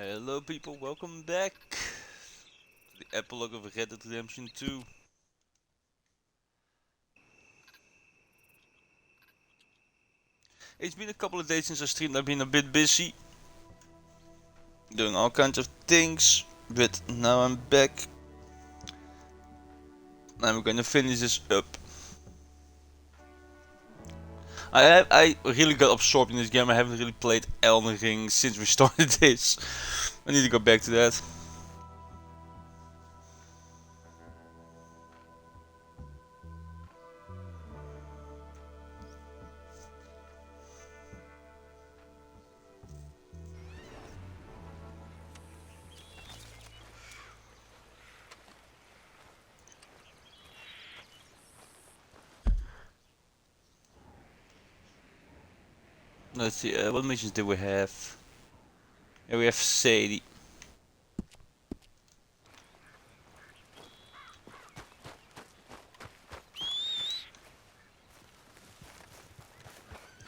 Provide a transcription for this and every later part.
Hello people, welcome back to the epilogue of Red Dead Redemption 2. It's been a couple of days since I streamed. I've been a bit busy doing all kinds of things, but now I'm back. I'm gonna finish this up. I really got absorbed in this game. I haven't really played Elden Ring since we started this. I need to go back to that. Let's see, what missions do we have? Yeah, we have Sadie.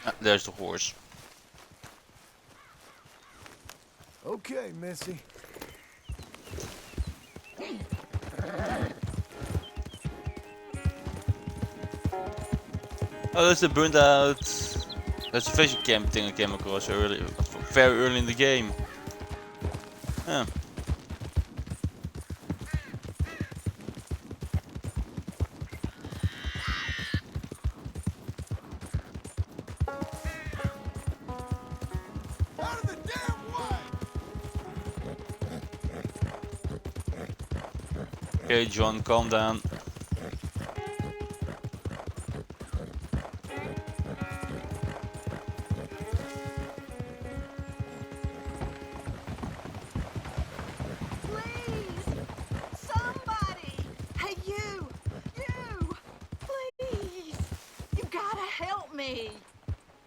Ah, there's the horse. Okay, Missy. Oh, that's the burnt out. That's a fishing camp thing I came across early, very early in the game. Huh. Out of the damn way! Okay, John, calm down.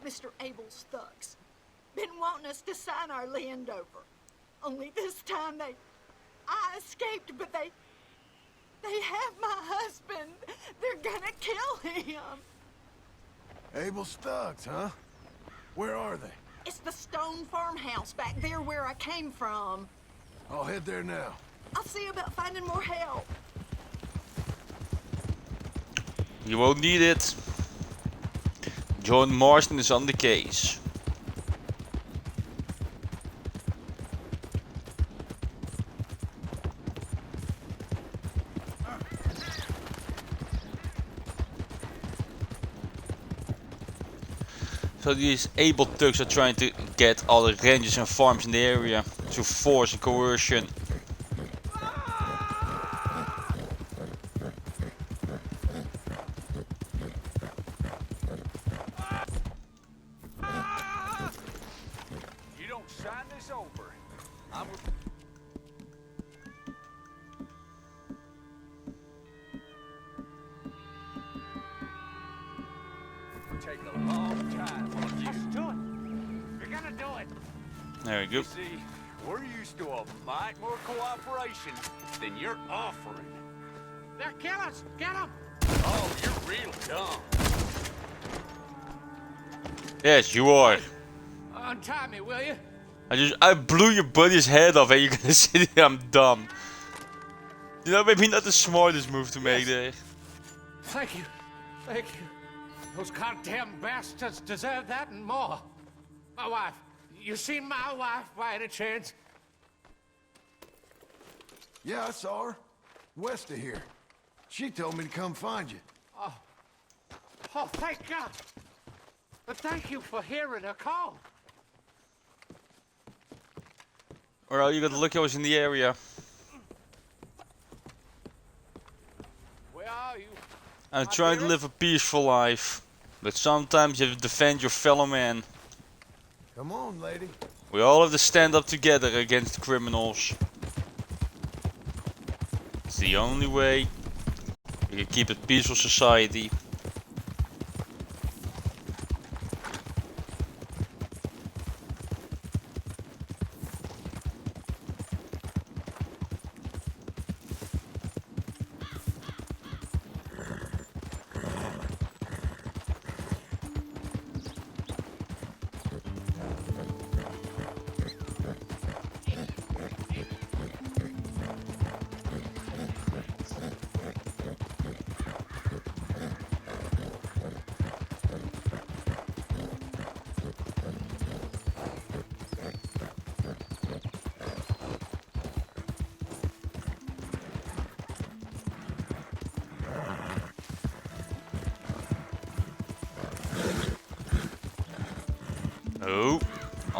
Mr. Abel's thugs. Been wanting us to sign our land over. Only this time I escaped, but they have my husband. They're gonna kill him. Abel's thugs, huh? Where are they? It's the stone farmhouse back there where I came from. I'll head there now. I'll see about finding more help. You won't need it. John Marston is on the case. So these able thugs are trying to get all the ranches and farms in the area through force and coercion. Take a long time. Just do it. You're gonna do it. There we go. You see, we're used to a mite more cooperation than you're offering. They're killers. Get them. Oh, you're real dumb. Yes, you are. Untie me, will you? I blew your buddy's head off and you're gonna say I'm dumb. You know, maybe not the smartest move to make there. Thank you. Thank you. Those goddamn bastards deserve that and more. My wife. You seen my wife by any chance? Yeah, I saw her. West of here. She told me to come find you. Oh, thank God. But thank you for hearing her call. Alright, you got lucky I was in the area. Where are you? I'm trying to live a peaceful life. But sometimes you have to defend your fellow man. Come on, lady. We all have to stand up together against criminals. It's the only way we can keep a peaceful society.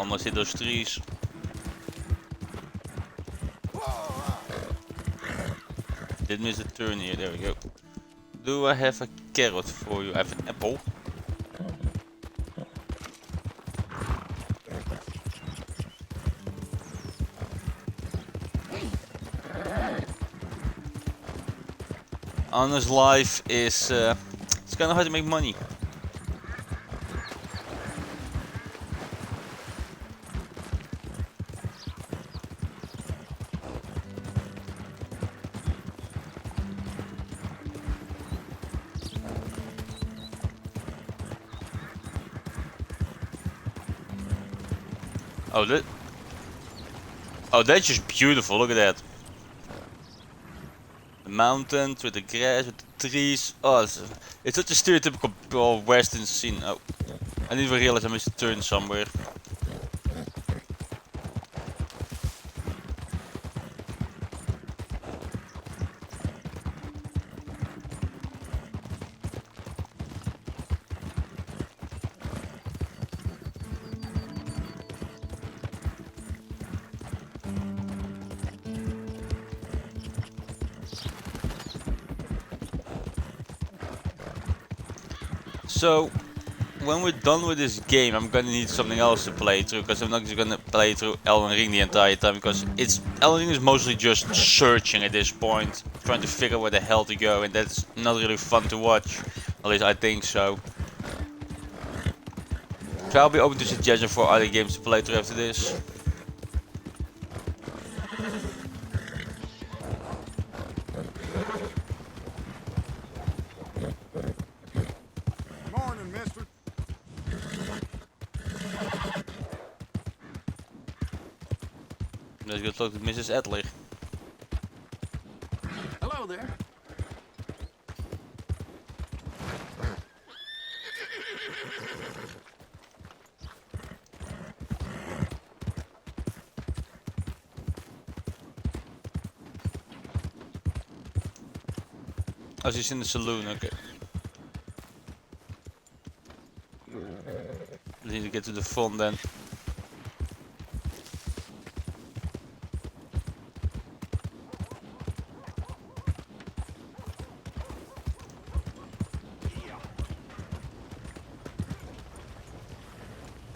Almost hit those trees. Did miss a turn here, there we go. Do I have a carrot for you? I have an apple. Honest life is it's kind of hard to make money. Oh, that's just beautiful. Look at that. The mountains with the grass, with the trees. Oh, it's such a stereotypical Western scene. Oh, I didn't even realize I missed a turn somewhere. So, when we're done with this game, I'm gonna need something else to play through, because I'm not just gonna play through Elden Ring the entire time, because Elden Ring is mostly just searching at this point, trying to figure out where the hell to go, and that's not really fun to watch. At least I think so. So I'll be open to suggestions for other games to play through after this. Let's go talk to Mrs. Adler. Hello there. Oh, she's in the saloon, okay. We need to get to the front then.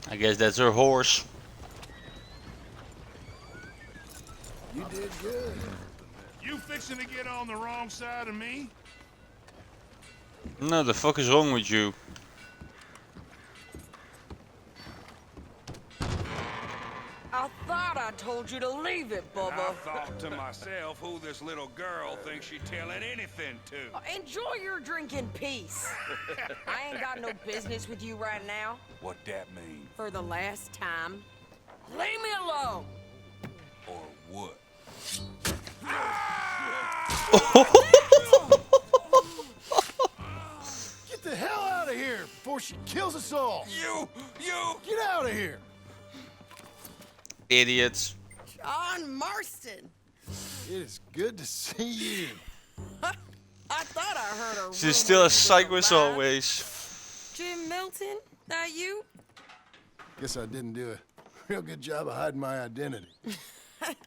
I guess that's her horse. You did good. You fixing to get on the wrong side of me? No, the fuck is wrong with you? I thought I told you to leave it, I Bubba. thought to myself who this little girl thinks she's telling anything to. Enjoy your drink in peace. I ain't got no business with you right now. What that mean? For the last time, leave me alone. Or what? Get the hell out of here before she kills us all. You! Get out of here. Idiots. John Marston. It is good to see you. I thought I heard a She's still a psycho as rumor. always. Jim Milton, that you? Guess I didn't do a real good job of hiding my identity.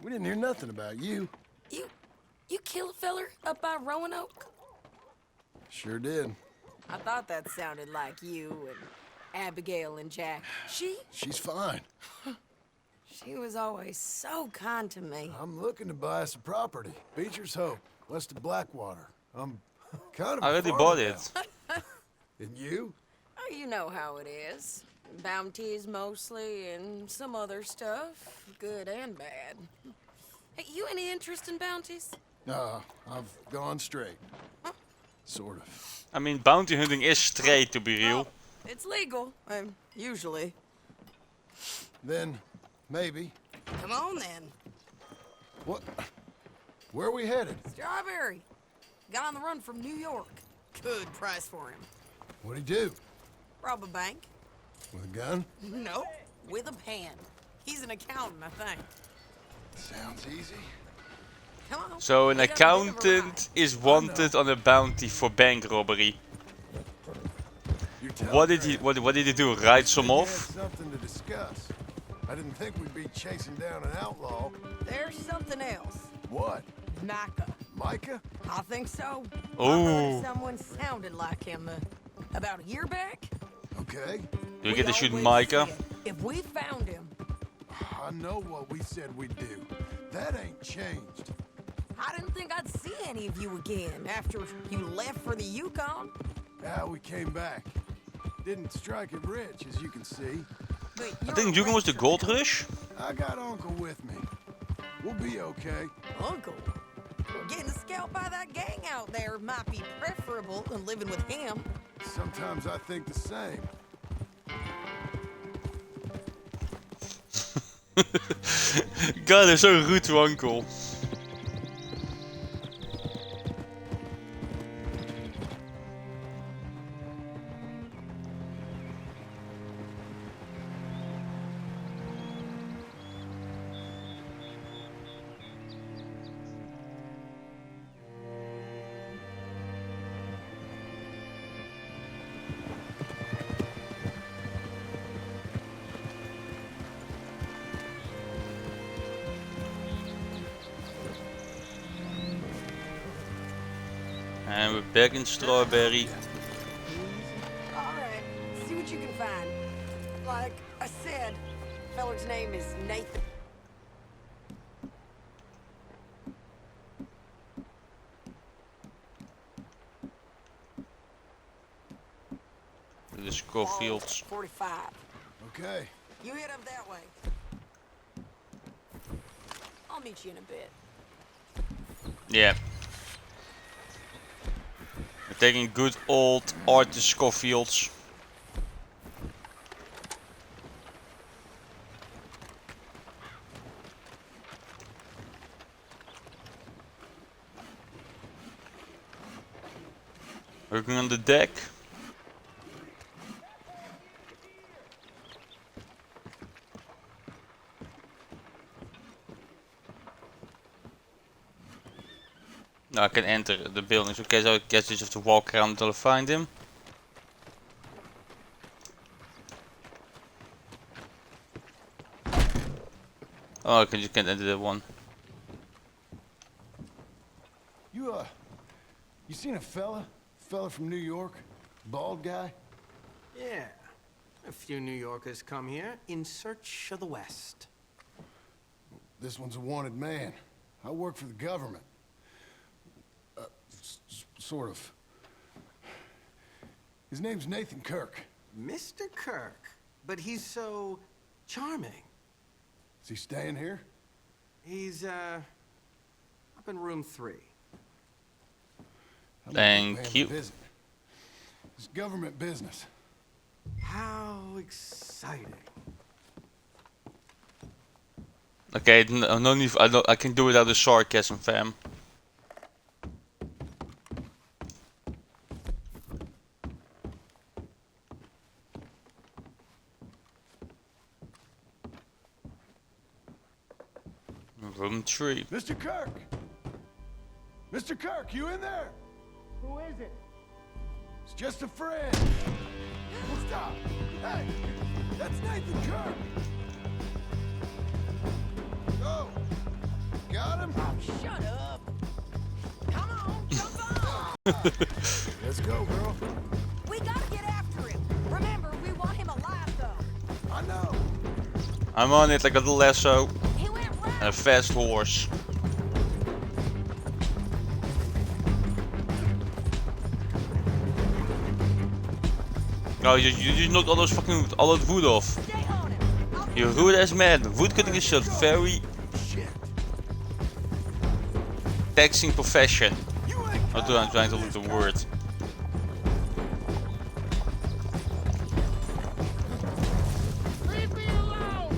We didn't hear nothing about you. You kill a feller up by Roanoke? Sure did. I thought that sounded like you and Abigail and Jack. She's fine. She was always so kind to me. I'm looking to buy some property. Beecher's Hope, west of Blackwater. I'm kind of I already farmer bought now. it. And you? Oh, you know how it is. Bounties mostly, and some other stuff, good and bad. Hey, you any interest in bounties? No, I've gone straight. Sort of. I mean, bounty hunting is straight, to be real. It's legal, usually. Then, maybe. Come on, then. What? Where are we headed? Strawberry. Got on the run from New York. Good price for him. What'd he do? Rob a bank? With a gun? Nope. With a pen. He's an accountant, I think. Sounds easy. Come on. So an we got a bit of a accountant is wanted on a bounty for bank robbery. You're telling What did me he? What did he do? Write some we had off? something to discuss. I didn't think we'd be chasing down an outlaw. There's something else. What? Micah. Micah? I think so. I Ooh. heard someone sounded like him about a year back. Okay. Do we get to shoot always Micah? said if we found him, I know what we said we'd do. That ain't changed. I didn't think I'd see any of you again after you left for the Yukon. Yeah, we came back. Didn't strike it rich, as you can see. But I think Yukon was the gold rush. I got Uncle with me. We'll be okay. Uncle. Getting scalped by that gang out there might be preferable than living with him. Sometimes I think the same. God, they're so rude to Uncle. And we're back in Strawberry. Alright, see what you can find. Like I said, feller's name is Nathan. The Schofields. 45. Okay. You head up that way. I'll meet you in a bit. Yeah. We're taking good old Arthur Schofields. Working on the deck. No, I can enter the buildings. Okay, so I guess I just have to walk around until I find him. Oh, you can't enter that one. You seen a fella? Fella from New York? Bald guy? Yeah. A few New Yorkers come here in search of the West. This one's a wanted man. I work for the government. Sort of. His name's Nathan Kirk. Mr. Kirk. But he's so charming. Is he staying here? He's, up in room 3. I'd like to pay Thank him a you. visit. It's government business. How exciting. Okay, no need. I can do without the sarcasm, fam. Room 3. Mr. Kirk! Mr. Kirk, you in there? Who is it? It's just a friend. Stop! Hey! That's Nathan Kirk! Go! Got him? Shut up! Come on, jump on! Let's go, girl. We gotta get after him. Remember, we want him alive, though. I know. I'm on it. I got the lasso He went and right. a fast horse. Oh, you just knocked all that wood off. Stay on him. I'll You rude ass man. Wood cutting is a very Shit. taxing profession. You ain't I'm trying to look the word. Leave me alone!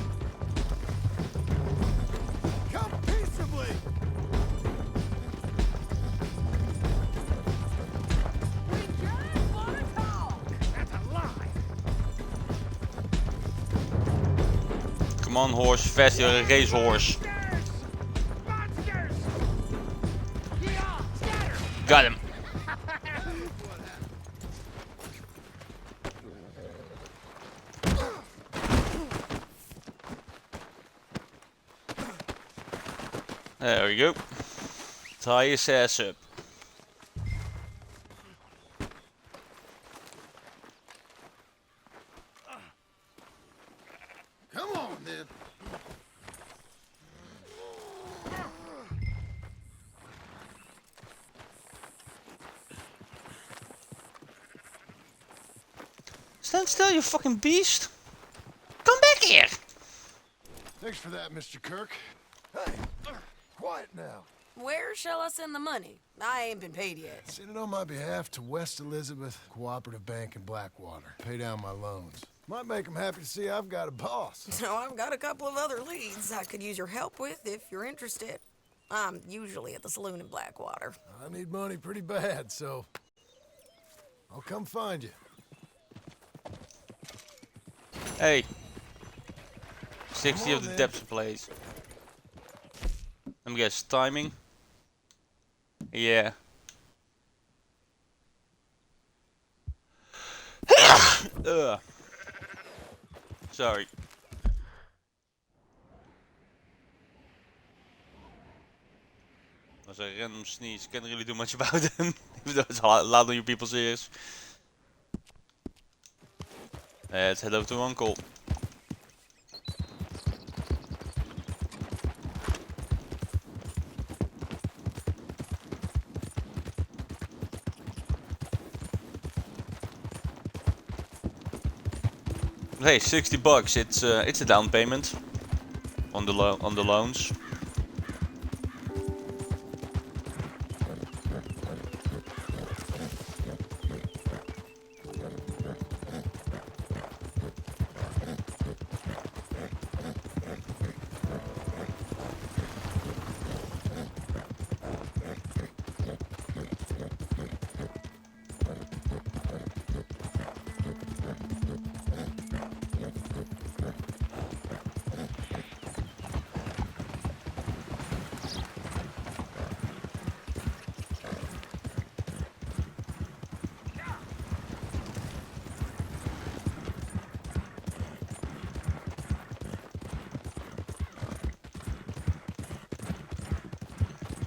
Come peaceably! We just wanna talk. That's a lie. Come on, horse. Fast, you're a race horse. Monsters! Yeah, scatter! Got him. There we go. Tie his ass up. Come on, then. Stand still, you fucking beast! Come back here! Thanks for that, Mr. Kirk. Hey, quiet now. Where shall I send the money? I ain't been paid yet. Send it on my behalf to West Elizabeth Cooperative Bank in Blackwater. Pay down my loans. Might make them happy to see I've got a boss. So I've got a couple of other leads I could use your help with if you're interested. I'm usually at the saloon in Blackwater. I need money pretty bad, so I'll come find you. Hey. 60 Come on, of the then. depth plays. Let me guess, timing? Yeah. Ugh. Sorry. That was a random sneeze. Can't really do much about them. Even though it's loud on you people's ears. Let's head over to Uncle. Hey, 60 bucks. It's a down payment on the loans.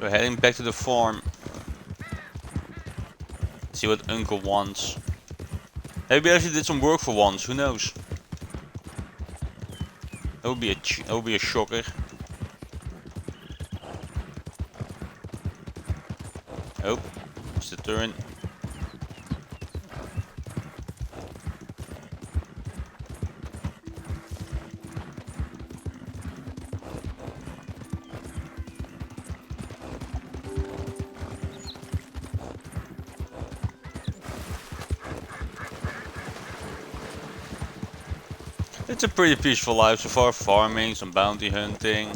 We're heading back to the farm. See what Uncle wants. Maybe I actually did some work for once. Who knows? That would be a shocker. Oh, it's the turn. It's a pretty peaceful life so far, farming, some bounty hunting.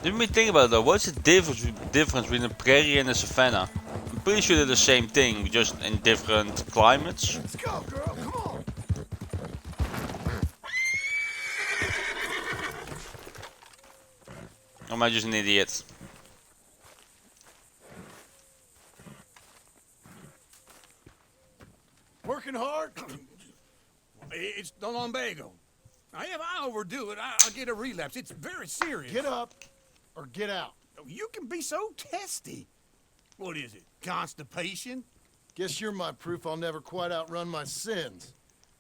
Didn't we think about it though, what's the difference between a prairie and a savanna? I'm pretty sure they're the same thing, just in different climates. Let's go, girl. Come on. Or am I just an idiot? Working hard? It's the lumbago. If I overdo it, I'll get a relapse. It's very serious. Get up or get out. You can be so testy. What is it? Constipation? Guess you're my proof I'll never quite outrun my sins.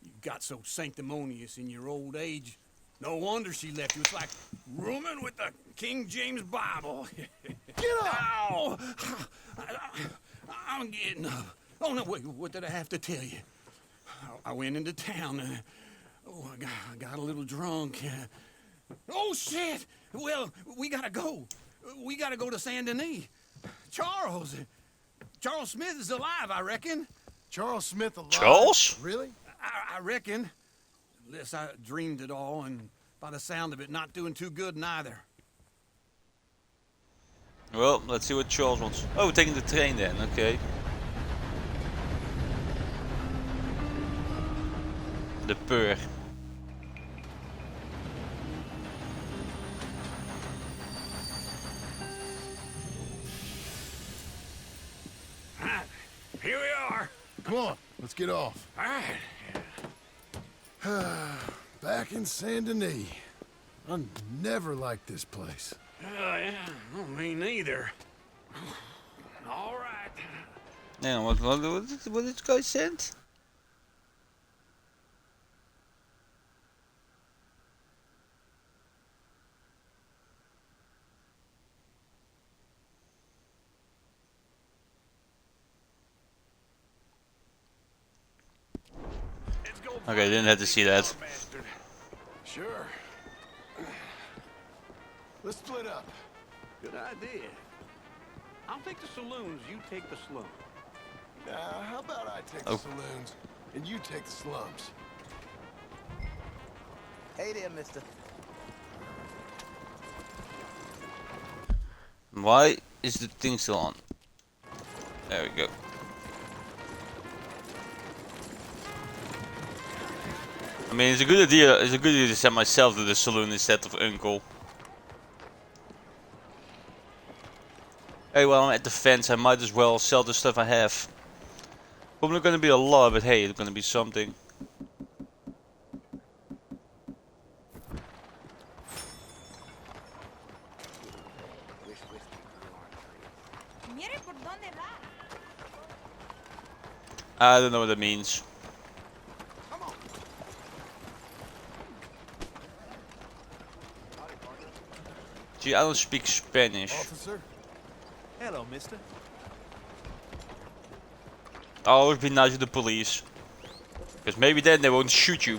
You got so sanctimonious in your old age. No wonder she left you. It's like rooming with the King James Bible. Get up! Ow! I'm getting up. Oh, no, wait, what did I have to tell you? I went into town. I got a little drunk. Oh, shit! Well, we gotta go. We gotta go to Saint Denis. Charles Smith is alive, I reckon. Charles Smith alive? Charles? Really? I reckon. Unless I dreamed it all, and by the sound of it, not doing too good neither. Well, let's see what Charles wants. Oh, we're taking the train then, okay. The pur. Here we are. Come on, let's get off. All right. Back in Saint Denis. I never liked this place. Yeah, well, me neither. All right. Yeah, what did you guys send? Okay, didn't have to see that. Sure. Let's split up. Good idea. I'll take the saloons, you take the slums. How about I take the saloons and you take the slums? Hey there, mister. Why is the thing still on? There we go. I mean, it's a good idea. It's a good idea to send myself to the saloon instead of Uncle. Hey, well, I'm at the fence. I might as well sell the stuff I have. Probably gonna be a lot, but hey, it's gonna be something. I don't know what that means. Gee, I don't speak Spanish. Officer? Hello, mister. I'll always be nice to the police. Because maybe then they won't shoot you.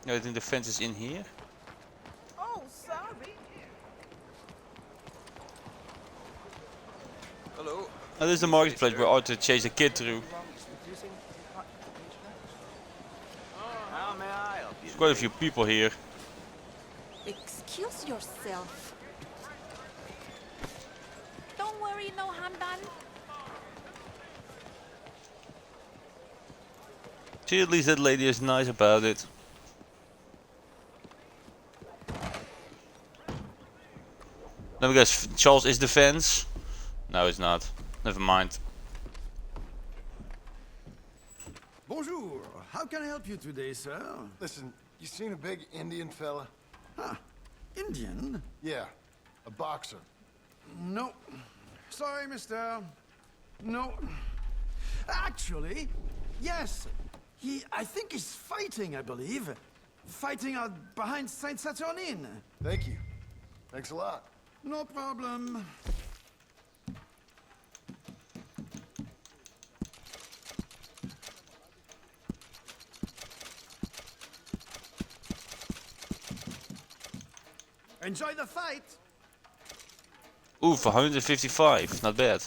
No, I think the fence is in here. Oh, sorry. Hello. Oh, this is the marketplace where Arthur chased a kid through. How may I help you? There's quite a few people here. Excuse yourself. Don't worry, no harm done. See, at least that lady is nice about it. Let me guess, Charles is the fence? No, it's not. Never mind. Bonjour. How can I help you today, sir? Listen, you seen a big Indian fella? Huh. Indian? Yeah, a boxer. No. Sorry, mister. No. Actually, yes. I think he's fighting, I believe. Fighting out behind Saint Saturnine. Thank you. Thanks a lot. No problem. Enjoy the fight. Ooh, for 155, not bad.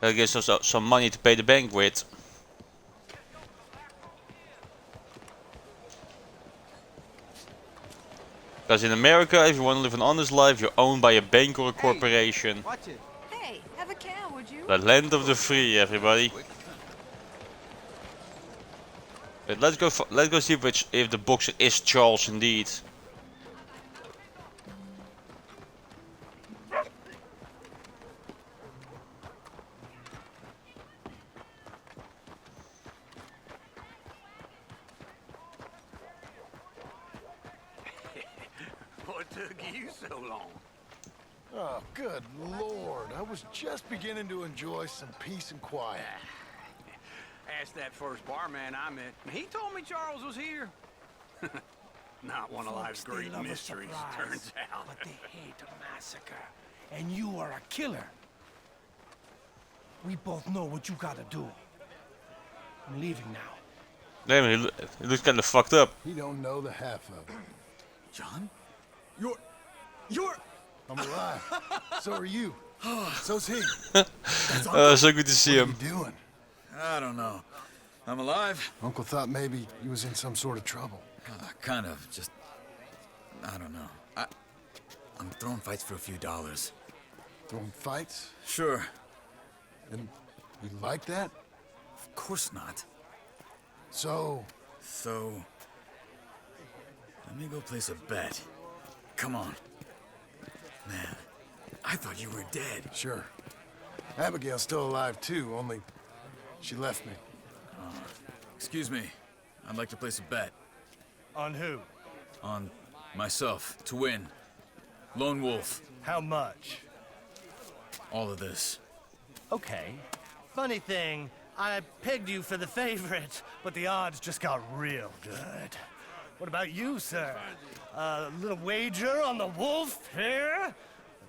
That gives us some money to pay the bank with. Because in America, if you want to live an honest life, you're owned by a bank or a corporation. Watch it. Hey, have a can, would you? The land of the free, everybody. But let's go see if the boxer is Charles indeed. What took you so long? Oh, good Lord. I was just beginning to enjoy some peace and quiet. Asked that first barman I met. He told me Charles was here. Not one of life's great mysteries, turns out. But they hate a massacre. And you are a killer. We both know what you gotta do. I'm leaving now. Damn, he looks kind of fucked up. He don't know the half of it. John? You're... I'm alive. So are you. So's he. So good to see What him. are you doing? I don't know. I'm alive. Uncle thought maybe he was in some sort of trouble. Kind of. Just... I don't know. I'm throwing fights for a few dollars. Throwing fights? Sure. And You like that? Of course not. So, let me go place a bet. Come on. Man, I thought you were dead. sure. Abigail's still alive too, only she left me. Excuse me. I'd like to place a bet. On who? On myself, to win. Lone Wolf. How much? All of this. Okay. Funny thing, I pegged you for the favorite, but the odds just got real good. What about you, sir? A little wager on the wolf here?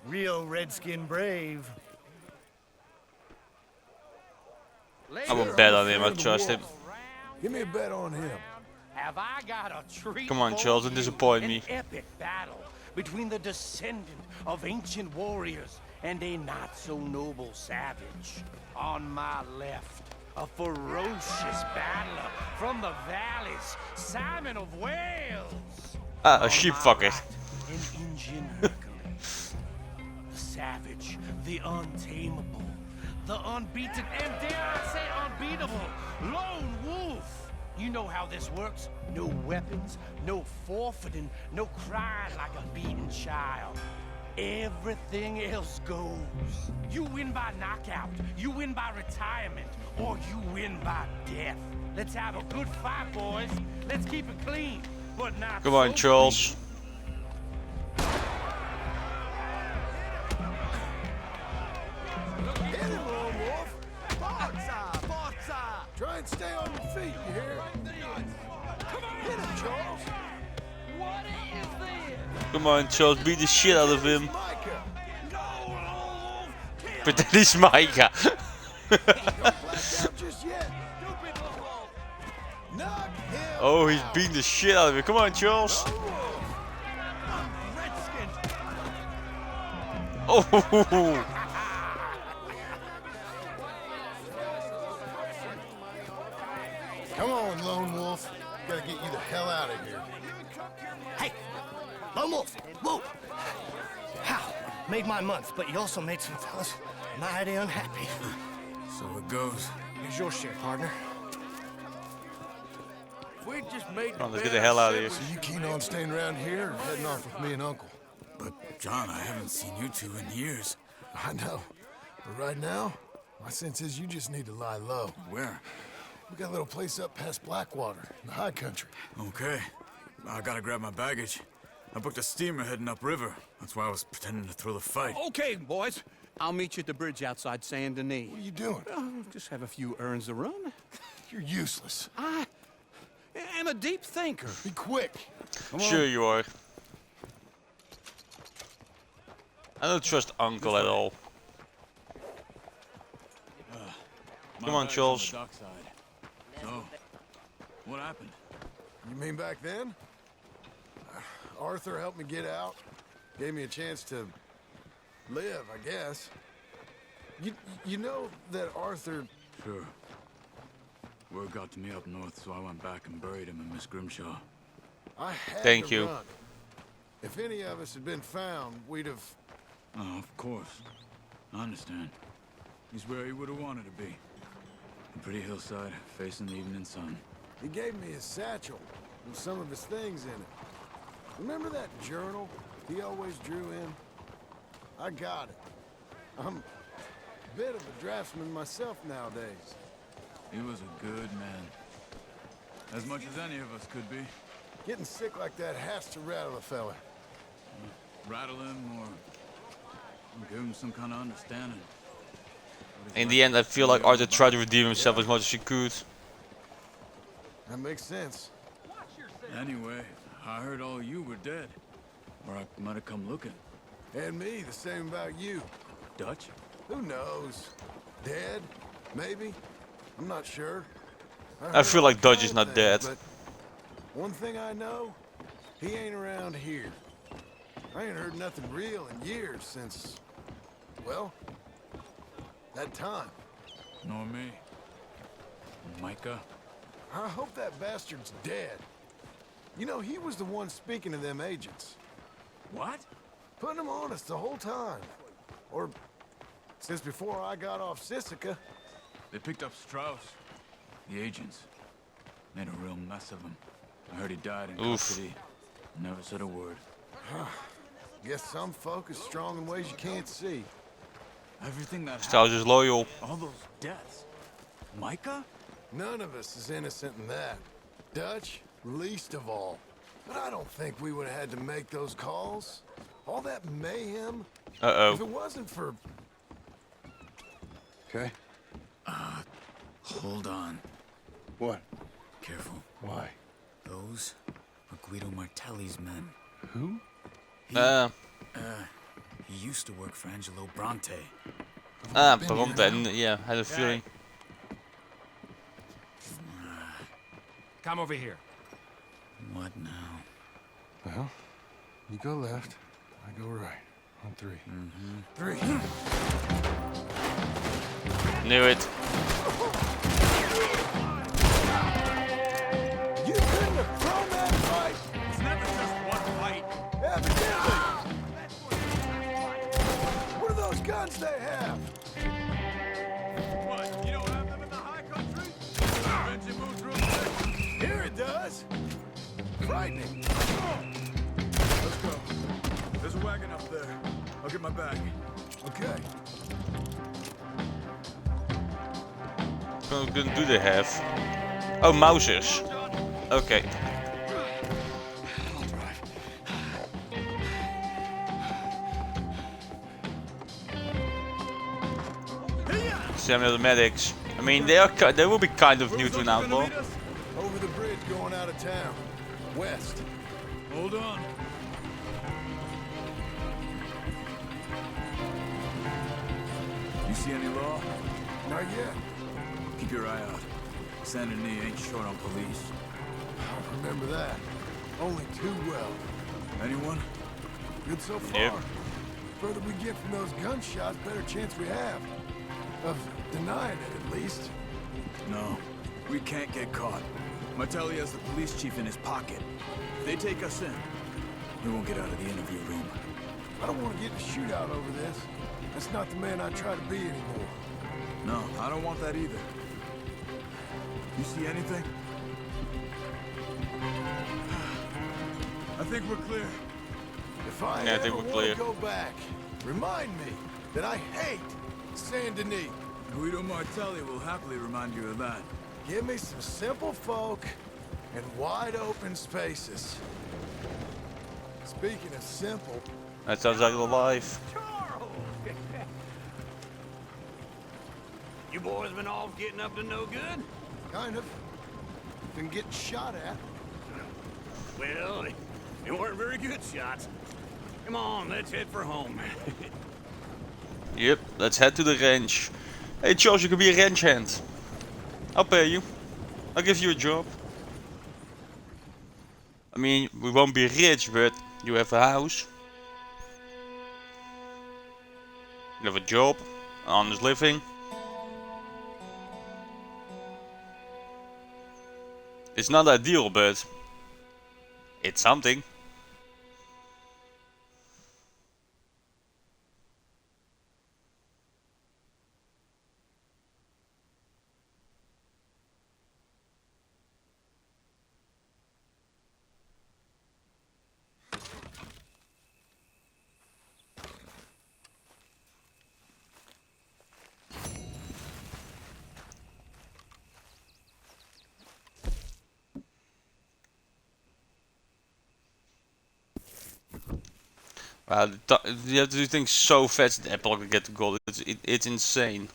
Real redskin brave. I will bet on him, I trust him. Give me a bet on him. Have I got a treat? Come on, for Charles, don't you? disappoint me. An epic battle between the descendant of ancient warriors and a not-so-noble savage. On my left, a ferocious battler from the valleys, Simon of Wales. Ah, a sheep fucker. An Indian Hercules. The savage, the untamable, the unbeaten, and dare I say unbeatable, Lone Wolf. You know how this works. No weapons, no forfeiting, no crying like a beaten child. Everything else goes. You win by knockout, you win by retirement, or you win by death. Let's have a good fight, boys. Let's keep it clean, but not Come on, so Charles. Hit him, Lone Wolf! Forza! Forza! Try and stay on your feet, you hear? Hit him, Charles! What is this? Come on, Charles, beat the shit out of him. Micah! But that is Micah. Don't black out just yet! Stupid Lone Wolf! Knock him Oh, he's out. beating the shit out of him. Come on, Charles. Lone Wolf! Redskins! Oh, Come on, Lone Wolf. Gotta get you the hell out of here. Hey! Lone Wolf! Whoa! How? Made my month, but you also made some fellas mighty unhappy. So it goes. Here's your share, partner. We just made come on, let's get the hell out of here. So you keen on staying around here or heading off with me and Uncle? But, John, I haven't seen you two in years. I know. But right now, my sense is you just need to lie low. Where? We got a little place up past Blackwater, in the high country. Okay. I gotta grab my baggage. I booked a steamer heading upriver. That's why I was pretending to throw the fight. Okay, boys. I'll meet you at the bridge outside Saint Denis. What are you doing? Just have a few errands to run. You're useless. I am a deep thinker. Be quick. Sure you are. I don't trust Uncle at all. Come on, Charles. So, what happened? You mean back then? Arthur helped me get out. Gave me a chance to live, I guess. You know that Arthur... Sure. Word got to me up north, so I went back and buried him in Miss Grimshaw. I had Thank to you. run. If any of us had been found, we'd have... Oh, of course. I understand. He's where he would have wanted to be. A pretty hillside, facing the evening sun. He gave me his satchel with some of his things in it. Remember that journal he always drew in? I got it. I'm a bit of a draftsman myself nowadays. He was a good man. As much as any of us could be. Getting sick like that has to rattle a fella. Rattle him or give him some kind of understanding. In the end, I feel like Arthur tried to redeem himself as much as he could. That makes sense. Anyway, I heard all you were dead. Or I might have come looking. And me, the same about you. Dutch? Who knows? Dead? Maybe? I'm not sure. I feel like Dodge is heard not things, dead. But one thing I know, he ain't around here. I ain't heard nothing real in years since, well, that time. Nor me. Micah? I hope that bastard's dead. You know, he was the one speaking to them agents. What? Putting them on us the whole time. Or since before I got off Sisika. They picked up Strauss. The agents. Made a real mess of him. I heard he died in custody. Never said a word. Guess some folk is strong in ways you can't see. Everything that Strauss is loyal. all those deaths. Micah? None of us is innocent in that. Dutch, least of all. But I don't think we would have had to make those calls. All that mayhem. Uh-oh. If it wasn't for... Okay. Hold on. What? Careful. Why? Those are Guido Martelli's men. Who? He used to work for Angelo Bronte. Bronte, yeah, had a feeling. Come over here. What now? Well, you go left, I go right. On three. Three. Knew it. You couldn't have thrown that fight! It's never just one fight. Evidently! What are those guns they have? What? You don't have them in the high country? Reggie moves real quick. Here it does! Frightening! Let's go. There's a wagon up there. I'll get my bag. Okay. What gun do they have? Oh, Mausers. Okay. Samuel the medics. I mean, they will be kind of new to an outlaw. Over the bridge going out of town. West. Hold on. You see any law? Not yet. Keep your eye out. Saint Denis ain't short on police. I remember that. Only too well. Anyone? Good so far. Yep. Further we get from those gunshots, better chance we have. Of denying it, at least. No. We can't get caught. Martelli has the police chief in his pocket. If they take us in, we won't get out of the interview room. I don't want to get in a shootout over this. That's not the man I try to be anymore. No, I don't want that either. You see anything? I think we're clear. If I Yeah, I ever think we're want clear. to go back, remind me that I hate Saint Denis. Guido Martelli will happily remind you of that. Give me some simple folk and wide open spaces. Speaking of simple, That sounds like the life. You boys been off getting up to no good? kind of. Been getting shot at. Well, they weren't very good shots. Come on, let's head for home. Yep, let's head to the ranch. Hey Charles, you can be a ranch hand. I'll pay you. I'll give you a job. I mean, we won't be rich, but you have a house. You have a job, an honest living. It's not ideal, but it's something. You have to do things so fast that Epilogue can get the gold. It's insane.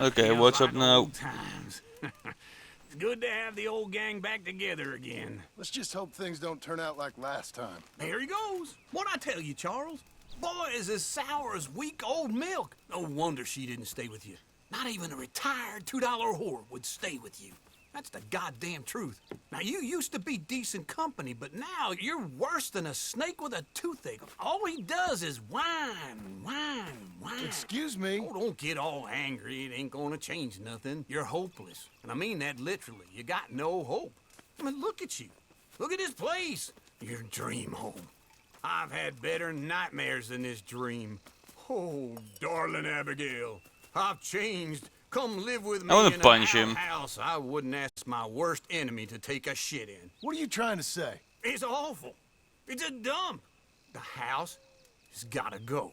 Okay, Feels what's up like now? old times. It's good to have the old gang back together again. Let's just hope things don't turn out like last time. There he goes. What'd I tell you, Charles? Boy is as sour as week-old milk. No wonder she didn't stay with you. Not even a retired $2 whore would stay with you. That's the goddamn truth. Now, you used to be decent company, but now you're worse than a snake with a toothache. All he does is whine, whine, whine. Excuse me? Oh, don't get all angry. It ain't gonna change nothing. You're hopeless. And I mean that literally. You got no hope. I mean, look at you. Look at this place. Your dream home. I've had better nightmares than this dream. Oh, darling Abigail, I've changed. Come live with me I wanna in punch an him. house I wouldn't ask my worst enemy to take a shit in. What are you trying to say? It's awful. It's a dump. The house has gotta go.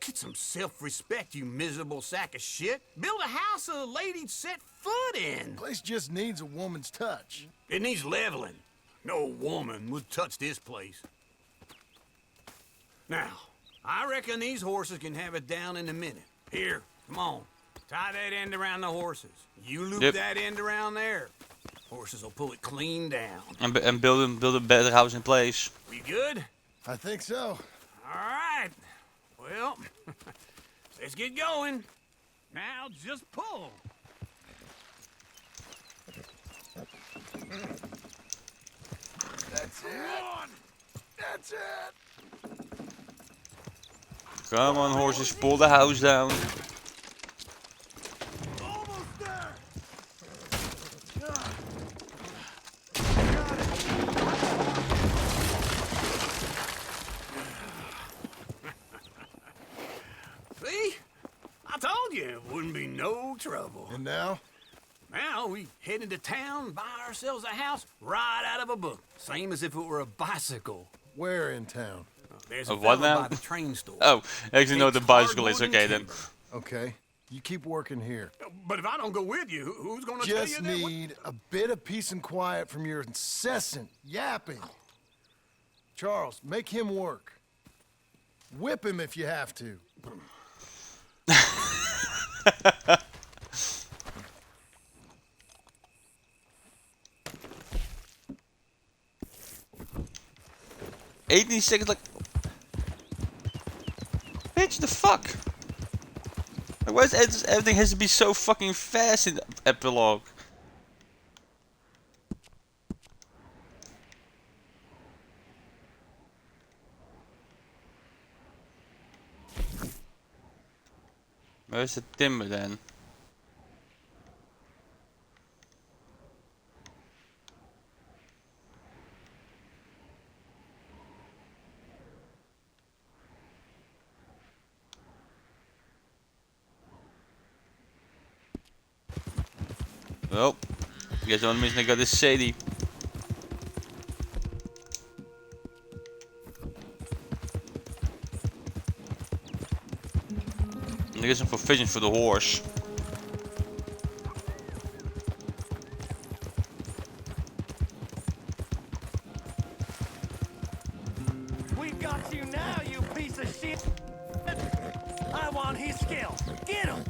Get some self-respect, you miserable sack of shit. Build a house a lady'd set foot in. Place just needs a woman's touch. It needs leveling. No woman would touch this place. Now, I reckon these horses can have it down in a minute. Here, come on. Tie that end around the horses. You loop that end around there. Horses will pull it clean down. And build a better house in place. We good? I think so. All right. Well, let's get going. Now just pull. That's it. That's it. Come on, horses, pull the house down. Almost there. See? I told you it wouldn't be no trouble. And now? Now we head into town, buy ourselves a house right out of a book. Same as if it were a bicycle. Where in town? There's a What fella now? by the train store. Oh, I actually know Takes the bicycle is hardwood and okay then. timber. Okay. You keep working here. But if I don't go with you, who's gonna tell you Just that? need a bit of peace and quiet from your incessant yapping. Charles, make him work. Whip him if you have to. "18 seconds, like, bitch, the fuck? Like, why does everything has to be so fucking fast in Epilogue?" Where's the timber then? Well, guess the only mission I got is Sadie. And I get some provisions for the horse. We got you now, you piece of shit. I want his skill. Get him.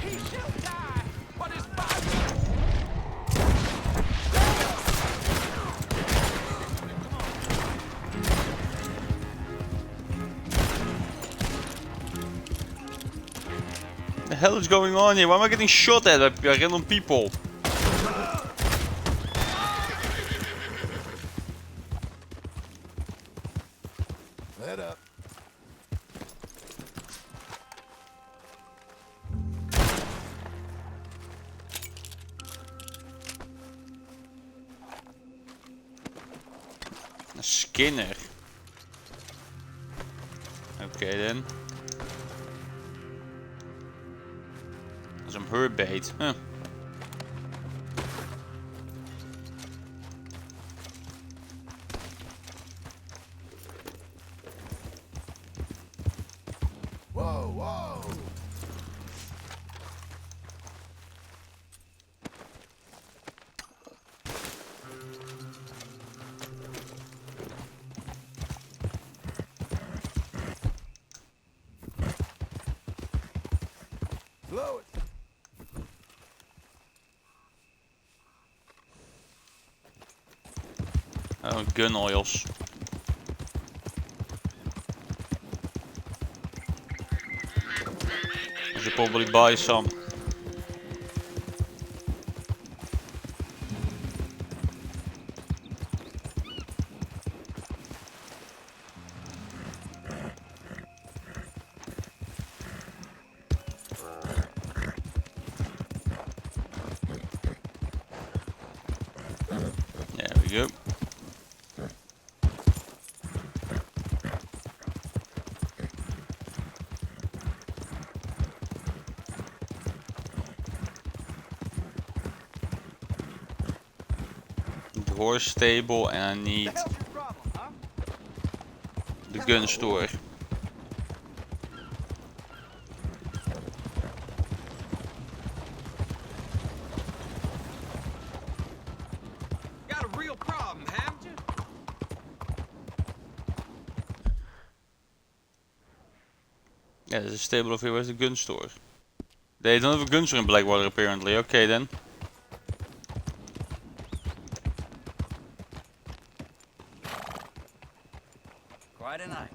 He should die, but his body. The hell is going on here? Why am I getting shot at by random people? Head up. A Skinner. Okay then. Some herb bait. Huh. Whoa, whoa. Blow it. Oh, gun oils. I should probably buy some. horse stable and I need the gun store. Got a real problem, haven't you? Yeah, there's a stable over here. Where's the gun store? They don't have a gun store in Blackwater apparently. Okay then. Quite a night.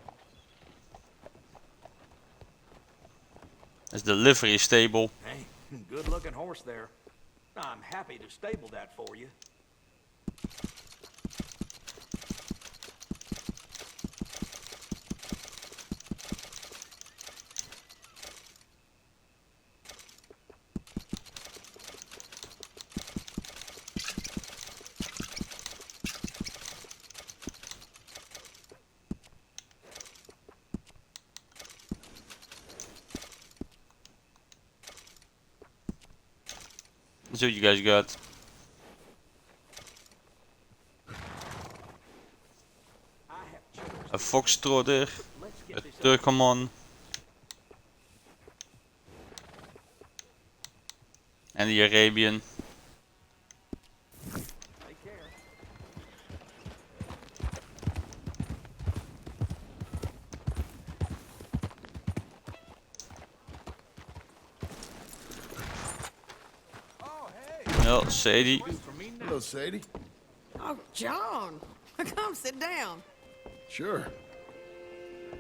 There's the livery stable. Hey, good looking horse there. I'm happy to stable that for you. Let's see what you guys got. A foxtrotter, a Turkomon, and the Arabian. Take care. Well, Sadie. Hello, Sadie. Oh, John. Come sit down. Sure.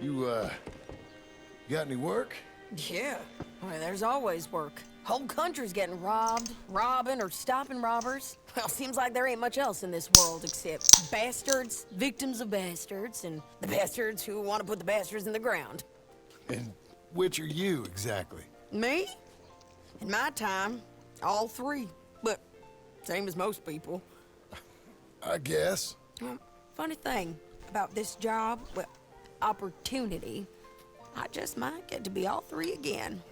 You got any work? Yeah. Well, there's always work. Whole country's getting robbed, robbing, or stopping robbers. Well, seems like there ain't much else in this world except bastards, victims of bastards, and the bastards who want to put the bastards in the ground. And which are you, exactly? Me? In my time, all three. But same as most people. I guess. Funny thing about this job, well, opportunity, I just might get to be all three again.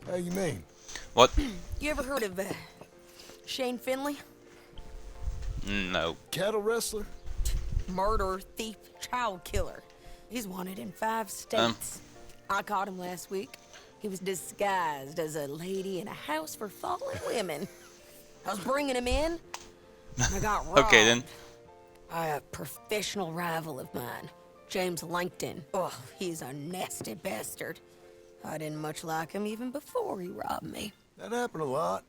How you mean? What? You ever heard of Shane Finley? No. Cattle wrestler? Murderer, thief, child killer. He's wanted in 5 states. I caught him last week. He was disguised as a lady in a house for fallen women. I was bringing him in, and I got robbed. Okay then. By a professional rival of mine, James Langton. Oh, he's a nasty bastard. I didn't much like him even before he robbed me. That happened a lot.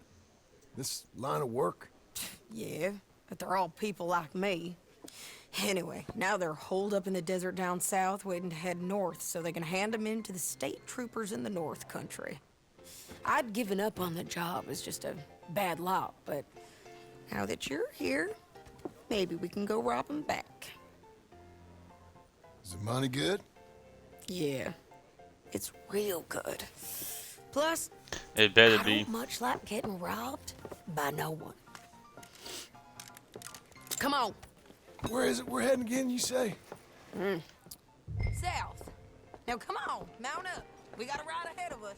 This line of work. Yeah, but they're all people like me. Anyway, now they're holed up in the desert down south, waiting to head north so they can hand them in to the state troopers in the north country. I'd given up on the job as just a bad lot, but now that you're here, maybe we can go rob them back. Is the money good? Yeah, it's real good. Plus, It better I be. don't much like getting robbed by no one. Come on. Where is it we're heading again, you say? South. Now come on, mount up. We got a ride ahead of us.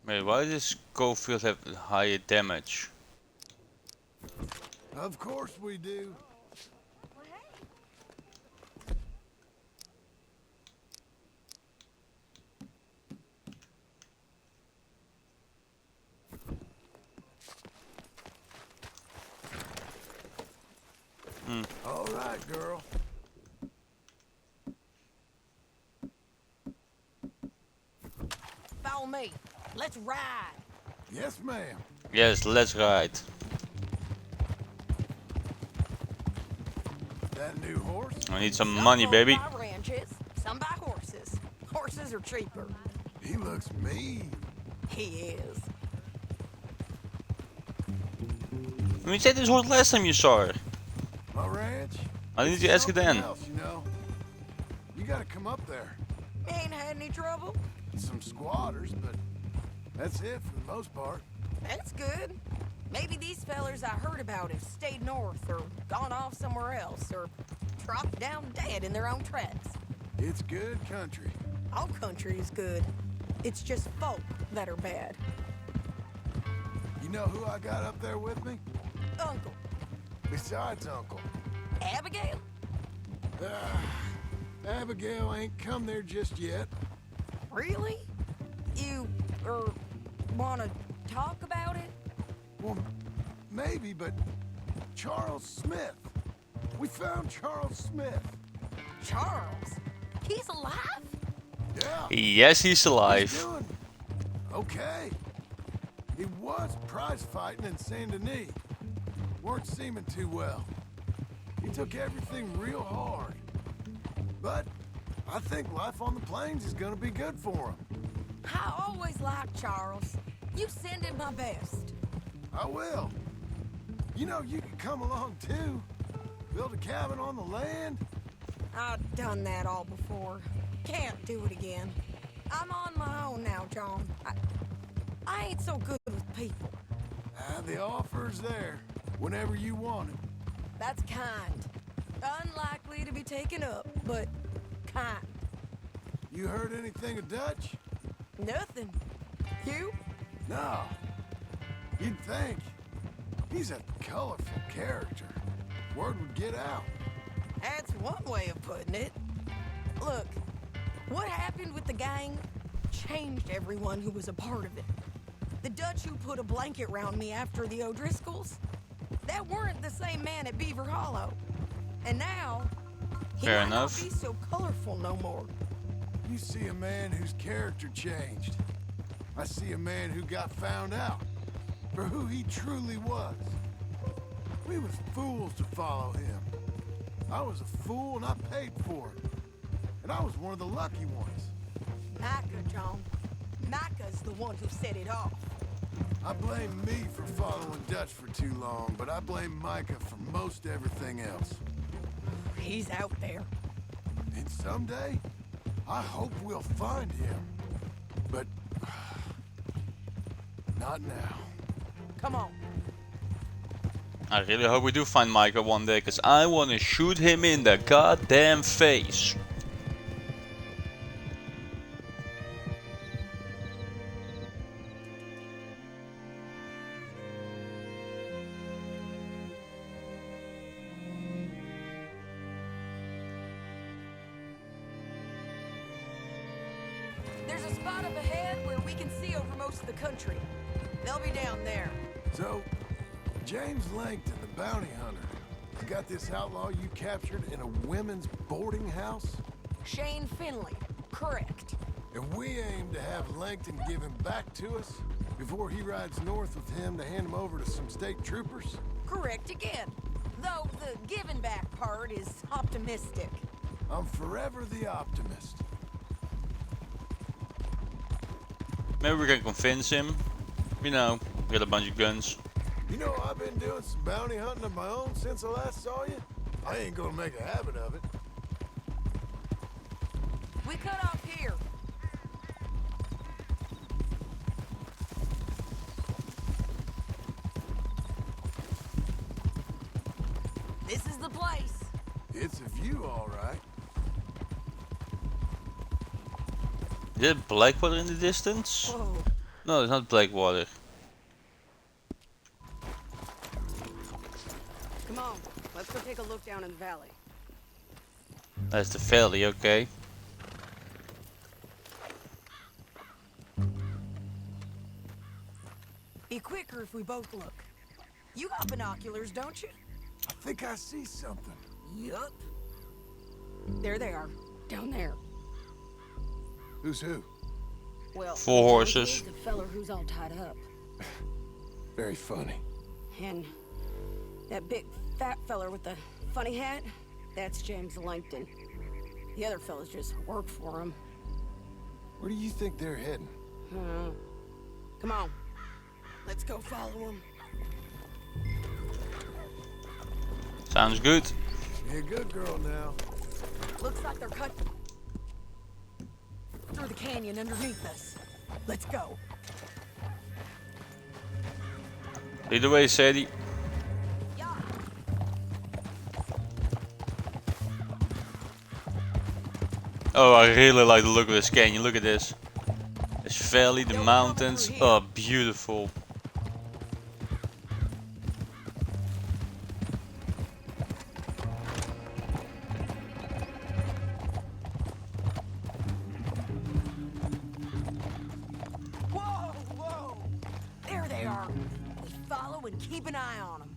Wait, why does Schofield have higher damage? Of course we do. All right, girl. Follow me. Let's ride. Yes, ma'am. Yes, let's ride. That new horse? I need some money, baby. Some buy ranches, some buy horses. Horses are cheaper. He looks mean. He is. I mean, you said this horse last time you saw her. My ranch? I need to ask Something again. else, you know? You gotta come up there. Ain't had any trouble. Some squatters, but that's it for the most part. That's good. Maybe these fellers I heard about have stayed north or gone off somewhere else or dropped down dead in their own tracks. It's good country. All country is good. It's just folk that are bad. You know who I got up there with me? Uncle. Besides Uncle. Abigail? Abigail ain't come there just yet. Really? You, wanna talk about it? Well, maybe, but Charles Smith. We found Charles Smith. Charles? He's alive? Yeah. Yes, he's alive. He's doing okay. He was prize fighting in Saint Denis. Weren't seeming too well. He took everything real hard. But I think life on the plains is gonna be good for him. I always liked Charles. You send him my best. I will. You know, you can come along too. Build a cabin on the land. I've done that all before. Can't do it again. I'm on my own now, John. I ain't so good with people. The offer's there whenever you want it. That's kind. Unlikely to be taken up, but kind. You heard anything of Dutch? Nothing. You? No. You'd think. He's a colorful character. Word would get out. That's one way of putting it. Look, what happened with the gang changed everyone who was a part of it. The Dutch who put a blanket round me after the O'Driscolls, that weren't the same man at Beaver Hollow. And now, he Fair might enough. not be so colorful no more. You see a man whose character changed. I see a man who got found out for who he truly was. We was fools to follow him. I was a fool and I paid for it. And I was one of the lucky ones. Micah, John. Micah's the one who set it off. I blame me for following Dutch for too long, but I blame Micah for most everything else. He's out there. And someday, I hope we'll find him. But not now. Come on. I really hope we do find Micah one day, because I want to shoot him in the goddamn face. There's a spot up ahead where we can see over most of the country. They'll be down there. So, James Langton, the bounty hunter, has got this outlaw you captured in a women's boarding house? Shane Finley. Correct. And we aim to have Langton give him back to us before he rides north with him to hand him over to some state troopers? Correct again. Though the giving back part is optimistic. I'm forever the optimist. Maybe we can convince him. You know, get a bunch of guns. You know, I've been doing some bounty hunting of my own since I last saw you. I ain't gonna make a habit of it. We cut off here. This is the place. It's a view, all right. Is it Blackwater in the distance? Whoa. No, it's not Blackwater. Come on, let's go take a look down in the valley. That's the valley, okay. Be quicker if we both look. You got binoculars, don't you? I think I see something. Yup. There they are, down there. Who's who? Well, 4 horses. the feller who's all tied up. Very funny. And that big fat feller with the funny hat, that's James Langton. The other fellas just work for him. Where do you think they're heading? Come on, let's go follow him. Sounds good. Be a good girl now. Looks like they're cut through the canyon underneath us. Let's go. Either way, Sadie. Oh, I really like the look of this canyon. Look at this. This valley, the mountains. Oh, beautiful. Whoa, whoa! There they are. We follow and keep an eye on them.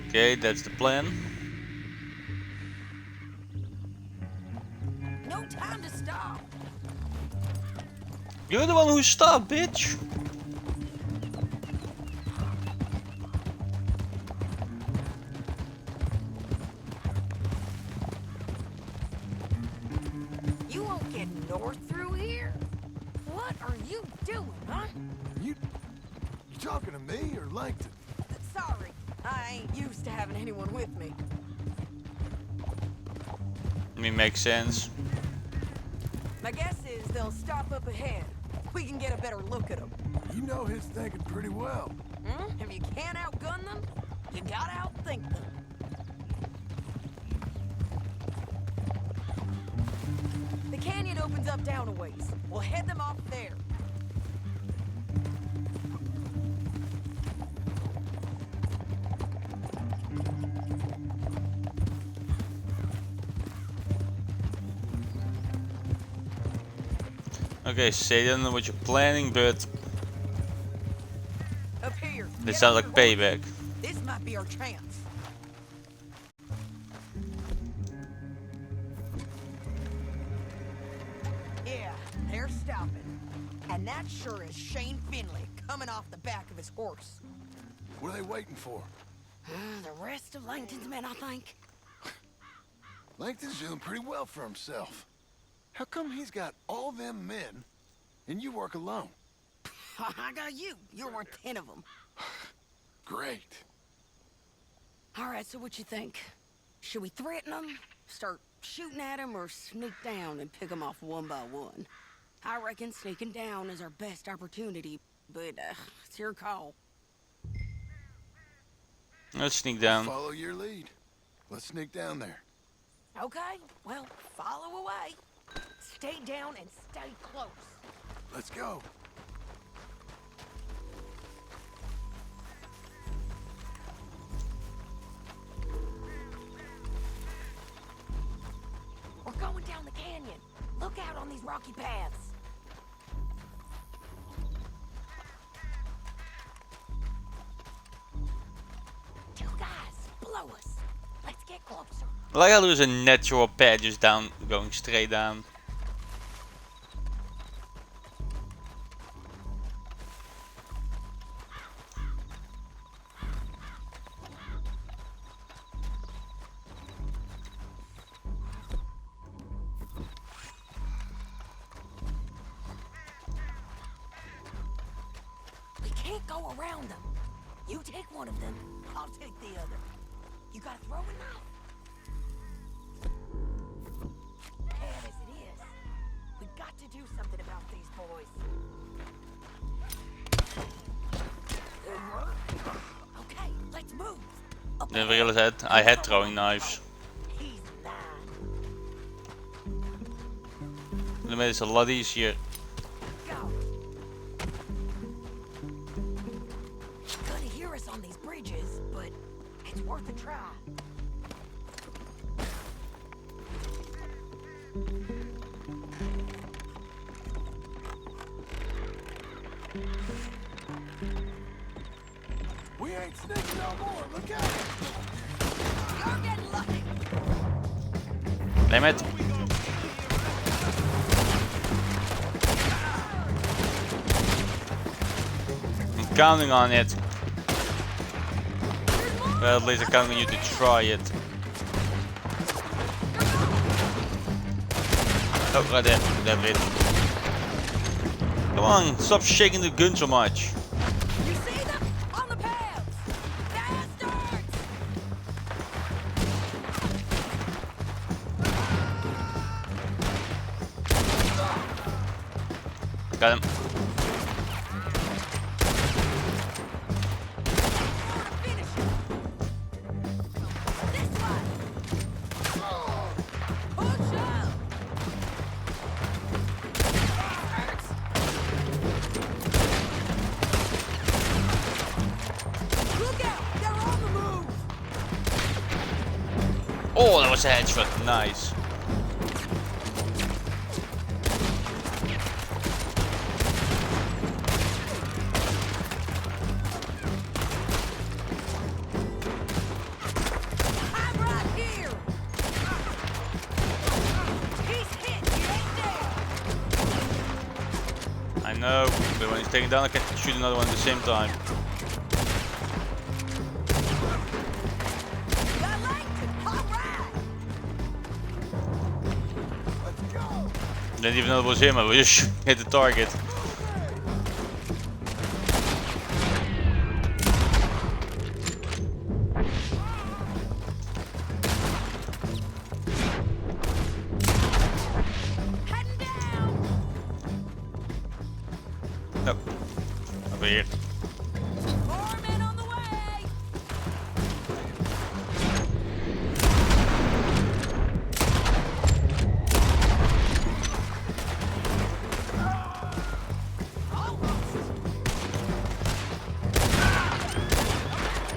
Okay, that's the plan. No time to stop. You're the one who stopped, bitch. You won't get north through here? What are you doing, huh? You talking to me or Langton? Sorry, I ain't used to having anyone with me. I mean, makes sense. My guess is they'll stop up ahead. We can get a better look at them. You know his thinking pretty well. If you can't outgun them, you gotta outthink them. The canyon opens up down a ways. We'll head them off there. Okay, Sadie, I don't know what you're planning, but Up here. this sounds like payback. This might be our chance. Yeah, they're stopping. And that sure is Shane Finley coming off the back of his horse. What are they waiting for? The rest of Langton's men, I think. Langton's doing pretty well for himself. How come he's got all them men and you work alone? I got you. You're worth 10 of them. Great. All right, so what you think? Should we threaten them, start shooting at them, or sneak down and pick them off one by one? I reckon sneaking down is our best opportunity, but it's your call. Let's sneak down. Follow your lead. Let's sneak down there. Okay, well, follow away. Stay down and stay close. Let's go. We're going down the canyon. Look out on these rocky paths. Two guys, below us. Let's get closer. I like how there's a natural path just down, going straight down. We can't go around them. You take one of them, I'll take the other. You got a throwing knife? Bad as it is, we got to do something about these boys. Good work. Okay, let's move. Didn't realize I had throwing knives. He's mine. It made it a lot easier. Go. Gonna hear us on these bridges, but it's worth a try. We ain't sneaking no more. Look out! You're getting lucky. Damn it. I'm counting on it. Well, at least I'm counting on you to try it. Oh, right there. That's it. Come on, stop shaking the gun so much. You see them? On the paths! Bastards! Got him. Oh, that was a headshot. Nice. I'm right here. He's hit. He ain't dead. I know, but when he's taken down, I can shoot another one at the same time. Got Langton. All right. Let's go. Didn't even know it was him. I just hit the target. Heading down. Nope. Over here. More men on the way.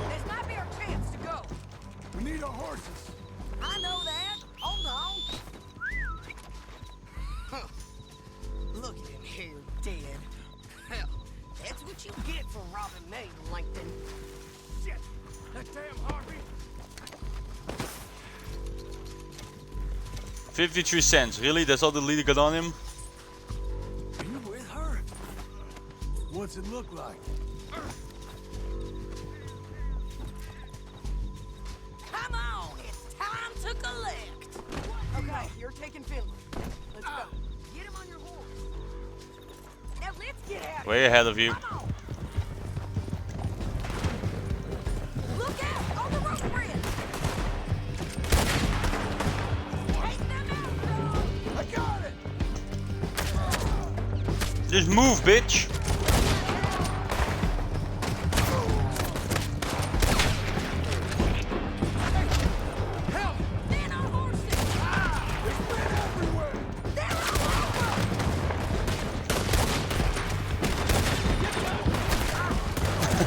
This might be our chance to go. We need our horses. I know that. Hold on. Huh. Look at him here, dead. Hell, that's what you get for robbing me, Langton. Shit! That damn Harvey! 53 cents. Really? That's all the leader got on him? Are you with her? What's it look like? Come on, it's time to collect. Okay, you're taking Finley. Let's go. Get him on your horse. Now let's get out. Way ahead of you. Come on. Look out on the rope bridge. Take them out, John. I got it. Just move, bitch. Men on horses. There's men everywhere. They're all over.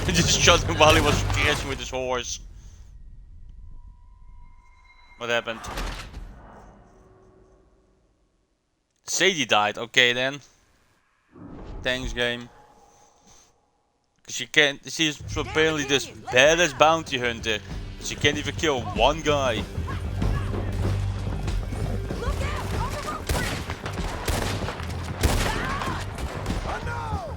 I just shot him while he was crashing with his horse. What happened? Sadie died. Okay then. Thanks, game. Cause she can't. She's apparently this badass bounty hunter. She can't even kill one guy. Look out on the rope bridge. I know.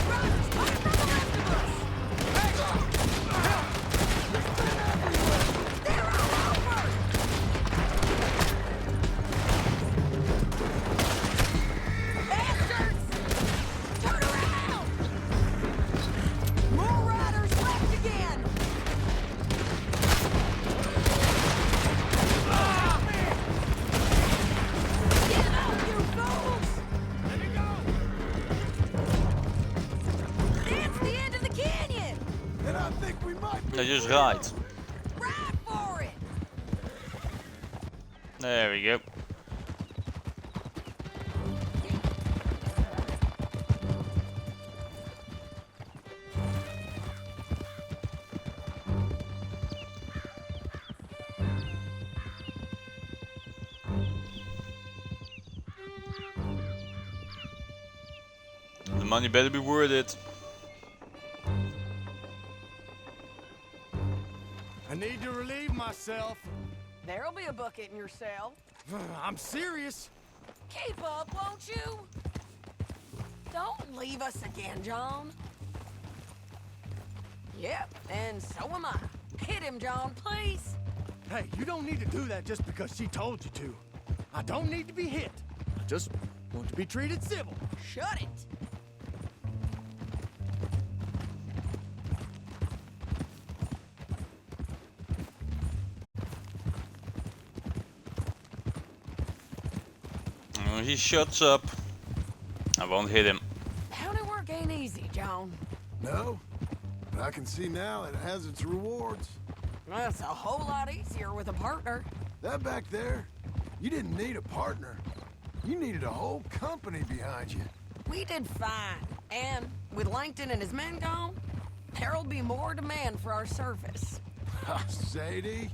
Runners coming from the left of us. They're all over. Bastards! Turn around! More riders left again! Get out, you fools! Let me go! That's the end of the canyon! And I think we might be. That's just right. Ride for it! There we go. The money better be worth it. I need to relieve myself. There'll be a bucket in your cell. I'm serious. Keep up, won't you? Don't leave us again, John. Yep, and so am I. Hit him, John, please. Hey, you don't need to do that just because she told you to. I don't need to be hit. I just want to be treated civil. Shut it. When he shuts up, I won't hit him. Bounty work ain't easy, John. No, but I can see now it has its rewards. That's a whole lot easier with a partner. That back there, you didn't need a partner. You needed a whole company behind you. We did fine, and with Langton and his men gone, there'll be more demand for our service. Sadie,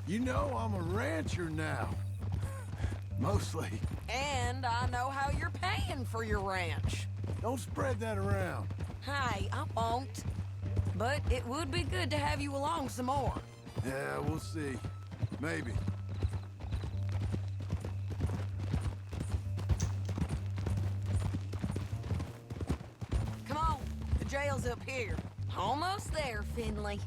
you know I'm a rancher now. Mostly. And I know how you're paying for your ranch. Don't spread that around. Hey, I won't. But it would be good to have you along some more. Yeah, we'll see. Maybe. Come on, the jail's up here. Almost there, Finley.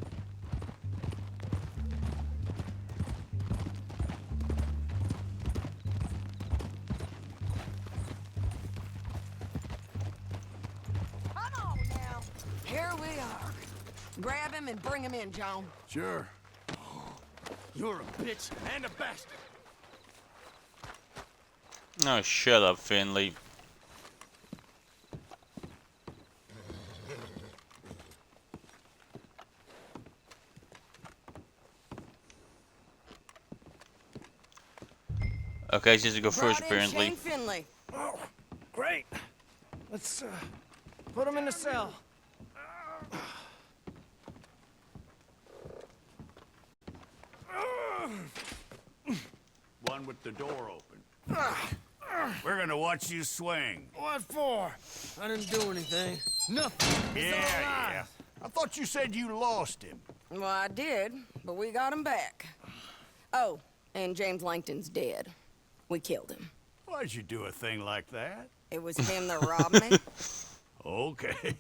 Come on now. Here we are. Grab him and bring him in, John. Sure. You're a bitch and a bastard. Oh, shut up, Finley. Okay, she's to go first, apparently. Shane Finley. Oh, great. Let's put him in the cell. One with the door open. We're gonna watch you swing. What for? I didn't do anything. Nothing. He's alive. I thought you said you lost him. Well, I did, but we got him back. Oh, and James Langton's dead. We killed him. Why'd you do a thing like that? It was him that robbed me. Okay.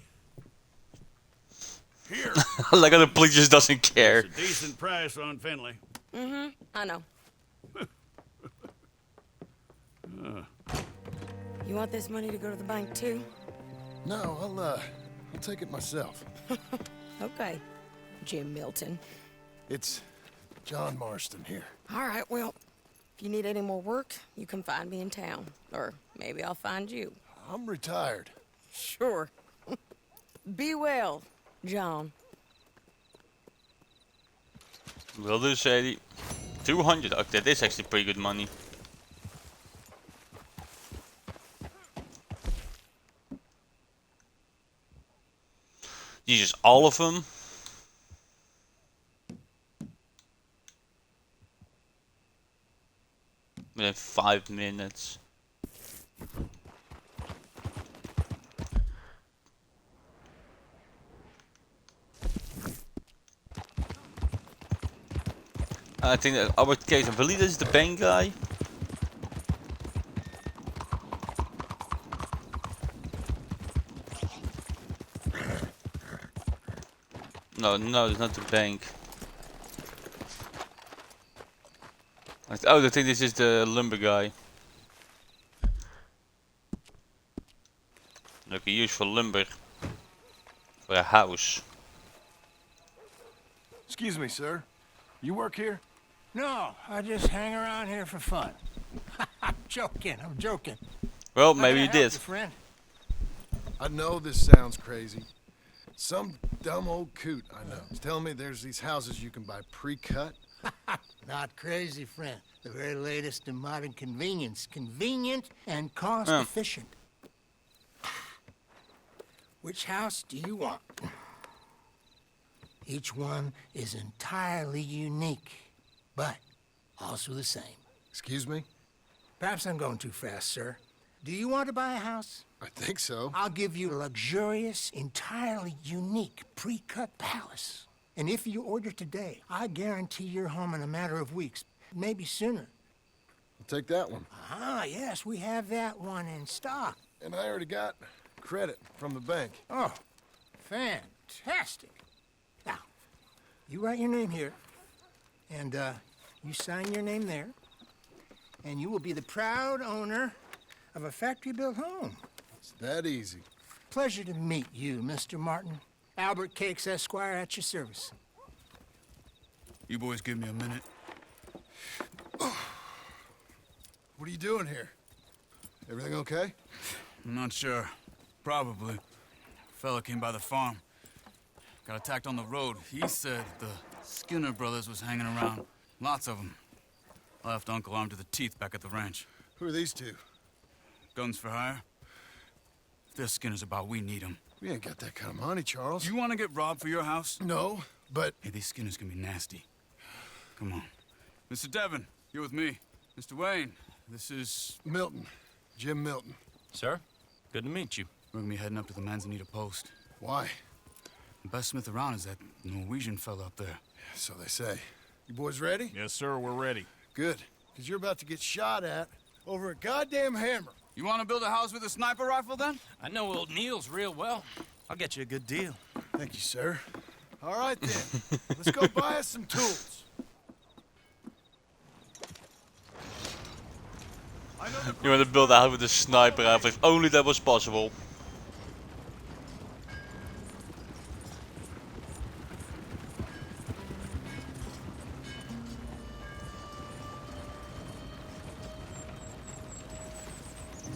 Here. Like how the police just doesn't care. It's a decent price on Finley. Mm-hmm, I know. You want this money to go to the bank, too? No, I'll take it myself. Okay, Jim Milton. It's John Marston here. All right, well, if you need any more work, you can find me in town. Or maybe I'll find you. I'm retired. Sure. Be well, John. Will do, Sadie. 200. Okay, that is actually pretty good money. Jesus, all of them? Within 5 minutes. I think that Albert Case, I believe this is the bank guy. No, it's not the bank. Oh, I think this is the lumber guy. Look, used for lumber. For a house. Excuse me, sir. You work here? No, I just hang around here for fun. I'm joking. Well, maybe you How can I help did. you, friend? I know this sounds crazy. Some dumb old coot I know is telling me there's these houses you can buy pre-cut. Not crazy, friend. The very latest in modern convenience. Convenient and cost-efficient. Which house do you want? Each one is entirely unique, but also the same. Excuse me? Perhaps I'm going too fast, sir. Do you want to buy a house? I think so. I'll give you a luxurious, entirely unique pre-cut palace. And if you order today, I guarantee you're home in a matter of weeks, maybe sooner. I'll take that one. Ah, yes, we have that one in stock. And I already got credit from the bank. Oh, fantastic. Now, you write your name here, and you sign your name there, and you will be the proud owner of a factory-built home. It's that easy. Pleasure to meet you, Mr. Martin. Albert Cakes, Esquire, at your service. You boys give me a minute. What are you doing here? Everything okay? I'm not sure. Probably. Fella came by the farm. Got attacked on the road. He said the Skinner brothers was hanging around. Lots of them. I left Uncle armed to the teeth back at the ranch. Who are these two? Guns for hire. If they're Skinner's about, we need them. We ain't got that kind of money, Charles. You want to get robbed for your house? No, but... Hey, these Skinners can be nasty. Come on. Mr. Devon, you're with me. Mr. Wayne, this is... Milton. Jim Milton. Sir, good to meet you. We're gonna be heading up to the Manzanita Post. Why? The best smith around is that Norwegian fella up there. So they say. You boys ready? Yes, sir, we're ready. Good. Because you're about to get shot at over a goddamn hammer. You want to build a house with a sniper rifle, then? I know old Neil's real well. I'll get you a good deal. Thank you, sir. All right, then. Let's go buy us some tools. You want to build a house with a sniper rifle, if only that was possible.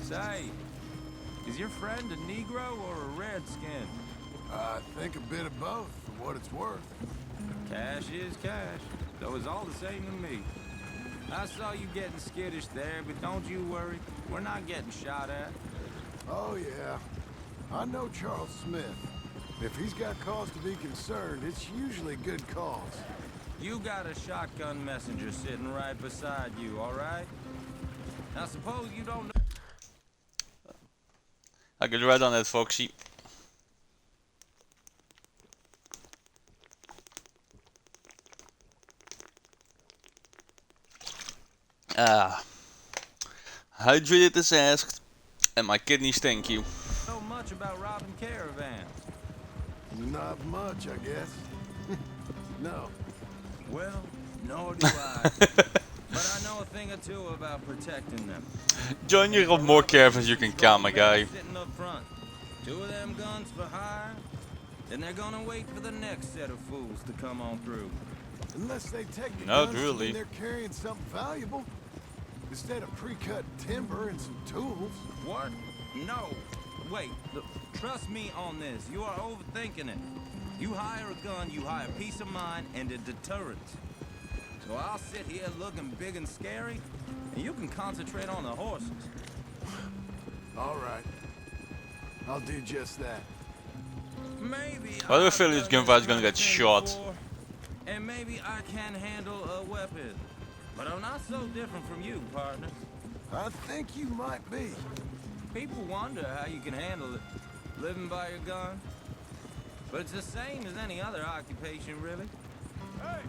Say, is your friend a Negro or a Redskin? I think a bit of both, for what it's worth. Cash is cash, though it's all the same to me. I saw you getting skittish there, but don't you worry. We're not getting shot at. Oh, yeah. I know Charles Smith. If he's got cause to be concerned, it's usually good cause. You got a shotgun messenger sitting right beside you, all right? Now suppose you don't know... I get right on that, Foxy. Hydrated as asked, and my kidneys thank you. So much about robbing caravans. Not much, I guess. No. Well, nor do I. But I know a thing or two about protecting them. Join you got more caravans you can count, my guy. Sitting up front. 2 of them guns for hire, then they're gonna wait for the next set of fools to come on through. Unless they take the Not guns really. and they're carrying something valuable. Instead of pre-cut timber and some tools. What? No. Wait, look, trust me on this. You are overthinking it. You hire a gun, you hire peace of mind and a deterrent. So I'll sit here looking big and scary, and you can concentrate on the horses. All right. I'll do just that. Maybe I have a feeling this gunfight's gonna get shot. And maybe I can handle a weapon. But I'm not so different from you, partner. I think you might be. People wonder how you can handle it, living by your gun. But it's the same as any other occupation, really. Hey,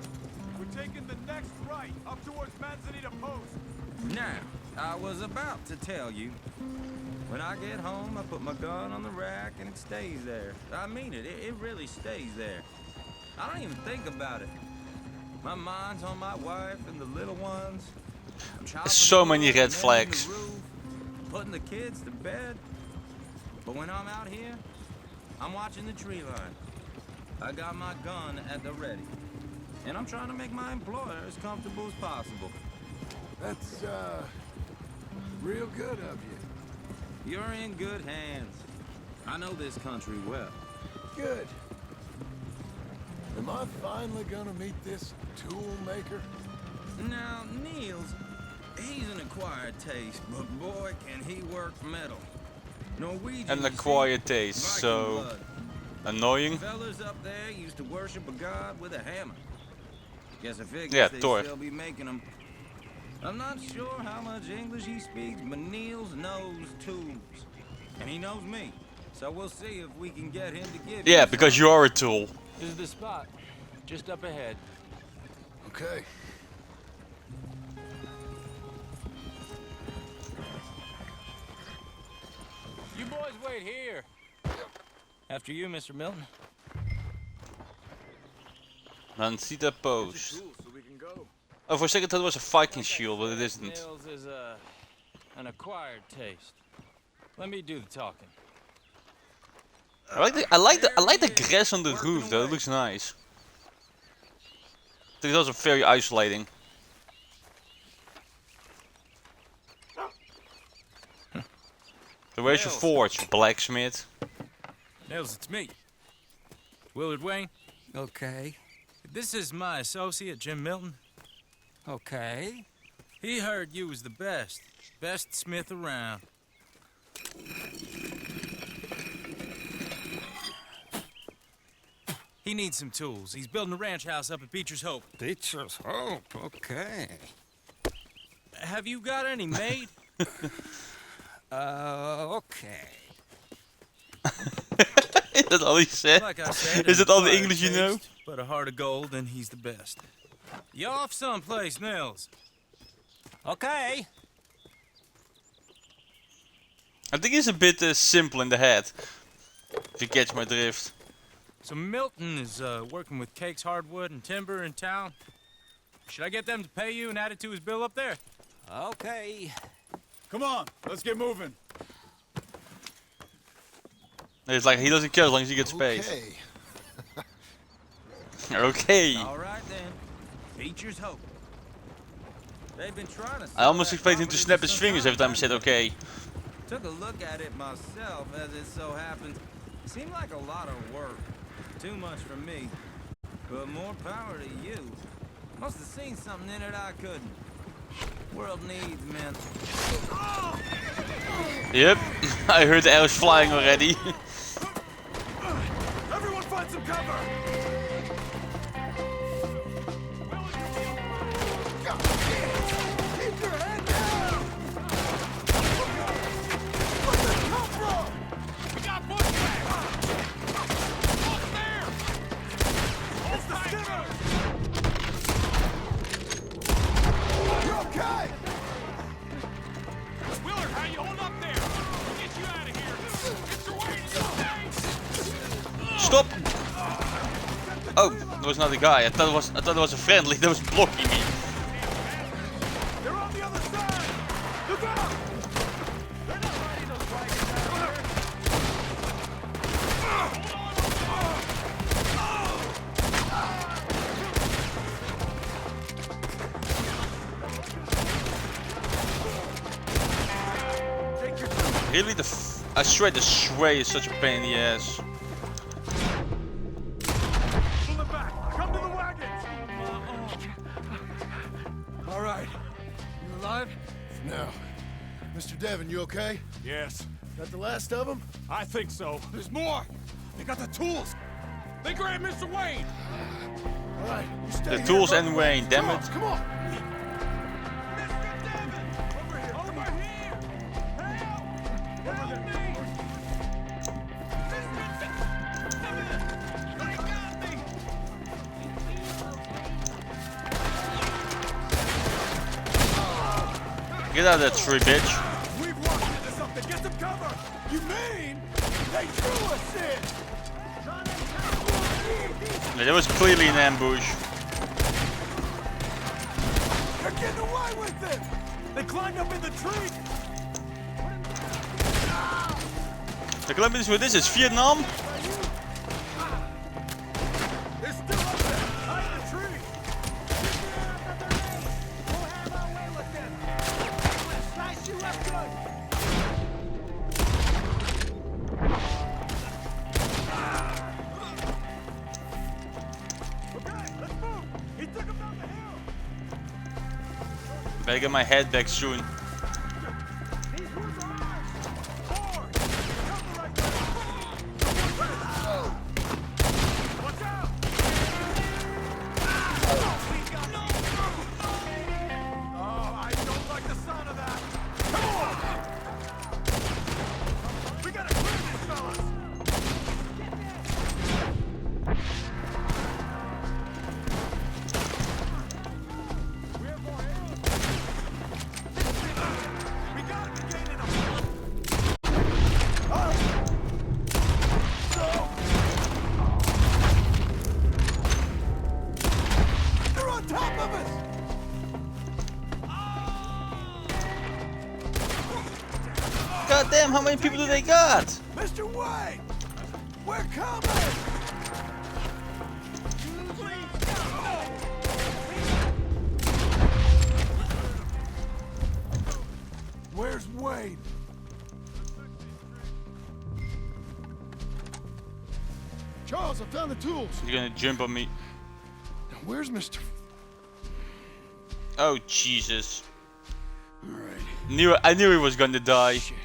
we're taking the next right, up towards Manzanita Post. Now, I was about to tell you. When I get home, I put my gun on the rack and it stays there. I mean it, it really stays there. I don't even think about it. My mind's on my wife and the little ones. I'm chopping So the many wood, red nailing flags. the roof, putting the kids to bed. But when I'm out here, I'm watching the tree line. I got my gun at the ready. And I'm trying to make my employer as comfortable as possible. That's, real good of you. You're in good hands. I know this country well. Good. Am I finally gonna meet this tool maker? Now, Niels, he's an acquired taste, but boy, can he work metal. Norwegian, An you see, acquired taste, Viking so blood. annoying. Fellas up there used to worship a god with a hammer. Guess I figured Yeah, they'd Thor. still be making them. I'm not sure how much English he speaks, but Niels knows tools. And he knows me. So we'll see if we can get him to give Yeah, you because some. you are a tool. This is the spot. Just up ahead. Okay. You boys wait here. After you, Mr. Milton. Manzanita Post. Oh, for a second that was a Viking shield, but it isn't. Nils is an acquired taste. Let me do the talking. I like the grass on the roof though. It looks nice. It's also very isolating. So where's your forge, blacksmith? Nils, it's me. Willard Wayne. Okay. This is my associate, Jim Milton. Okay. He heard you was the best smith around. He needs some tools. He's building a ranch house up at Beecher's Hope. Beecher's Hope, okay. Have you got any made? Okay. Is that all he said? Like I said, Is it all the acquired English you know? taste, but a heart of gold, and he's the best. You off someplace, Nils? Okay. I think he's a bit simple in the head. If you catch my drift. So Milton is working with Cake's Hardwood and Timber in town. Should I get them to pay you and add it to his bill up there? Okay. Come on, let's get moving. It's like he doesn't care as long as he gets paid. Okay. All right then. Beecher's Hope. They've been trying to. I almost expect him to snap his fingers every time he said okay. Took a look at it myself, as it so happens. Seemed like a lot of work. Too much for me. But more power to you. Must have seen something in it I couldn't. World needs men. Yep, I heard the arrows flying already. Everyone find some cover! Keep your head down! Where'd they come from? We got bushwhacked! Look there! It's the Skinners! You okay? Willard, how you hold up there? We'll get you out of here! Mr. Wayne, is okay? Stop! Oh, there was another guy. I thought it was a friendly that was blocking me. They're on the other side! Look out! They're not riding those wagons out here! Really, I swear the sway is such a pain in the ass. Pull it back! Come to the wagons! All right. You alive? No. Mr. Devon, you okay? Yes. Got the last of them? I think so. There's more! They got the tools! They grabbed Mr. Wayne! All right, you stay The here, tools both and ways. Wayne, damn it. Come on! Over here! Over here! Help! Help me! They got me! Get out of that tree, bitch. We've walked into something! Get some cover! You mean they drew us in? Yeah, that was clearly an ambush. They're getting away with it! They climbed up in the tree! The Columbus, what is this? Vietnam? They're still up there! High in the tree! We'll have our way with them! Slice you up good! Okay, let's move! He took him down the hill! Better get my head back soon. These woods are ours! Forward! Cover right there! Watch out! We got no! Oh, I don't like the sound of that! Come on! We gotta clear these fellas! We have more arrows! We gotta be gaining them! They're on top of us! God damn, how many people do they got? Mr. Wayne! We're coming! Where's Wayne? Charles, I found the tools. You're gonna jump on me. Now, where's Mr. Oh, Jesus. All right. I knew he was gonna die. Shit.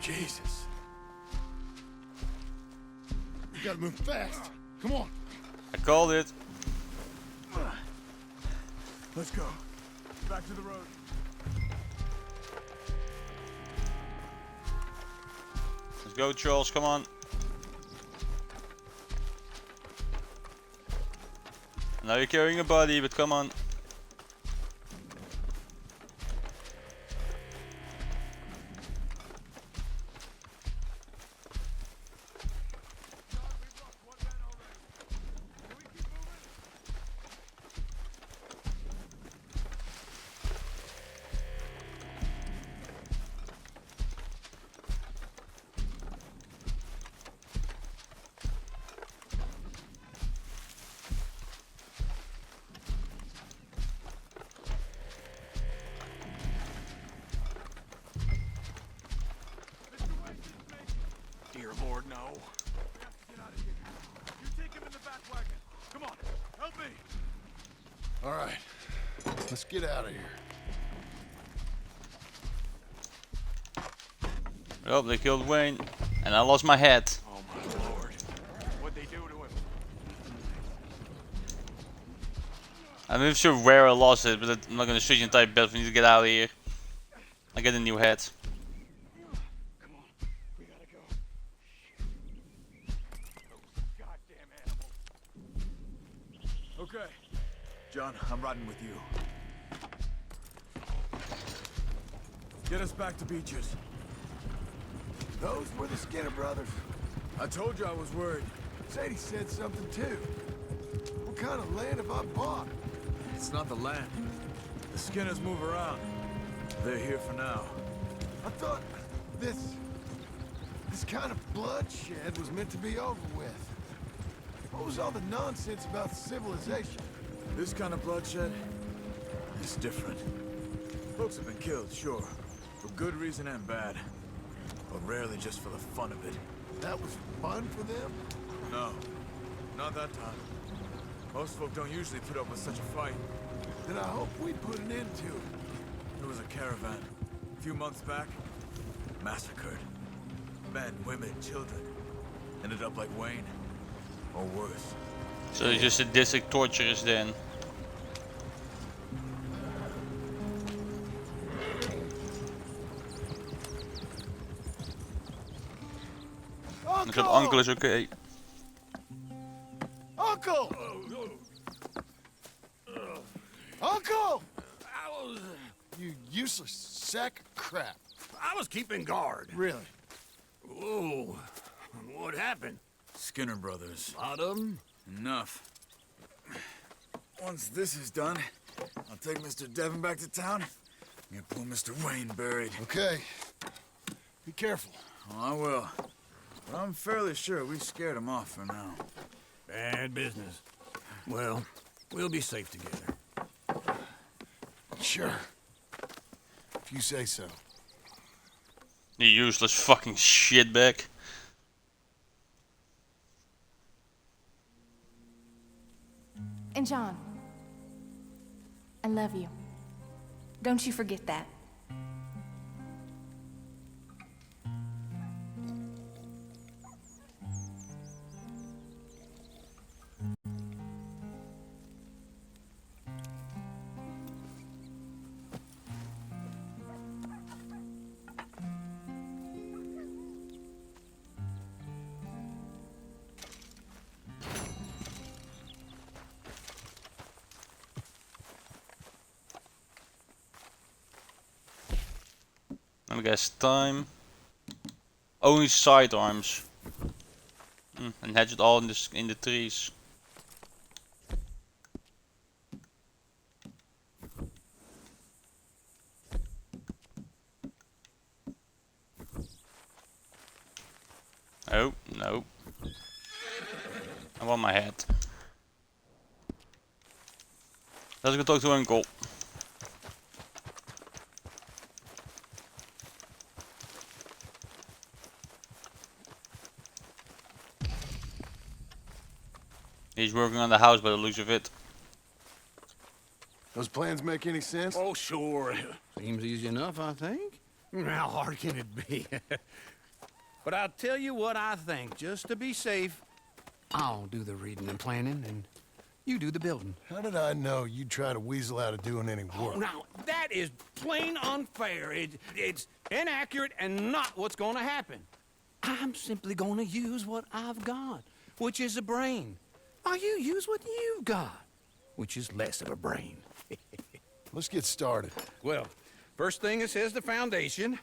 Jesus. Gotta move fast. Come on. I called it. Let's go. Back to the road. Let's go, Charles. Come on. Now you're carrying a body, but come on. Dear Lord, no. Get out of here. You take him in the back wagon. Come on, help me. All right. Let's get out of here. Oh, they killed Wayne. And I lost my head. Oh my Lord. What'd they do to him? I'm not sure where I lost it, but I'm not gonna switch the entire bed. We need to get out of here. I get a new head. Okay. John, I'm riding with you. Get us back to Beaches. Those were the Skinner brothers. I told you I was worried. Sadie said something too. What kind of land have I bought? It's not the land. The Skinners move around. They're here for now. I thought this kind of bloodshed was meant to be over with. What was all the nonsense about civilization? This kind of bloodshed is different. Folks have been killed, sure, for good reason and bad, but rarely just for the fun of it. That was fun for them? No, not that time. Most folk don't usually put up with such a fight. Then I hope we put an end to it. There was a caravan, a few months back, massacred. Men, women, children. Ended up like Wayne, or worse. So you're just sadistic torturers then. Uncle is okay. Uncle! Uncle! You useless sack of crap. I was keeping guard. Really? Whoa. What happened? Skinner brothers. A lot of them? Enough. Once this is done, I'll take Mr. Devon back to town and get poor Mr. Wayne buried. Okay. Be careful. Oh, I will. But I'm fairly sure we scared him off for now. Bad business. Well, we'll be safe together. Sure. If you say so. You useless fucking shitbag. And John, I love you. Don't you forget that. I guess time. Only sidearms. And hedge it all in the trees. Oh, no. I want my head. Let's go talk to Uncle. He's working on the house by the looks of it. Those plans make any sense? Oh, sure. Seems easy enough, I think. How hard can it be? But I'll tell you what I think, just to be safe. I'll do the reading and planning, and you do the building. How did I know you'd try to weasel out of doing any work? Oh, now, that is plain unfair. It's inaccurate and not what's gonna happen. I'm simply gonna use what I've got, which is a brain. While you use what you've got, which is less of a brain. Let's get started. Well, first thing it says the foundation,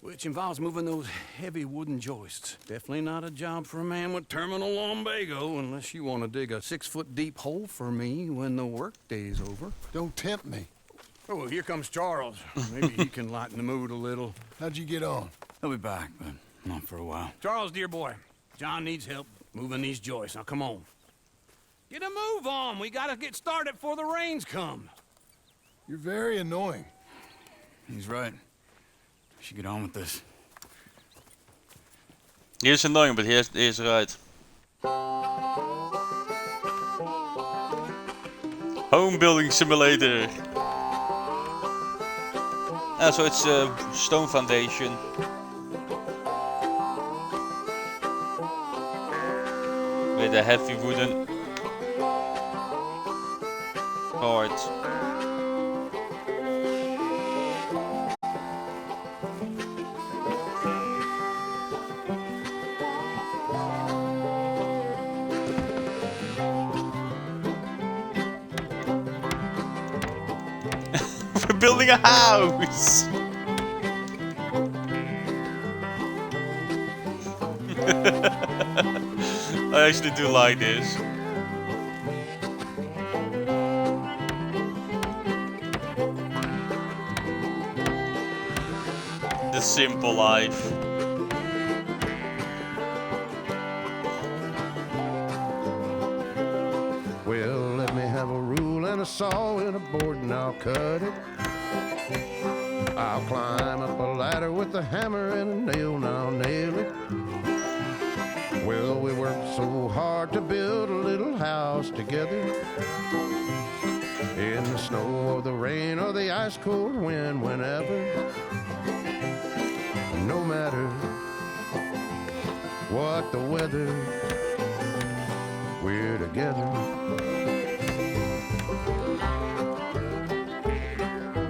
which involves moving those heavy wooden joists. Definitely not a job for a man with terminal lumbago, unless you want to dig a 6-foot deep hole for me when the workday's over. Don't tempt me. Oh, here comes Charles. Maybe he can lighten the mood a little. How'd you get on? He'll be back, but not for a while. Charles, dear boy, John needs help moving these joists. Now, come on. Get a move on. We gotta get started before the rains come. You're very annoying. He's right. We should get on with this. He is annoying, but he is right. Home building simulator. Ah, so it's a stone foundation. With a heavy wooden parts. We're building a house! I actually do like this. The simple life. Well, let me have a rule and a saw and a board and I'll cut it. I'll climb up a ladder with a hammer and a nail and I'll nail it. Well, we worked so hard to build a little house together. In the snow or the rain or the ice cold wind, whenever. No matter what the weather, we're together.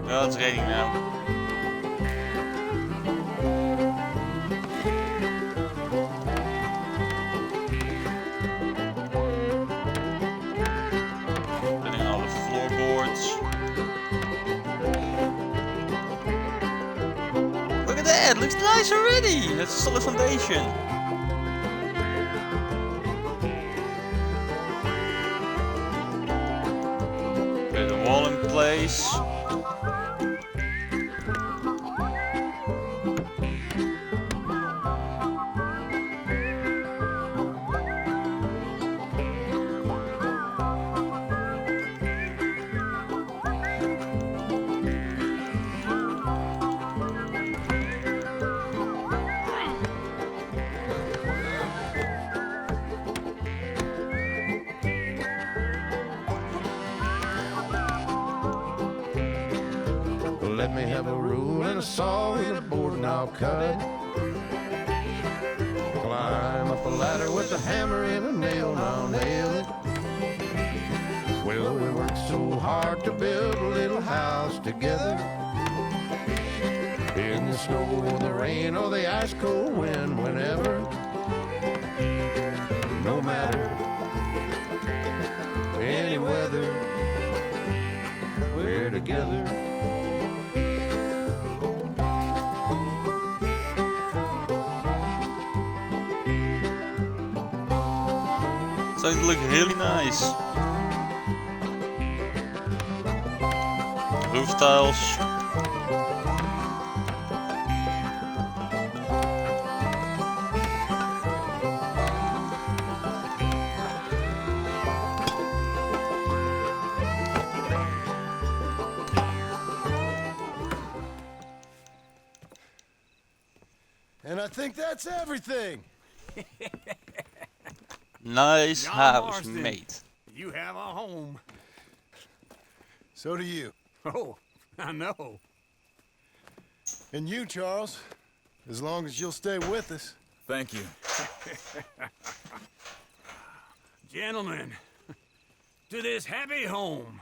Well, it's raining now. Putting all the floorboards. Look at that! Looks nice already! That's a solid foundation. Put the wall in place. Let me have a rule and a saw and a board and I'll cut it. Climb up a ladder with a hammer and a nail and I'll nail it. Well, we worked so hard to build a little house together. In the snow or the rain or the ice cold wind, whenever. No matter any weather, we're together. So it looks really nice. Roof tiles. And I think that's everything. Nice John house, Marston, mate. You have a home. So do you. Oh, I know. And you, Charles, as long as you'll stay with us. Thank you. Gentlemen, to this happy home.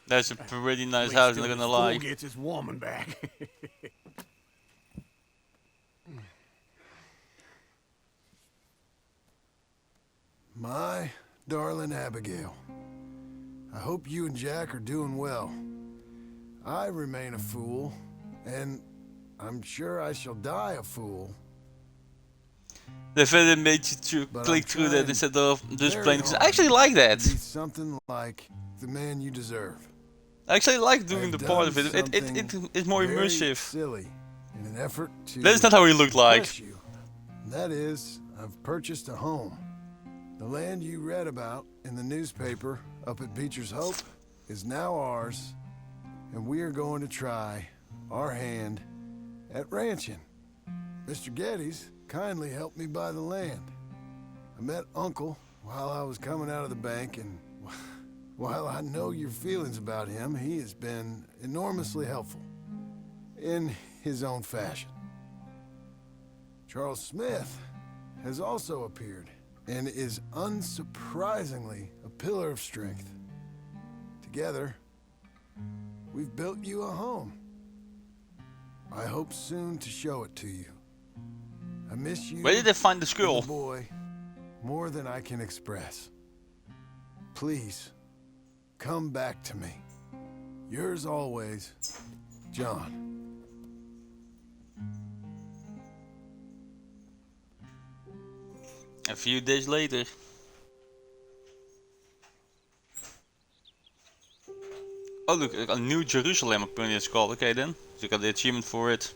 That's a pretty nice house, not gonna lie. Gets his woman back. My darling Abigail, I hope you and Jack are doing well. I remain a fool, and I'm sure I shall die a fool. They felt it made you to click through that instead of just playing. I actually like that. Be something like the man you deserve. I actually like doing the part of it. It's more Very immersive. silly, in an effort to. That's not how he looked like. impress you. That is, I've purchased a home. The land you read about in the newspaper up at Beecher's Hope is now ours, and we are going to try our hand at ranching. Mr. Geddes kindly helped me buy the land. I met Uncle while I was coming out of the bank, and while I know your feelings about him, he has been enormously helpful in his own fashion. Charles Smith has also appeared and is unsurprisingly a pillar of strength. Together, we've built you a home. I hope soon to show it to you. I miss you. Where did they find the skull? Boy, more than I can express. Please, come back to me. Yours always, John. A few days later. Oh look, a New Jerusalem apparently it's called. Okay then, so you got the achievement for it.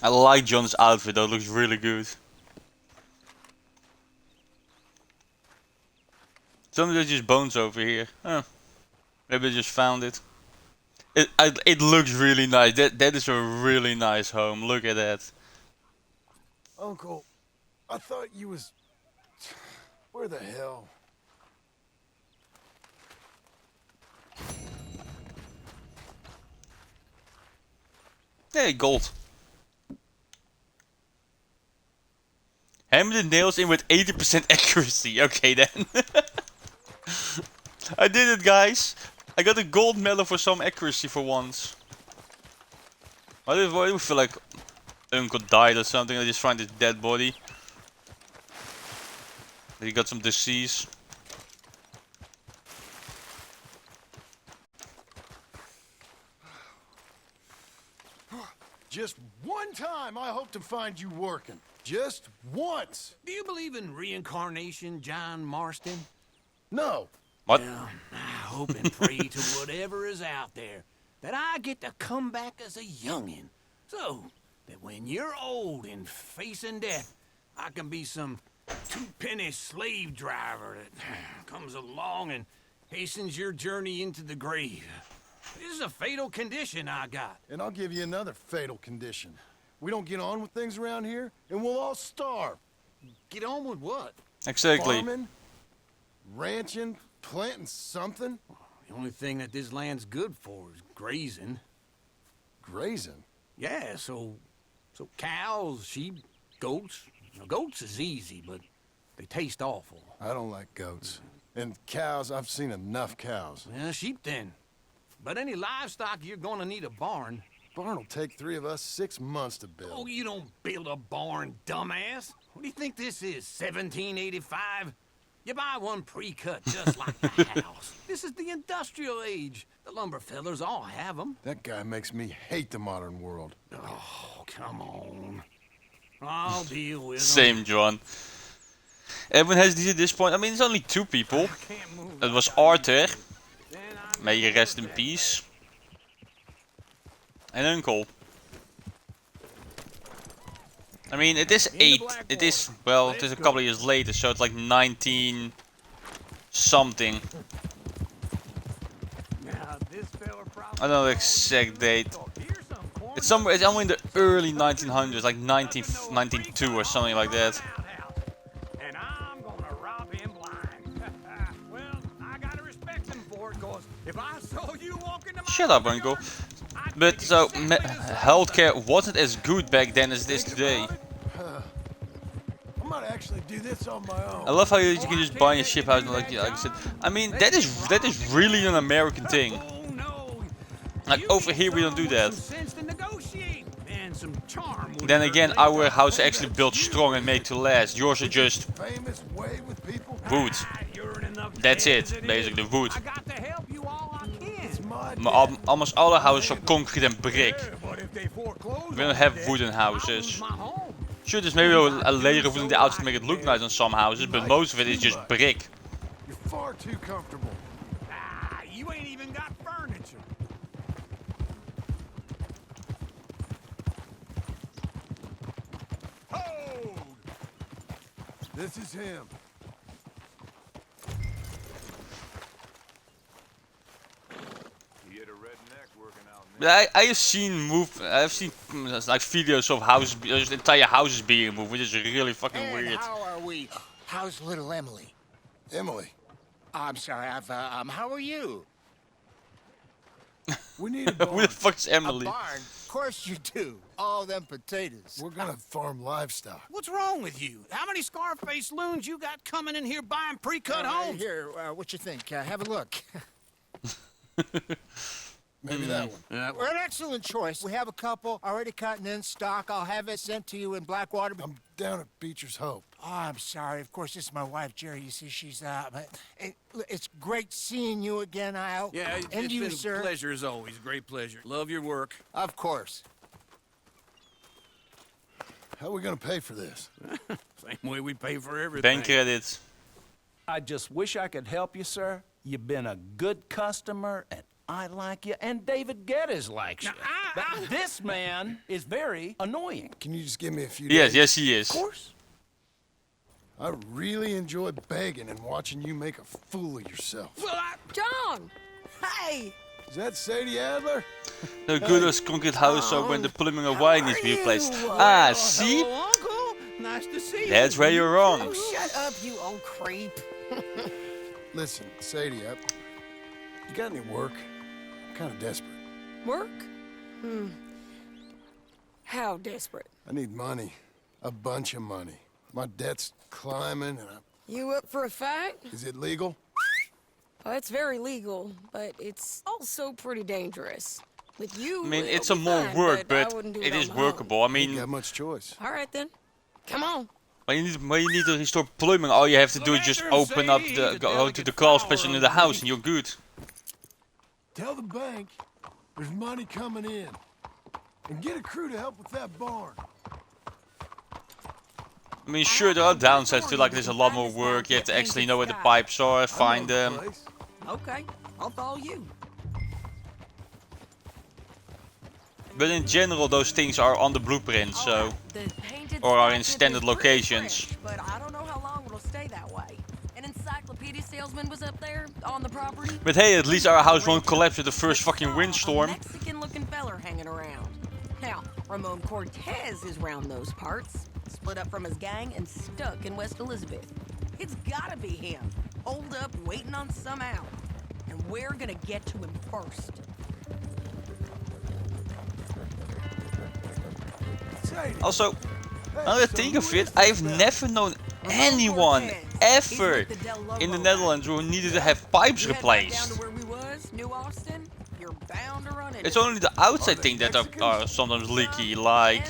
I like John's outfit though, it looks really good. Some of there's just bones over here. Huh. Maybe I just found it. It looks really nice. That is a really nice home. Look at that. Uncle, I thought you was... Where the hell? Hey, gold. Hammer the nails in with 80% accuracy. Okay then. I did it, guys. I got a gold medal for some accuracy for once. Why do we feel like Uncle died or something? I just find his dead body. He got some disease. Just one time I hope to find you working. Just once. Do you believe in reincarnation, John Marston? No. What? Well, I hope and pray to whatever is out there that I get to come back as a youngin', so that when you're old and facing death, I can be some two-penny slave driver that comes along and hastens your journey into the grave. This is a fatal condition I got. And I'll give you another fatal condition. We don't get on with things around here, and we'll all starve. Get on with what? Exactly. Farming, ranching, planting something. The only thing that this land's good for is grazing. Grazing? Yeah, so cows, sheep, goats. Now, goats is easy, but they taste awful. I don't like goats. And cows, I've seen enough cows. Yeah, sheep then. But any livestock, you're gonna need a barn. Barn will take 3 of us 6 months to build. Oh, you don't build a barn, dumbass. What do you think this is, 1785? You buy one pre-cut just like the house. This is the industrial age. The lumber fellers all have them. That guy makes me hate the modern world. Oh, come on. I'll deal with them. Same, John. Everyone has these at this point. I mean, it's only 2 people. It was Arthur. May you rest in peace. And Uncle. I mean, it is 8. It is, well, it is a couple of years later, so it's like 19 something. I don't know the exact date. It's somewhere, it's somewhere in the early 1900s, like 1992 or something like that. And I'm gonna rob him blind. Well, I gotta respect him for it, cause if I saw you walking to my Shut up, Uncle. But so, healthcare wasn't as good back then as it is today. I'm not actually do this on my own. I love how you can just buy a ship house, like I said. I mean, that is really an American thing. Like over here, we don't do that. Then again, our house is actually built strong and made to last. Yours are just wood. That's it, basically wood. Almost all our houses are concrete and brick. We don't have wooden houses. Sure, there's maybe a layer of wood on the outside to make it look nice on some houses, but most of it is just brick. You're far too comfortable. You ain't even got furniture. Hold! This is him. But I've seen like videos of houses, just entire houses being moved, which is really fucking weird. How are we? How's little Emily? Emily. I'm sorry. How are you? We need a barn. Who the fuck's Emily? A barn? Of course you do. All them potatoes. We're gonna farm livestock. What's wrong with you? How many Scarface loons you got coming in here buying pre-cut homes? Here, what you think? Have a look. Maybe that one. We're an excellent choice. We have a couple already cut and in stock. I'll have it sent to you in Blackwater. I'm down at Beecher's Hope. Oh, I'm sorry. Of course, this is my wife, Jerry. You see, she's but it's great seeing you again, Al. Yeah, and it's you, been sir. a pleasure as always. Great pleasure. Love your work. Of course. How are we gonna pay for this? Same way we pay for everything. Bank credits. I just wish I could help you, sir. You've been a good customer, and I like you, and David Geddes likes you. But this man is very annoying. Can you just give me a few days? Yes, he is. Of course. I really enjoy begging and watching you make a fool of yourself. Well, John! Hey! Is that Sadie Adler? The good as concrete house are when the plumbing or wiring needs to be replaced. Ah, see? hello, Uncle. Nice to see you. That's where you're wrong. Oh, shut up, you old creep. Listen, Sadie, you got any work? I'm kind of desperate. Work? How desperate? I need money. A bunch of money. My debt's climbing and You up for a fight? Is it legal? Well, it's very legal, but it's also pretty dangerous. With you, I mean, it'll it's a be more fine, work, I but wouldn't do it on is my own. workable. I mean, You got much choice. All right, then. Come on. when you need to restore plumbing, all you have to do is just open up go to the crawl space into the house and you're good. Tell the bank there's money coming in. And get a crew to help with that barn. I mean, sure, there are downsides to like there's a lot more work. You have to actually know where the pipes are, find them. Okay, I'll follow you. But in general, those things are on the blueprint, so or are in standard locations. But I don't know how long it'll stay that way. An encyclopedia salesman was up there on the property. But hey, at least our house won't collapse with the first fucking windstorm. Mexican-looking feller hanging around. Now, Ramon Cortez is round those parts. Split up from his gang and stuck in West Elizabeth. It's gotta be him. Holed up, waiting on some out. And we're gonna get to him first. Also, now that I think of it, I've never known anyone ever in the Netherlands who needed to have pipes replaced. It's only the outside things that are sometimes leaky, like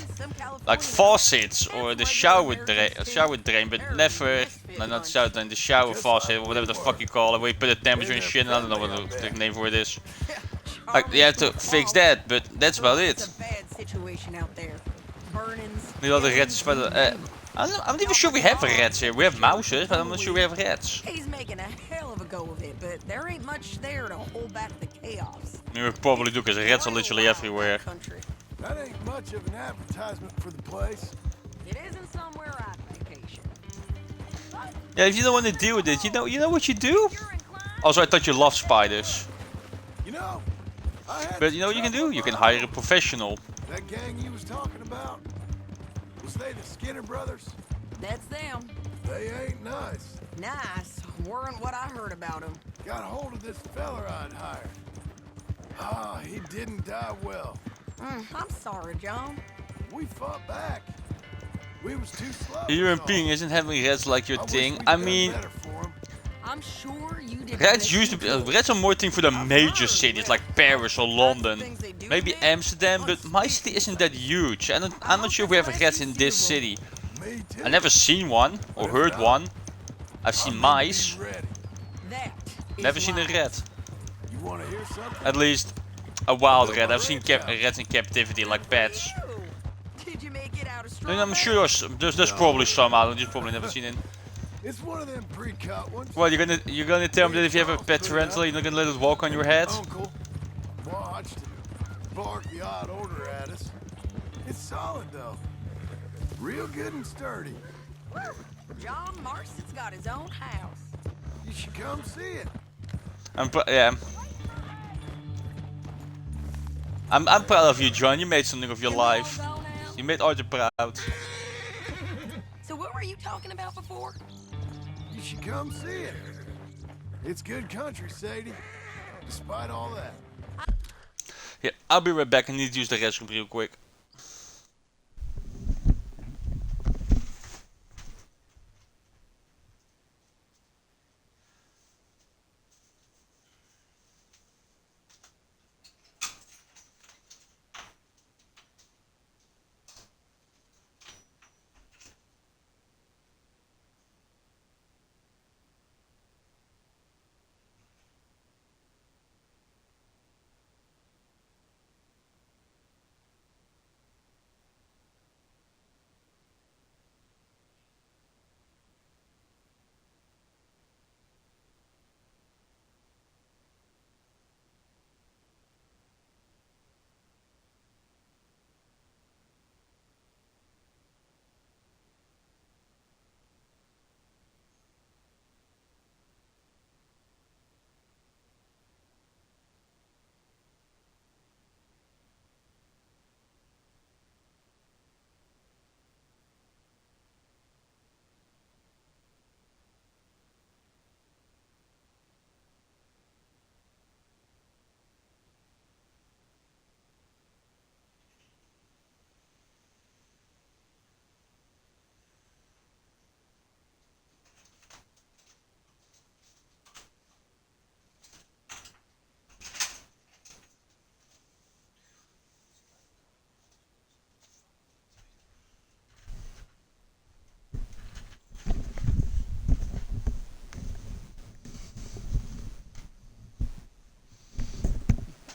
faucets or the shower drain, but never, no, not the shower drain, the shower faucet or whatever the fuck you call it, where you put the temperature and shit. I don't know what the name for it is. Like you have to fix that, but that's about it. It's a bad situation out there. Burnings. The other rats, but I'm not even sure we have rats here. We have mouses, but I'm not sure we have rats. He's making a hell of a go of it, but there ain't much there to hold back the chaos. We probably do, because rats are literally everywhere. That ain't much of an advertisement for the place. It isn't somewhere I vacation. Yeah, if you don't want to deal with it, you know what you do? Also, I thought you loved spiders. You know, but you know what you can do? You can hire a professional. That gang you was talking about, was they the Skinner brothers? That's them. They ain't nice. Nice. Weren't what I heard about them. Got hold of this feller I'd hired. Ah, he didn't die well. I'm sorry, John. We fought back. We was too slow. European isn't having rats like your thing. I mean, I'm sure you did. rats used to be. Rats are more thing for the major cities like Paris or London. Maybe Amsterdam, but my city isn't that huge. I'm not sure if we have rats in this city. I never seen one or heard one. I've seen mice. Never seen a rat. At least a wild rat. I've seen rats in captivity like pets. And I'm sure there's probably some out. You've probably never seen it. It's one of them pre-cut ones. Well, you're gonna tell me that if you have a pet tarantula, you're not gonna let it walk on your head? Uncle watched it bark the odd order at us. It's solid though, real good and sturdy. John Marston's got his own house. You should come see it. I'm proud of you, John. You made something of your life. You made Arthur proud. So what were you talking about before? You should come see it. It's good country, Sadie. Despite all that. Yeah, I'll be right back. I need to use the restroom real quick.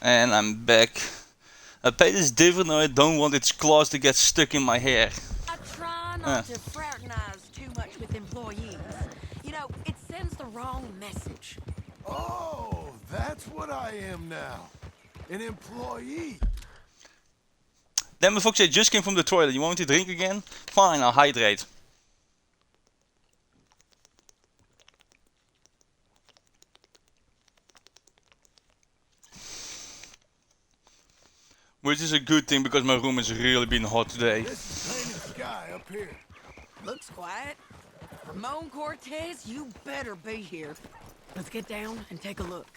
And I'm back. I pay this dividend or I don't want its claws to get stuck in my hair. I try not to fraternize too much with employees. You know, it sends the wrong message. Oh, that's what I am now. An employee. Damn the fox, I just came from the toilet. You want me to drink again? Fine, I'll hydrate. Which is a good thing because my room has really been hot today. This is painted sky up here. Looks quiet. Ramon Cortez, you better be here. Let's get down and take a look.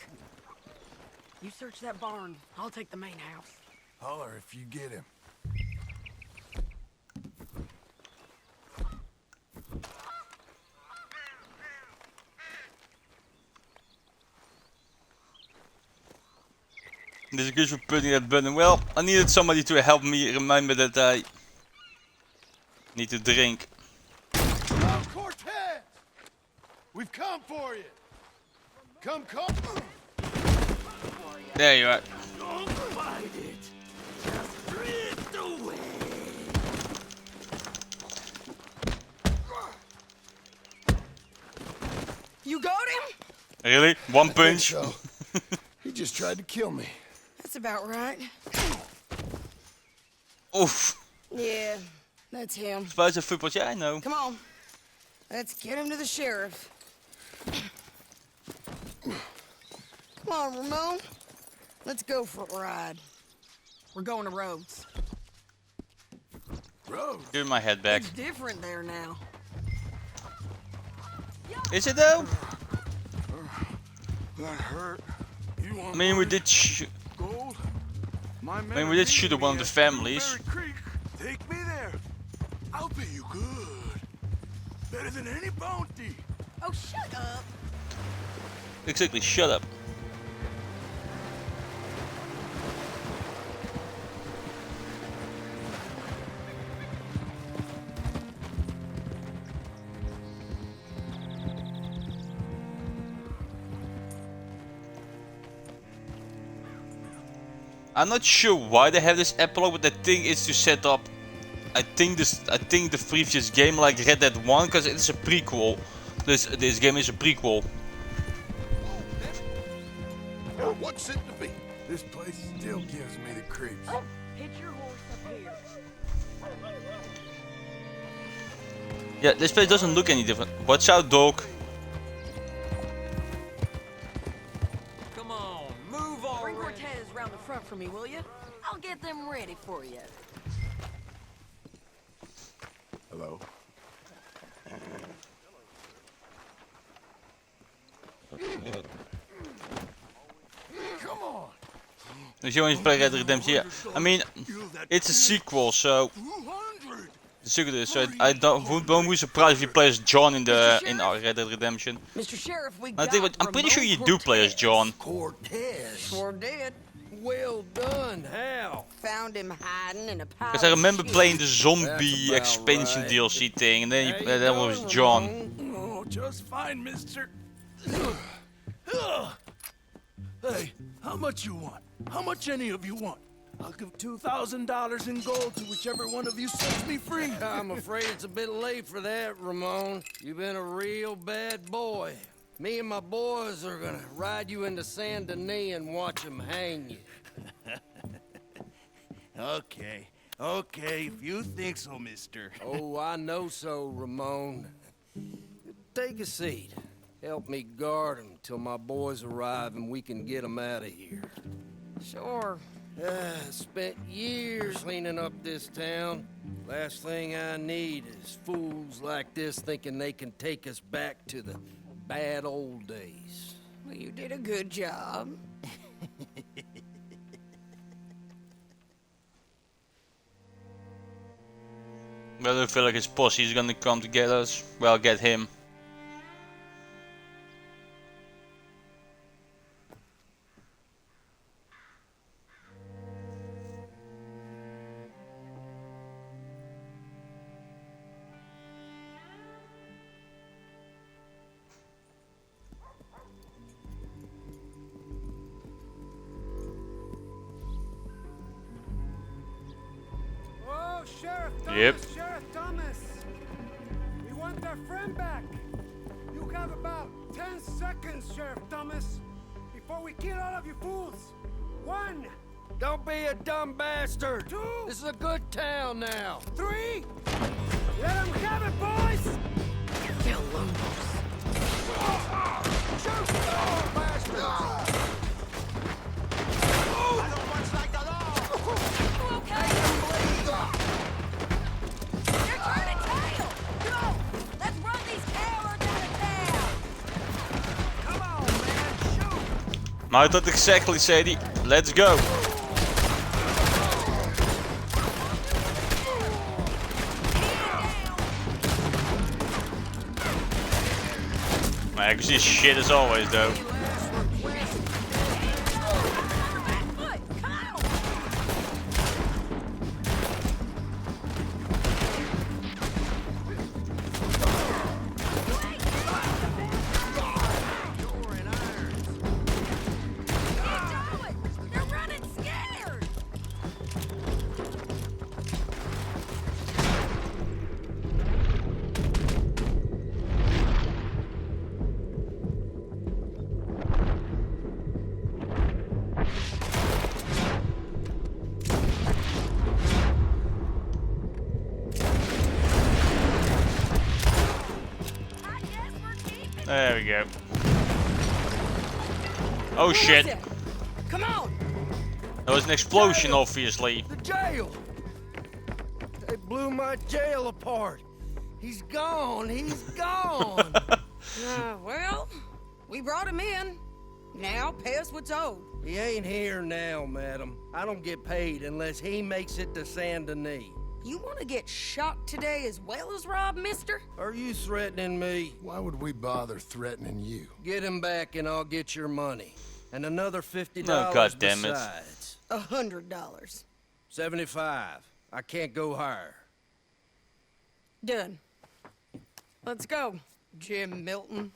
You search that barn. I'll take the main house. Holler if you get him. This is good for putting that button. Well, I needed somebody to help me remember that I need to drink. Oh, Cortez! We've come for you. Come. There you are. Don't fight it. Just drift away. You got him? Really? One punch? So. He just tried to kill me. That's about right. Oof. Yeah, that's him. Spuit's a football, yeah, I know. Come on. Let's get him to the sheriff. Come on, Ramon. Let's go for a ride. We're going to Rhodes. Rhodes? Give me my head back. It's different there now. Is it though? That hurt. I mean, we did shoot. Gold? I mean, we did shoot at one of the families. Take me there. I'll pay you good. Better than any bounty. Oh, shut up. Exactly, shut up. I'm not sure why they have this epilogue, but the thing is to set up. I think the previous game, like Red Dead 1, because it's a prequel. This game is a prequel. Well, what's it to be? This place still gives me the creeps. Hit your horse up here. Yeah, this place doesn't look any different. Watch out, dog. Come on, move on. Bring Cortez round the front for me, will you? I'll get them ready for you. Hello? Come on. If you want to play Red Dead Redemption, yeah. I mean, it's a sequel, so I won't be surprised if you play as John in Red Dead Redemption. Mr. Sheriff, we I'm pretty sure you do play as John. Cortez. Sure did. Well done, Hal. Found him hiding in a pile. Because I remember playing the zombie expansion DLC thing, and then that was John. Oh, just fine, mister. Hey, how much you want? How much any of you want? I'll give $2,000 in gold to whichever one of you sets me free. I'm afraid it's a bit late for that, Ramon. You've been a real bad boy. Me and my boys are gonna ride you into Saint Denis and watch them hang you. Okay, if you think so, mister. Oh, I know so, Ramon. Take a seat. Help me guard them till my boys arrive and we can get them out of here. Sure. Spent years cleaning up this town. Last thing I need is fools like this thinking they can take us back to the bad old days. Well, you did a good job. Well, I feel like his posse is gonna come to get us. Well, get him. Sheriff Thomas, Yep. Sheriff Thomas! We want our friend back! You have about 10 seconds, Sheriff Thomas, before we kill all of you fools! 1! Don't be a dumb bastard! 2! This is a good town now! 3! Let them have it, boys! Kill Longos. Shoot! Oh, bastard! I don't much like the law! Okay! You're turning tail! Come on! Let's run these cowards out of town! Come on, man! Shoot! Maar dat exactly, Sadie. Let's go. Man, I can see shit as always, though. There we go. Oh shit. Come on! There was an explosion, obviously. The jail! They blew my jail apart. He's gone. He's gone. Well, we brought him in. Now pay us what's owed. He ain't here now, madam. I don't get paid unless he makes it to Saint Denis. You want to get shot today as well as Rob, mister? Are you threatening me? Why would we bother threatening you? Get him back and I'll get your money. And another $50 No, God damn it. besides. $100. 75. I can't go higher. Done. Let's go, Jim Milton.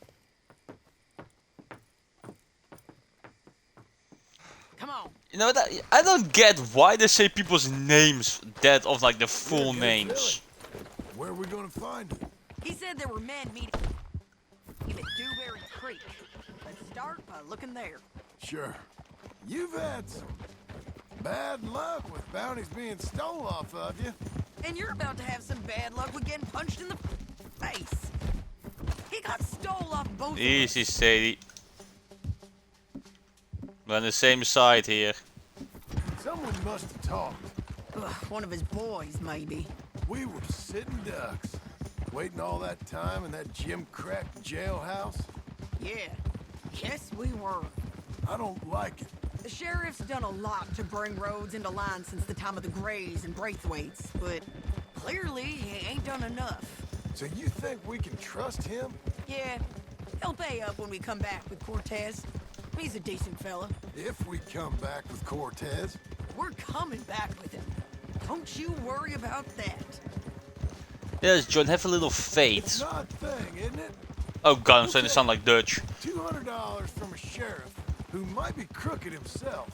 Come on. You know that I don't get why they say people's names that of like the full names. Where are we gonna find him? He said there were men meeting at Dewberry Creek. Let's start by looking there. Sure. You've had some bad luck with bounties being stole off of you. And you're about to have some bad luck with getting punched in the face. He got stole off both of us. Easy, Sadie. We're on the same side here. Someone must have talked. Ugh, one of his boys, maybe. We were sitting ducks, waiting all that time in that Jim Crack jailhouse. Yeah. Yes, we were. I don't like it. The sheriff's done a lot to bring roads into line since the time of the Grays and Braithwaites, but clearly he ain't done enough. So you think we can trust him? Yeah, he'll pay up when we come back with Cortez. He's a decent fella. If we come back with Cortez. We're coming back with him. Don't you worry about that. Yes, John, have a little It's faith. an odd thing, isn't it? Oh god, I'm starting to sound like Dutch. $200 from a sheriff who might be crooked himself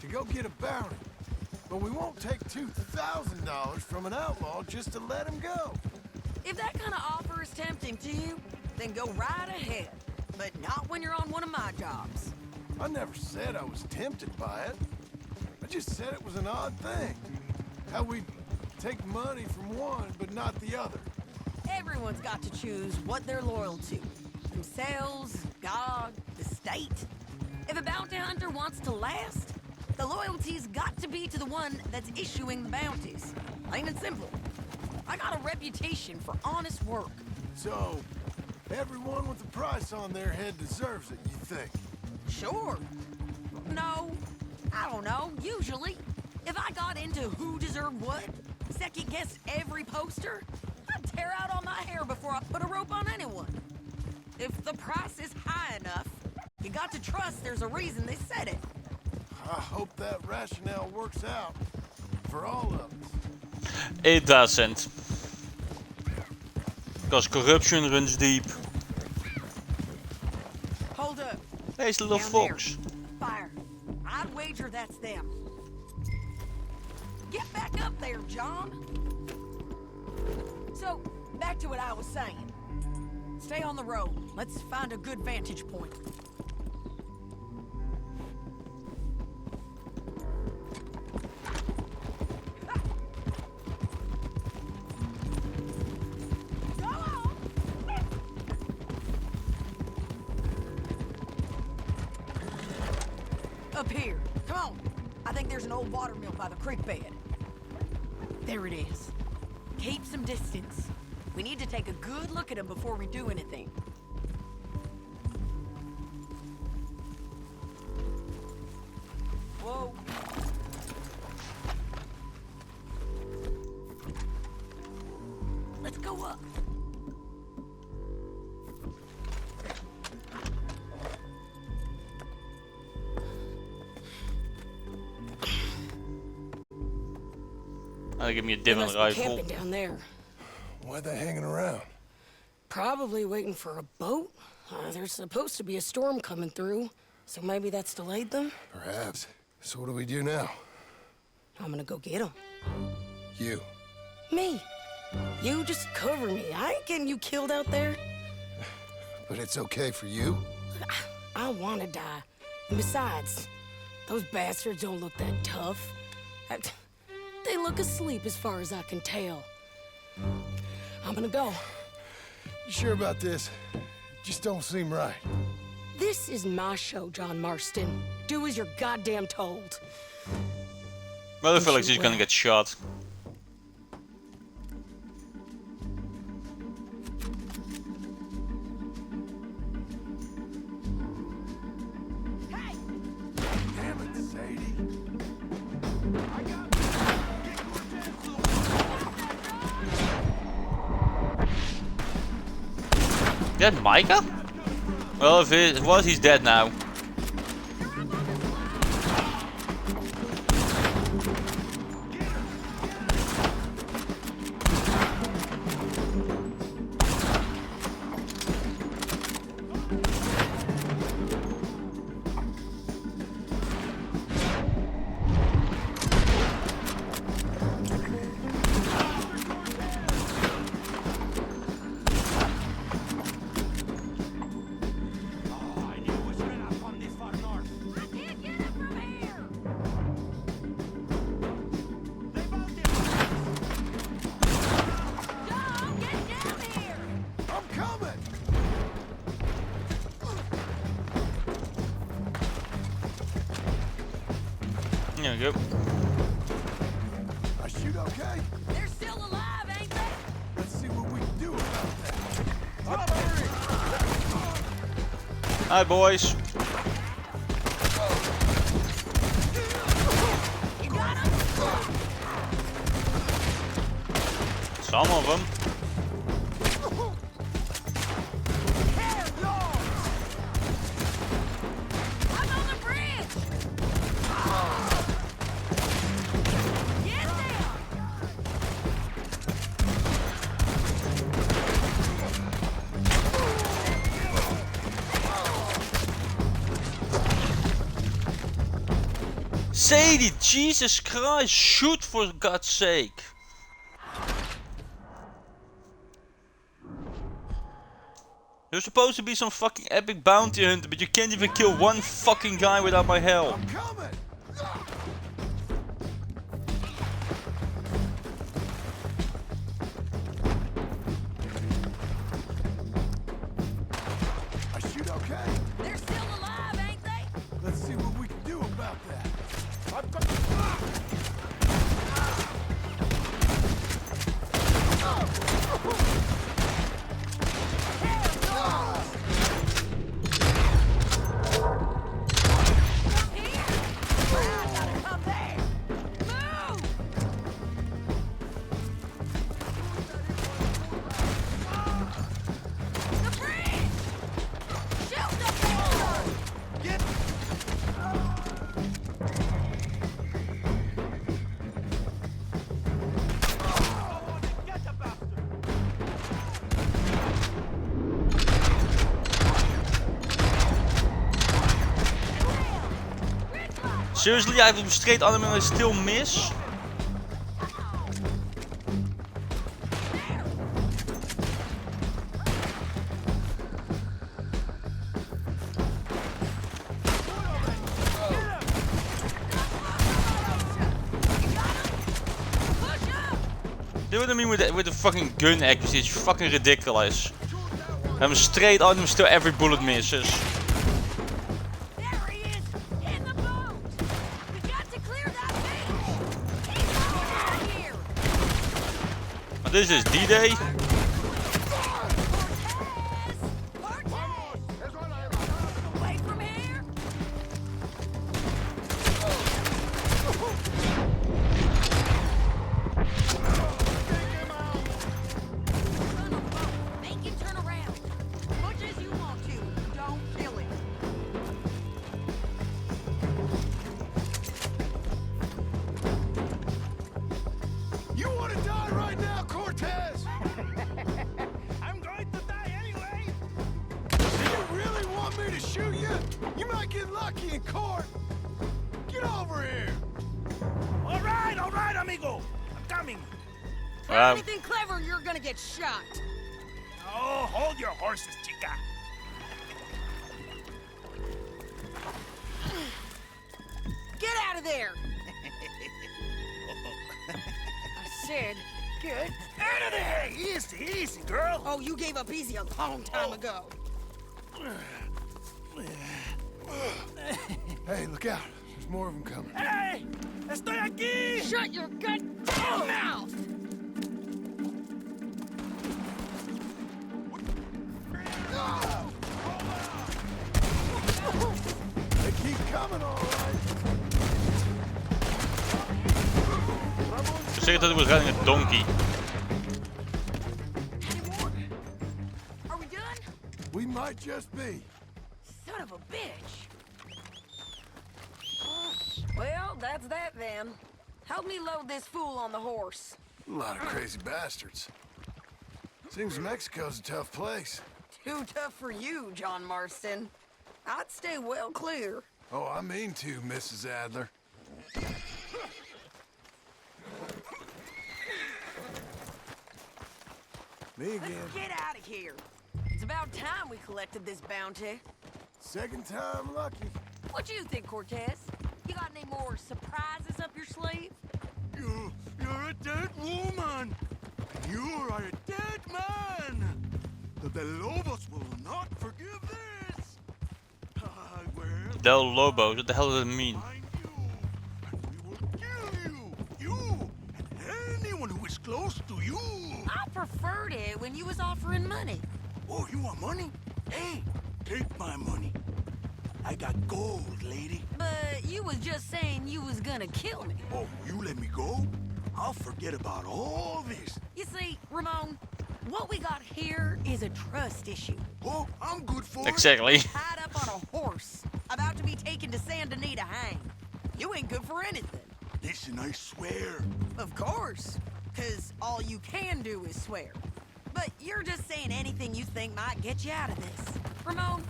to go get a bounty. But we won't take $2,000 from an outlaw just to let him go. If that kind of offer is tempting to you, then go right ahead. But not when you're on one of my jobs. I never said I was tempted by it. I just said it was an odd thing. How we take money from one but not the other. Everyone's got to choose what they're loyal to. Themselves, God, the state. If a bounty hunter wants to last, the loyalty's got to be to the one that's issuing the bounties. Plain and simple. I got a reputation for honest work. So, everyone with a price on their head deserves it, you think? Sure. No, I don't know, usually. If I got into who deserved what, second-guessed every poster, I'd tear out all my hair before I put a rope on anyone. If the price is high enough, you got to trust there's a reason they said it. I hope that rationale works out for all of us. It doesn't. Because corruption runs deep. Hold up. Hey, it's a little Down fox. there. Fire. I'd wager that's them. Get back up there, John. So, back to what I was saying. Stay on the road. Let's find a good vantage point. Up here. Come on. I think there's an old water mill by the creek bed. There it is. Keep some distance. We need to take a good look at them before we do anything. Whoa. Let's go up. Give me a They different must be rifle. camping down there. Why are they hanging around? Probably waiting for a boat. There's supposed to be a storm coming through, so maybe that's delayed them. Perhaps. So what do we do now? I'm gonna go get them. You. Me. You just cover me. I ain't getting you killed out there. But it's okay for you? I wanna die. And besides, those bastards don't look that tough. They look asleep as far as I can tell. I'm gonna go. You sure about this? Just don't seem right. This is my show, John Marston. Do as you're goddamn told. Well, I feel like she's gonna get shot. Damn it, Sadie. that Micah? Well, if it was, he's dead now. There we go. I shoot okay? They're still alive, ain't they? Let's see what we can do about that. Hi, boys. You got him? Some of them. I'm on the bridge! Get down! Sadie, Jesus Christ, shoot for God's sake. You're supposed to be some fucking epic bounty hunter, but you can't even kill one fucking guy without my help. I'm coming! I shoot okay? They're still alive, ain't they? Let's see what we can do about that. I've got... Seriously, I have him straight on him and I still miss? This what I mean with the fucking gun accuracy, it's fucking ridiculous. I'm straight on him, still every bullet misses. This is D-Day. Away from here! Make him turn around. Much as you want to, don't kill him. You want to die right now, Cortez? I'm going to die anyway! Do you really want me to shoot you? You might get lucky in court. Get over here. All right, amigo. I'm coming. Try anything clever, you're gonna get shot. Oh, hold your horses, chica. Get out of there! I said, get Out of there! Easy, easy, girl. Oh, you gave up easy a long time ago. Hey, look out. There's more of them coming. Hey! Estoy aquí! Shut your goddamn mouth! They keep coming, all right. Ze zeggen dat hij was riding a donkey. Any more? Are we done? We might just be. Son of a bitch. Well, that's that then. Help me load this fool on the horse. A lot of crazy bastards. Seems Mexico's a tough place. Too tough for you, John Marston. I'd stay well clear. Oh, I mean to, Mrs. Adler. Me again. Let's get out of here. It's about time we collected this bounty. Second time lucky. What you think, Cortez? You got any more surprises up your sleeve? You're a dead woman. You are a dead man. The Lobos will not forgive this. Del Lobos, what the hell does it mean? You and anyone who is close to you. I preferred it when you was offering money. Oh, you want money? Hey, take my money. I got gold, lady. But you was just saying you was gonna kill me. Oh, you let me go? I'll forget about all this. You see, Ramon, what we got here is a trust issue. Oh, I'm good for Exactly. Tied up on a horse, about to be taken to San Denis to hang. You ain't good for anything. Listen, I swear. Of course, because all you can do is swear. But you're just saying anything you think might get you out of this. Ramon,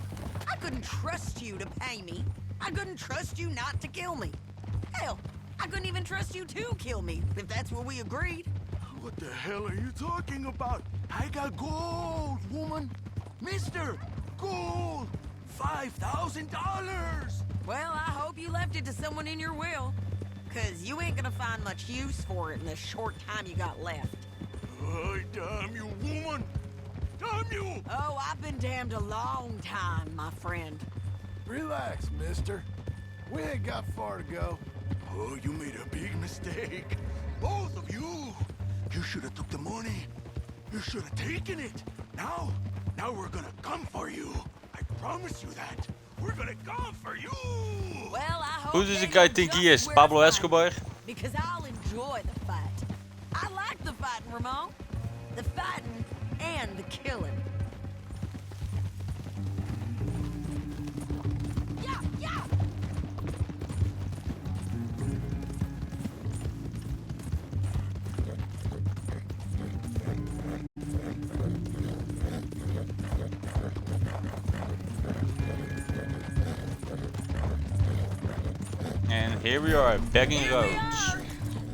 I couldn't trust you to pay me. I couldn't trust you not to kill me. Hell, I couldn't even trust you to kill me, if that's what we agreed. What the hell are you talking about? I got gold, woman. Mister, gold. $5,000. Well, I hope you left it to someone in your will. Because you ain't gonna find much use for it in the short time you got left. Oh, damn you, woman. Damn you. Oh, I've been damned a long time, my friend. Relax, mister. We ain't got far to go. Oh, you made a big mistake. Both of you. You should have took the money. You should have taken it. Now we're gonna come for you. I promise you that. We're gonna come for you. Well, I hope Who does the guy think he is? Pablo Escobar? Because I'll enjoy the fight. I like the fighting, Ramon. The fighting and the killing. Yeah, yeah! And here we are, begging roads.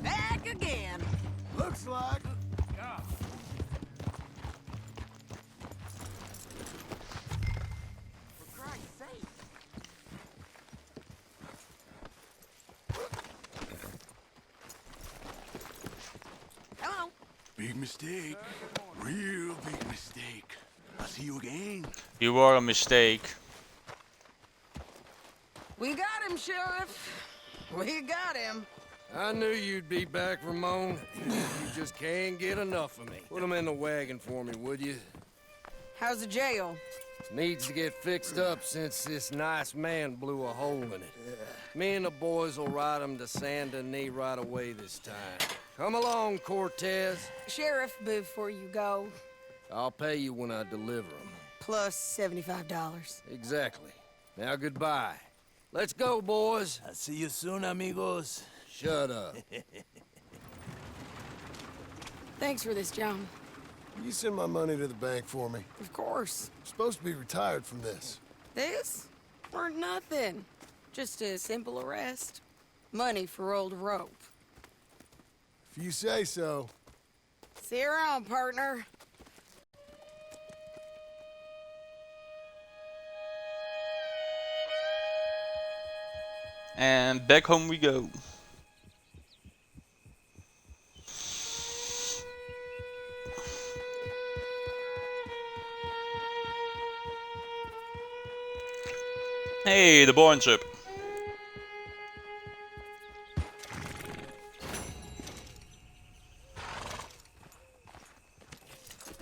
Back again. Looks like. For Christ's sake. Come on. Big mistake. Real big mistake. I'll see you again. You are a mistake. We got him, Sheriff. We got him. I knew you'd be back, Ramon. You just can't get enough of me. Put him in the wagon for me, would you? How's the jail? Needs to get fixed up since this nice man blew a hole in it. Me and the boys will ride him to San Denis right away this time. Come along, Cortez. Sheriff, before you go, I'll pay you when I deliver him. plus $75. Exactly. Now goodbye. Let's go, boys. I'll see you soon, amigos. Shut up. Thanks for this, John. You send my money to the bank for me. Of course. I'm supposed to be retired from this. This? Weren't nothing. Just a simple arrest. Money for old rope. If you say so. See you around, partner. And back home we go. Hey, the born ship.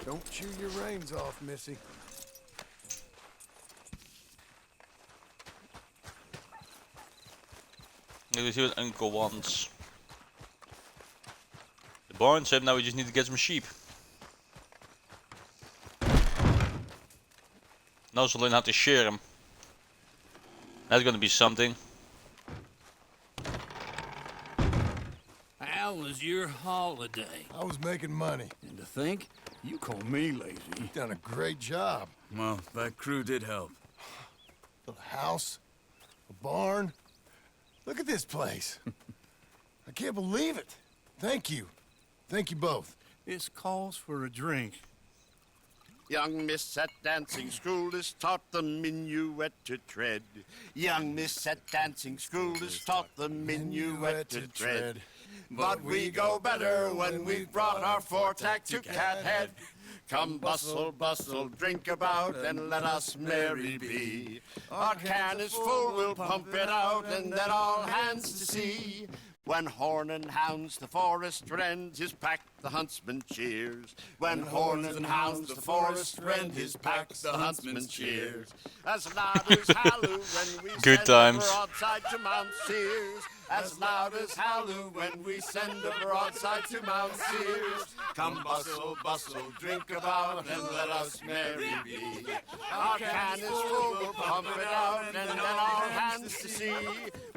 Don't chew your reins off, Missy. Let's see what Uncle wants. The barn ship, now we just need to get some sheep. And also learn how to share them. That's gonna be something. How was your holiday? I was making money. And to think, you call me lazy. You've done a great job. Well, that crew did help. Built a house, a barn. Look at this place. I can't believe it. Thank you. Thank you both. This calls for a drink. Young miss at dancing school is taught the minuet to tread. Young miss at dancing school is taught the minuet to tread. But we go better when we've brought our four-tack to Cathead. Come bustle, bustle, drink about, and let us merry be. Our can is full, we'll pump it out, and then all hands to sea. When horn and hounds the forest rend his pack, the huntsman cheers. When horn and hounds the forest rend his pack, the huntsman cheers. As loud as halloo when we Good send times. a broadside to Mount Sears. As loud as halloo when we send a broadside to Mount Sears. Come bustle, bustle, drink about, and let us merry be. Our can is full, we'll pump it out, and then all hands to sea.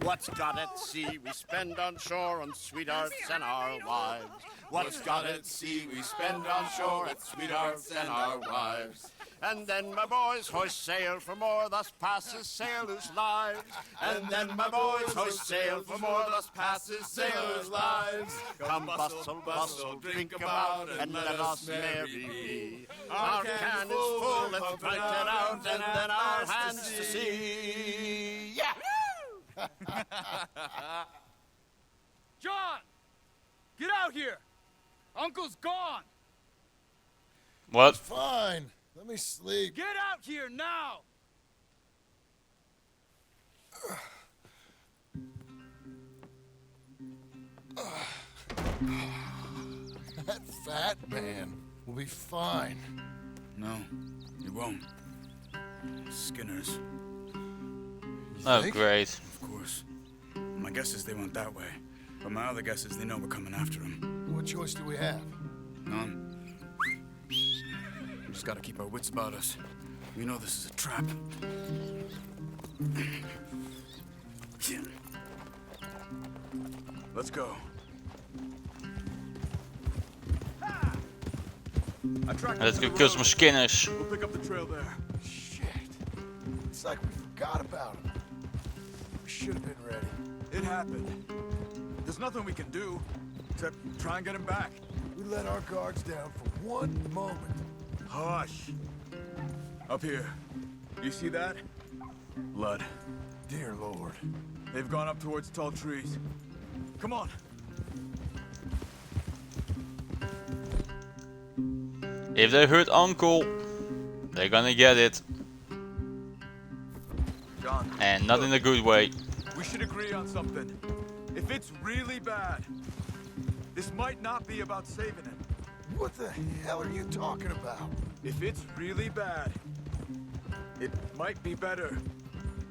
What's got at sea we spend on shore on sweethearts and our wives. What's got at sea we spend on shore at sweethearts and our wives. And then my boys hoist sail for more, thus passes sailors' lives. And then my boys hoist sail for more, thus passes sailors' lives. Come bustle, bustle, drink about, and let us merry be. Our can is full, let's drink it out, and then our hands to sea. Yeah! John! Get out here! Uncle's gone! What? Fine. Let me sleep. Get out here now! That fat man will be fine. No, he won't. Skinners. Oh, great. Of course. My guess is they went that way. But my other guess is they know we're coming after them. What choice do we have? None. We just gotta keep our wits about us. We know this is a trap. Let's go. Let's go kill some Skinners. We'll pick up the trail there. Shit. It's like we forgot about him. We should have been ready. It happened. There's nothing we can do except try and get him back. We let our guards down for one moment. Hush. Up here. You see that? Blood. Dear Lord. They've gone up towards tall trees. Come on. If they hurt Uncle, they're gonna get it. John. And not in a good way. We should agree on something. If it's really bad, this might not be about saving him. What the hell are you talking about? If it's really bad, it might be better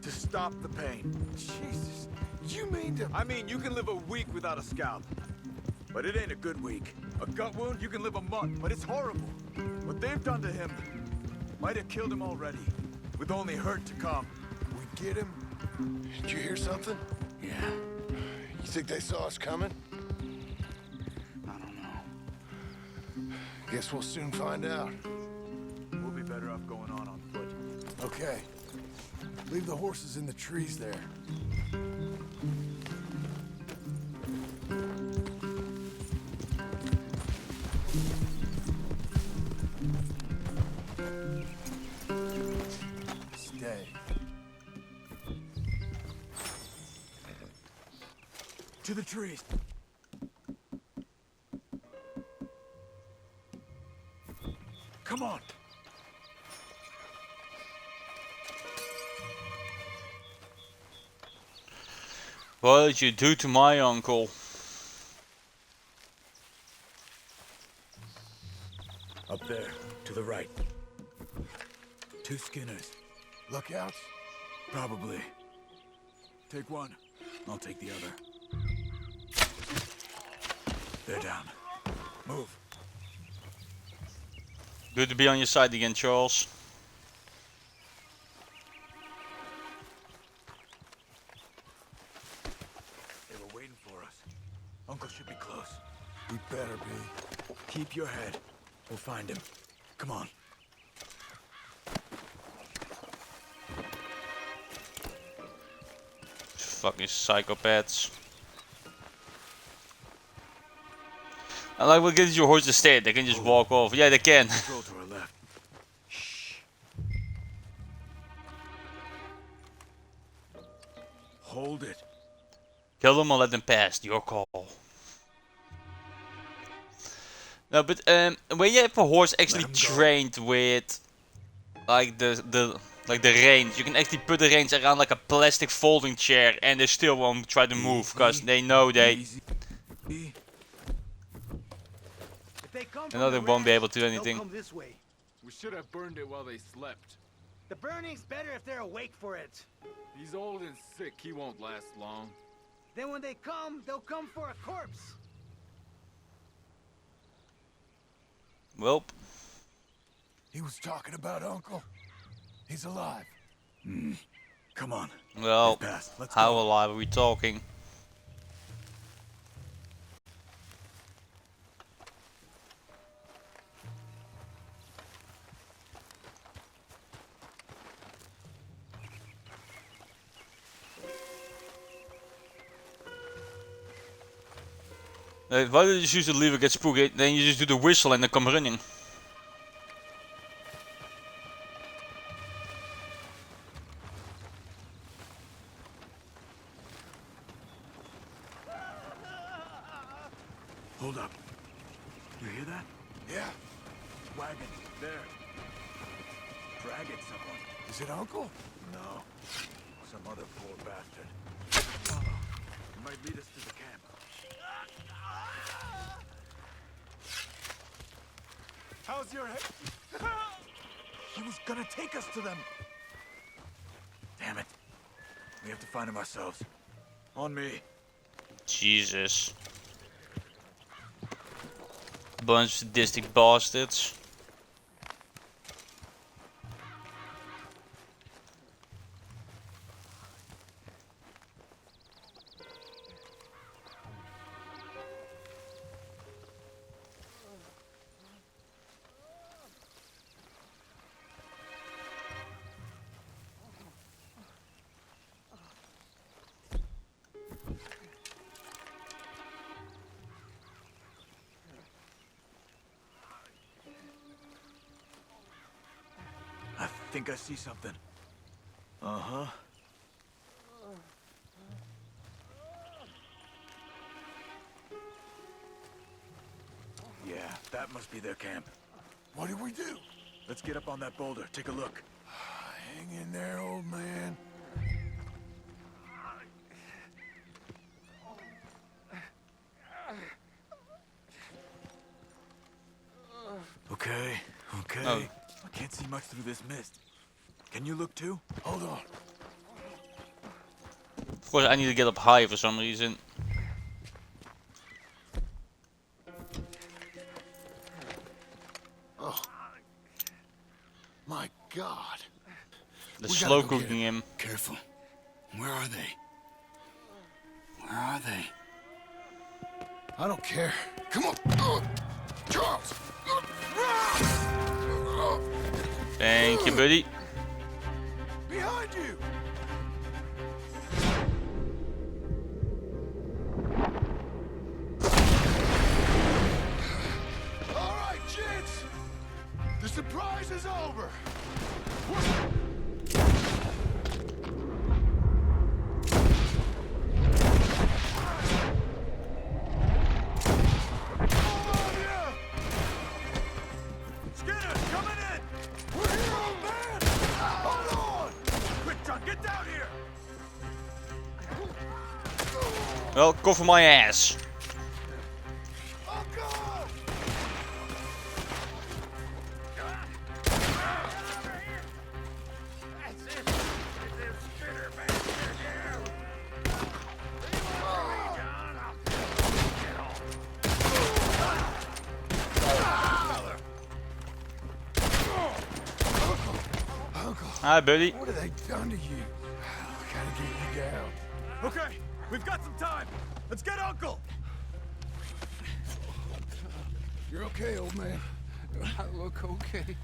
to stop the pain. Jesus, you mean to... I mean, you can live a week without a scalp, but it ain't a good week. A gut wound, you can live a month, but it's horrible. What they've done to him might have killed him already, with only hurt to come. We get him? Did you hear something? Yeah. You think they saw us coming? I don't know. Guess we'll soon find out. We'll be better off going on foot. Okay. Leave the horses in the trees there. Stay. To the trees. Come on. What did you do to my uncle? Up there, to the right. 2 Skinners. Lookouts? Probably. Take one. I'll take the other. They're down. Move. Good to be on your side again, Charles. Keep your head. We'll find him. Come on. Fucking psychopaths. I like what gets your horse to stay. They can just walk off. Yeah, they can. Control to our left. Shh. Hold it. Kill them or let them pass. Your call. No, but when you have a horse actually trained with like the reins, you can actually put the reins around like a plastic folding chair, and they still won't try to move because they know they won't be able to do anything. We should have burned it while they slept. The burning's better if they're awake for it. He's old and sick. He won't last long. Then when they come, they'll come for a corpse. Welp. He was talking about Uncle. He's alive. Come on. Well, how alive are we talking? Why did you just use the lever get spooky? Then you just do the whistle and they come running. Hold up. You hear that? Yeah. Wagon. There. Dragging someone. Is it Uncle? No. Some other poor bastard. Follow. It might lead us to the camp. How's your head? He was gonna take us to them. Damn it. We have to find him ourselves. On me. Jesus. Bunch of sadistic bastards. I think I see something. Uh-huh. Yeah, that must be their camp. What do we do? Let's get up on that boulder. Take a look. Hang in there, old man. Okay, okay. Oh. I can't see much through this mist. Can you look too? Hold on. Of course, I need to get up high for some reason. Oh. My God. The slow cooking him. Careful. Where are they? Where are they? I don't care. Come on. Charles. Thank you, buddy. Behind you. All right, gents. The surprise is over. Well, cover my ass. Hi, buddy. What have they done to you? I gotta get you down. Okay, we've got some time. Let's get Uncle. You're okay, old man. I look okay.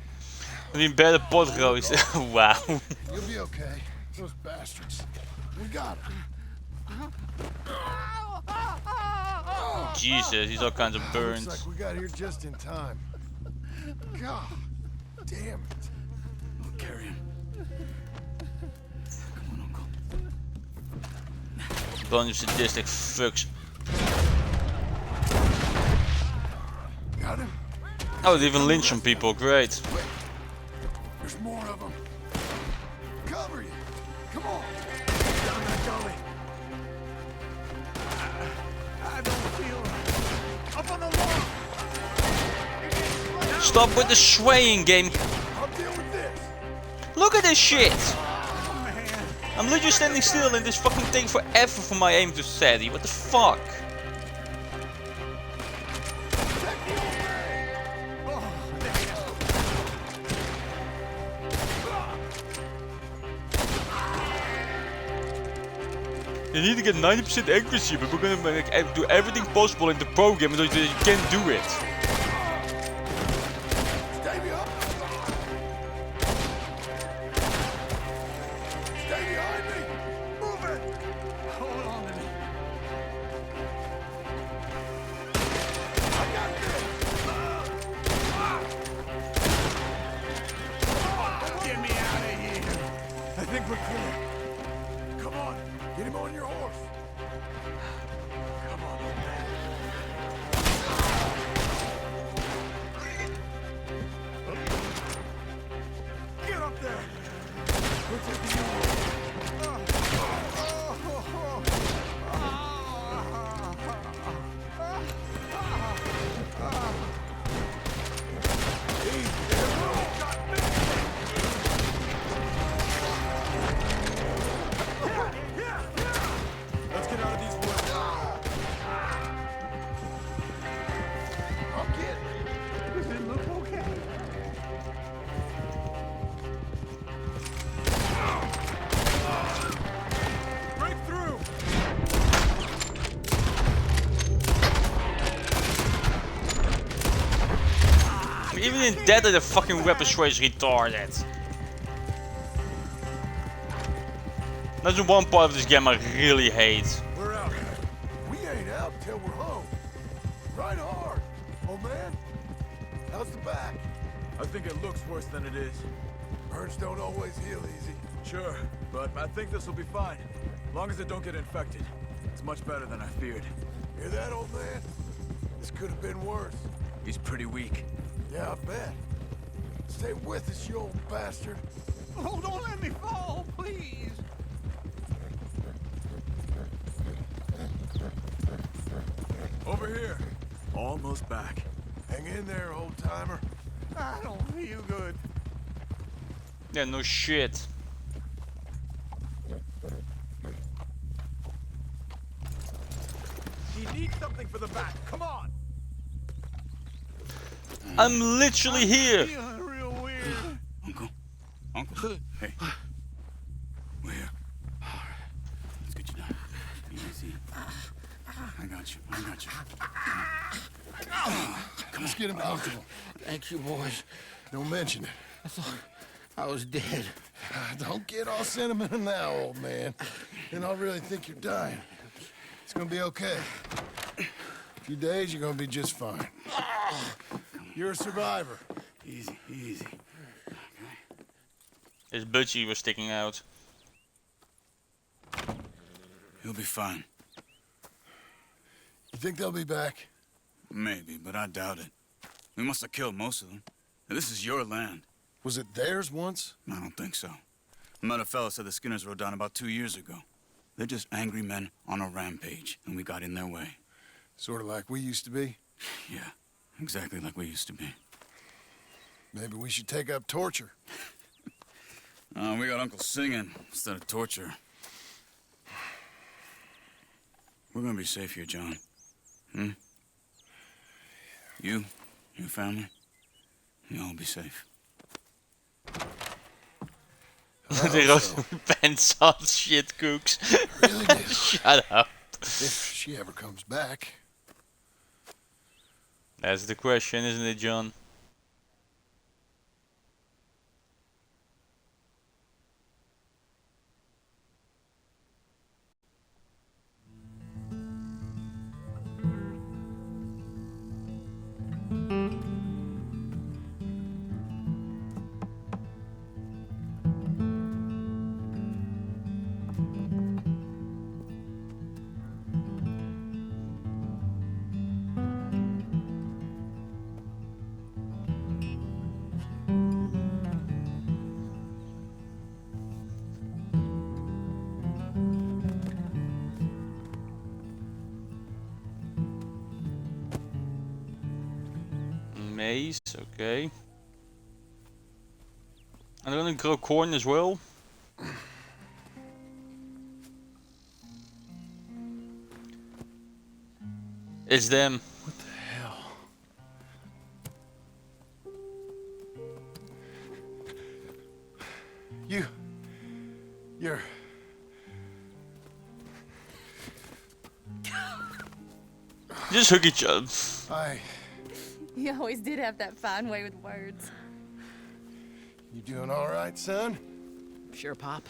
Die beide potroost. Wow. You'll be okay. Those bastards. We got him. Jesus, he's all kinds of burns. Looks like we got here just in time. God damn it. I'll carry him. Bunch of sadistic fucks. Got him? Oh, they even lynch some people. Great. Wait. There's more of them. Cover you. Come on. Down that gully. I don't feel right. Up on the wall. Stop with the swaying game. I'll deal with this. Look at this shit. I'm literally standing still and this fucking thing forever for my aim to steady. What the fuck? You need to get 90% accuracy, but we're gonna do everything possible in the program so you can do it. Stay behind. Stay behind me. Move it. Hold on to me. I got this. Get me out of here. I think we're clear. Come on. Get him on your horse. Come on, old man. Get up there. We're taking you away. Let's get out of these woods. I'm kidding. Does it look okay? Break through. Even in dead, the fucking weapon sway is retarded. That's the one part of this game I really hate. We're out. We ain't out till we're home. Ride hard, old man. How's the back? I think it looks worse than it is. Burns don't always heal easy. Sure, but I think this will be fine. As long as it don't get infected. It's much better than I feared. Hear that, old man? This could have been worse. He's pretty weak. Yeah, I bet. Stay with us, you old bastard. Oh, don't let me fall, please. Over here. Almost back. Hang in there, old timer. I don't feel good. Yeah, no shit. He needs something for the back. Come on. I'm literally here. Feeling real weird. Uncle. Hey. We're here. Let's get you down. Easy. I got you. Let's get him comfortable. Thank you, boys. Don't mention it. I thought I was dead. Don't get all sentimental now, old man. Then I'll really think you're dying. It's gonna be okay. A few days, you're gonna be just fine. You're a survivor. Easy. His budgie was sticking out. He'll be fine. You think they'll be back? Maybe, but I doubt it. We must have killed most of them. This is your land. Was it theirs once? I don't think so. I met a fella said the Skinners rode down about 2 years ago. They're just angry men on a rampage, and we got in their way. Sort of like we used to be? Yeah, exactly like we used to be. Maybe we should take up torture. We got Uncle singing instead of torture. We're gonna be safe here, John. You, your family, you'll all be safe. They wrote pants on shit cooks. Really? Shut up. If she ever comes back. That's the question, isn't it, John? Maize, okay. And they're gonna grow corn as well. It's them. What the hell? You're... Just hook each other. You always did have that fine way with words. You doing all right, son? Sure, Pop.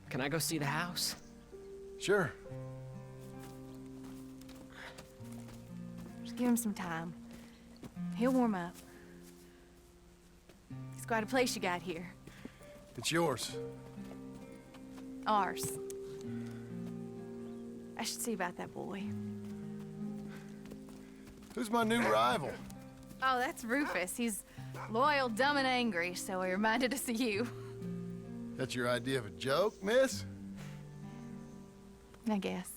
Can I go see the house? Sure. Just give him some time. He'll warm up. It's quite a place you got here. It's yours. Ours. I should see about that boy. Who's my new rival? Oh, that's Rufus. He's loyal, dumb, and angry, so he reminded us of you. That's your idea of a joke, miss? I guess.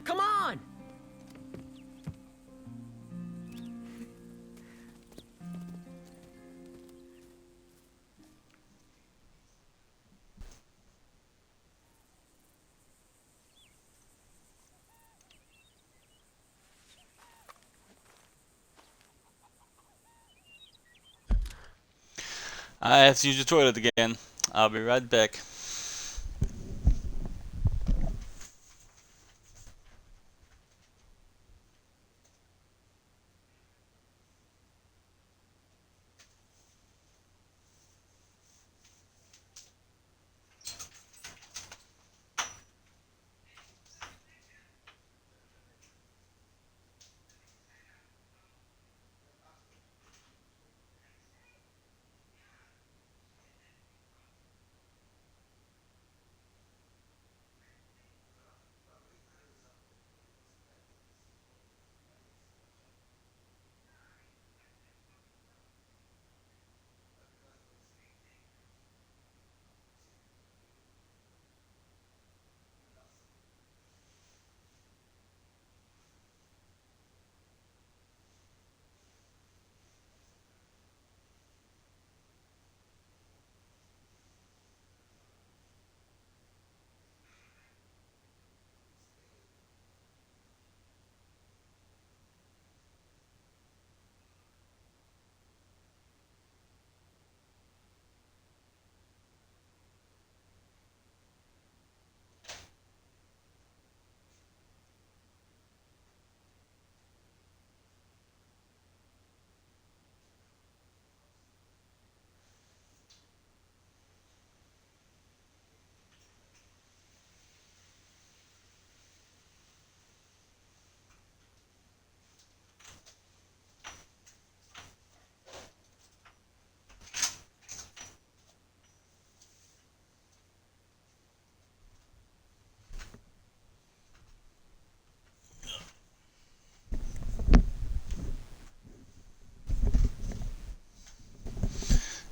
Come on! I have to use the toilet again. I'll be right back.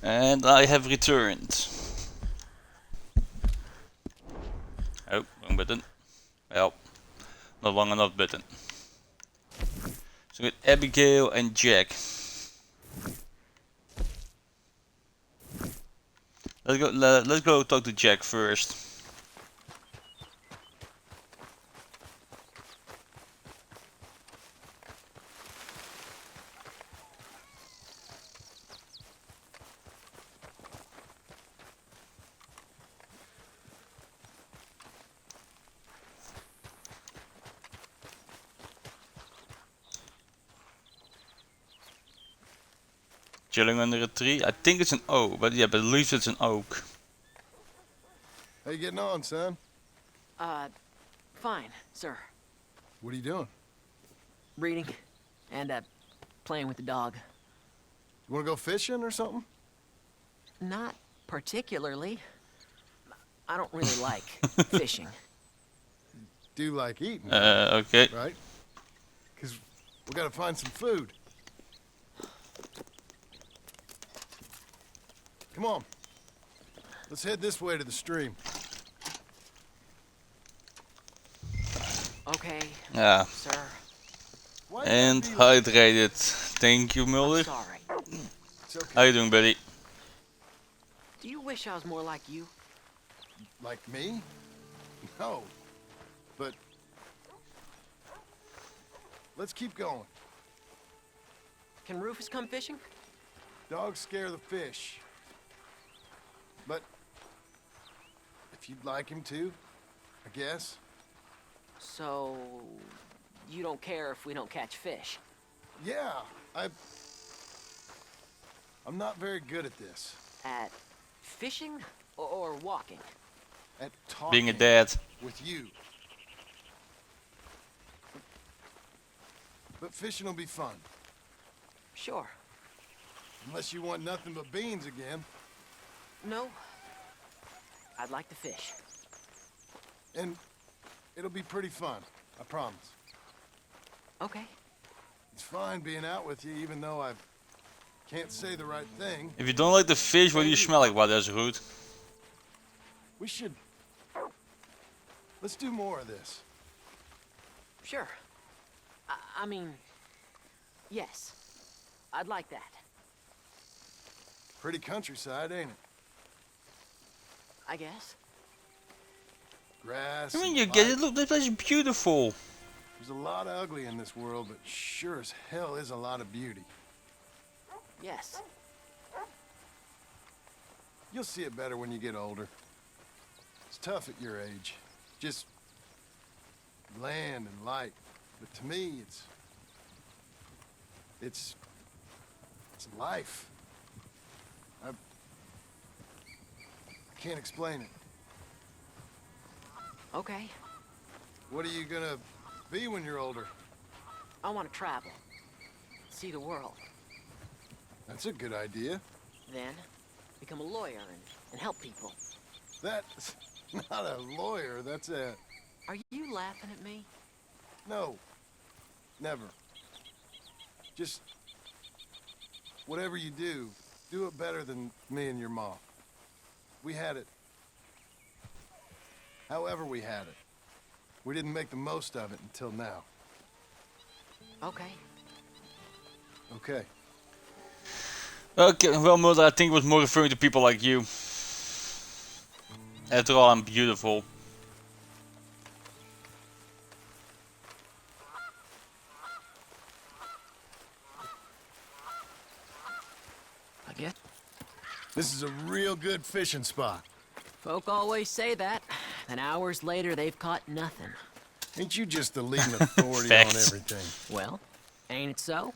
And I have returned. Oh, wrong button. Well, not long enough button. So with Abigail and Jack. Let's go talk to Jack first. Chilling under a tree. I think it's an oak, but yeah, but at least it's an oak. How you getting on, son? Fine, sir. What are you doing? Reading and, playing with the dog. You wanna go fishing or something? Not particularly. I don't really like fishing. Do like eating. Okay. Right? Because we gotta find some food. Come on. Let's head this way to the stream. Okay. Yeah. Sir. And hydrated. Thank you, Mulder. Sorry. How you doing, buddy? Do you wish I was more like you? Like me? No. But let's keep going. Can Rufus come fishing? Dogs scare the fish. But if you'd like him to, I guess. So you don't care if we don't catch fish? Yeah, I'm not very good at this. At fishing or walking? At talking. Being a dad. With you. But fishing will be fun. Sure. Unless you want nothing but beans again. No. I'd like to fish. And it'll be pretty fun, I promise. Okay. It's fine being out with you, even though I can't say the right thing. If you don't like the fish, what do you smell like? Well, that's rude. We should... Let's do more of this. Sure. I mean, yes. I'd like that. Pretty countryside, ain't it? I guess. Grass. I mean, and you get light. it. Look, this place is beautiful. There's a lot of ugly in this world, but sure as hell is a lot of beauty. Yes. You'll see it better when you get older. It's tough at your age. Just land and light. But to me, it's life. I can't explain it. Okay. What are you gonna be when you're older? I want to travel. See the world. That's a good idea. Then become a lawyer and help people. That's not a lawyer, that's a... Are you laughing at me? No. Never. Just... whatever you do it better than me and your mom. We had it. However we had it. We didn't make the most of it until now. Okay. Okay. Okay, well, Mulder, I think it was more referring to people like you. After all, I'm beautiful. I guess. This is a real good fishing spot. Folk always say that. Then hours later, they've caught nothing. Ain't you just the leading authority on Facts. everything? Well, ain't it so?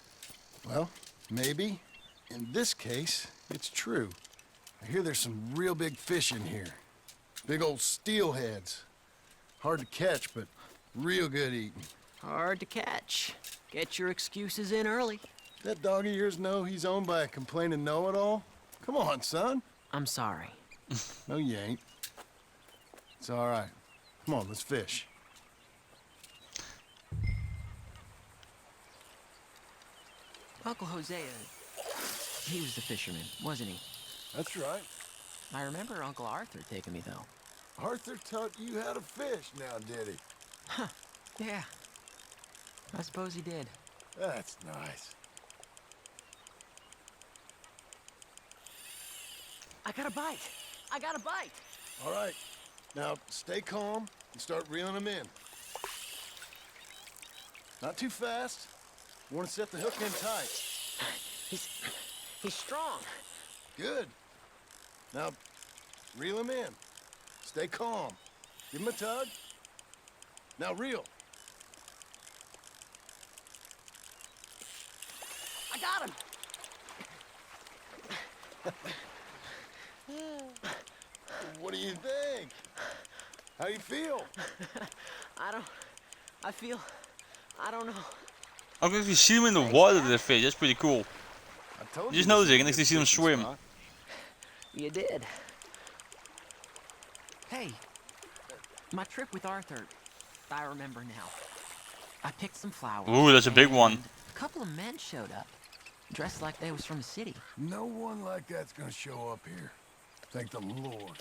Well, maybe. In this case, it's true. I hear there's some real big fish in here. Big old steelheads. Hard to catch, but real good eating. Hard to catch. Get your excuses in early. That dog of yours know he's owned by a complaining know-it-all? Come on, son. I'm sorry. No, you ain't. It's all right. Come on, let's fish. Uncle Hosea, he was the fisherman, wasn't he? That's right. I remember Uncle Arthur taking me, though. Arthur taught you how to fish now, did he? Huh. Yeah. I suppose he did. That's nice. I got a bite. I got a bite. All right. Now, stay calm and start reeling them in. Not too fast. You want to set the hook in tight. He's strong. Good. Now, reel him in. Stay calm. Give him a tug. Now reel. I got him. What do you think? How you feel? I don't know. Ook if you see them in the water, the fish, that's pretty cool. I told Just you this noticing, was a next to good see them fishing swim. spot. You did. Hey, my trip with Arthur, I remember now. I picked some flowers. Ooh, that's a big one. and a couple of men showed up, dressed like they was from the city. No one like that's gonna show up here. Thank the Lord.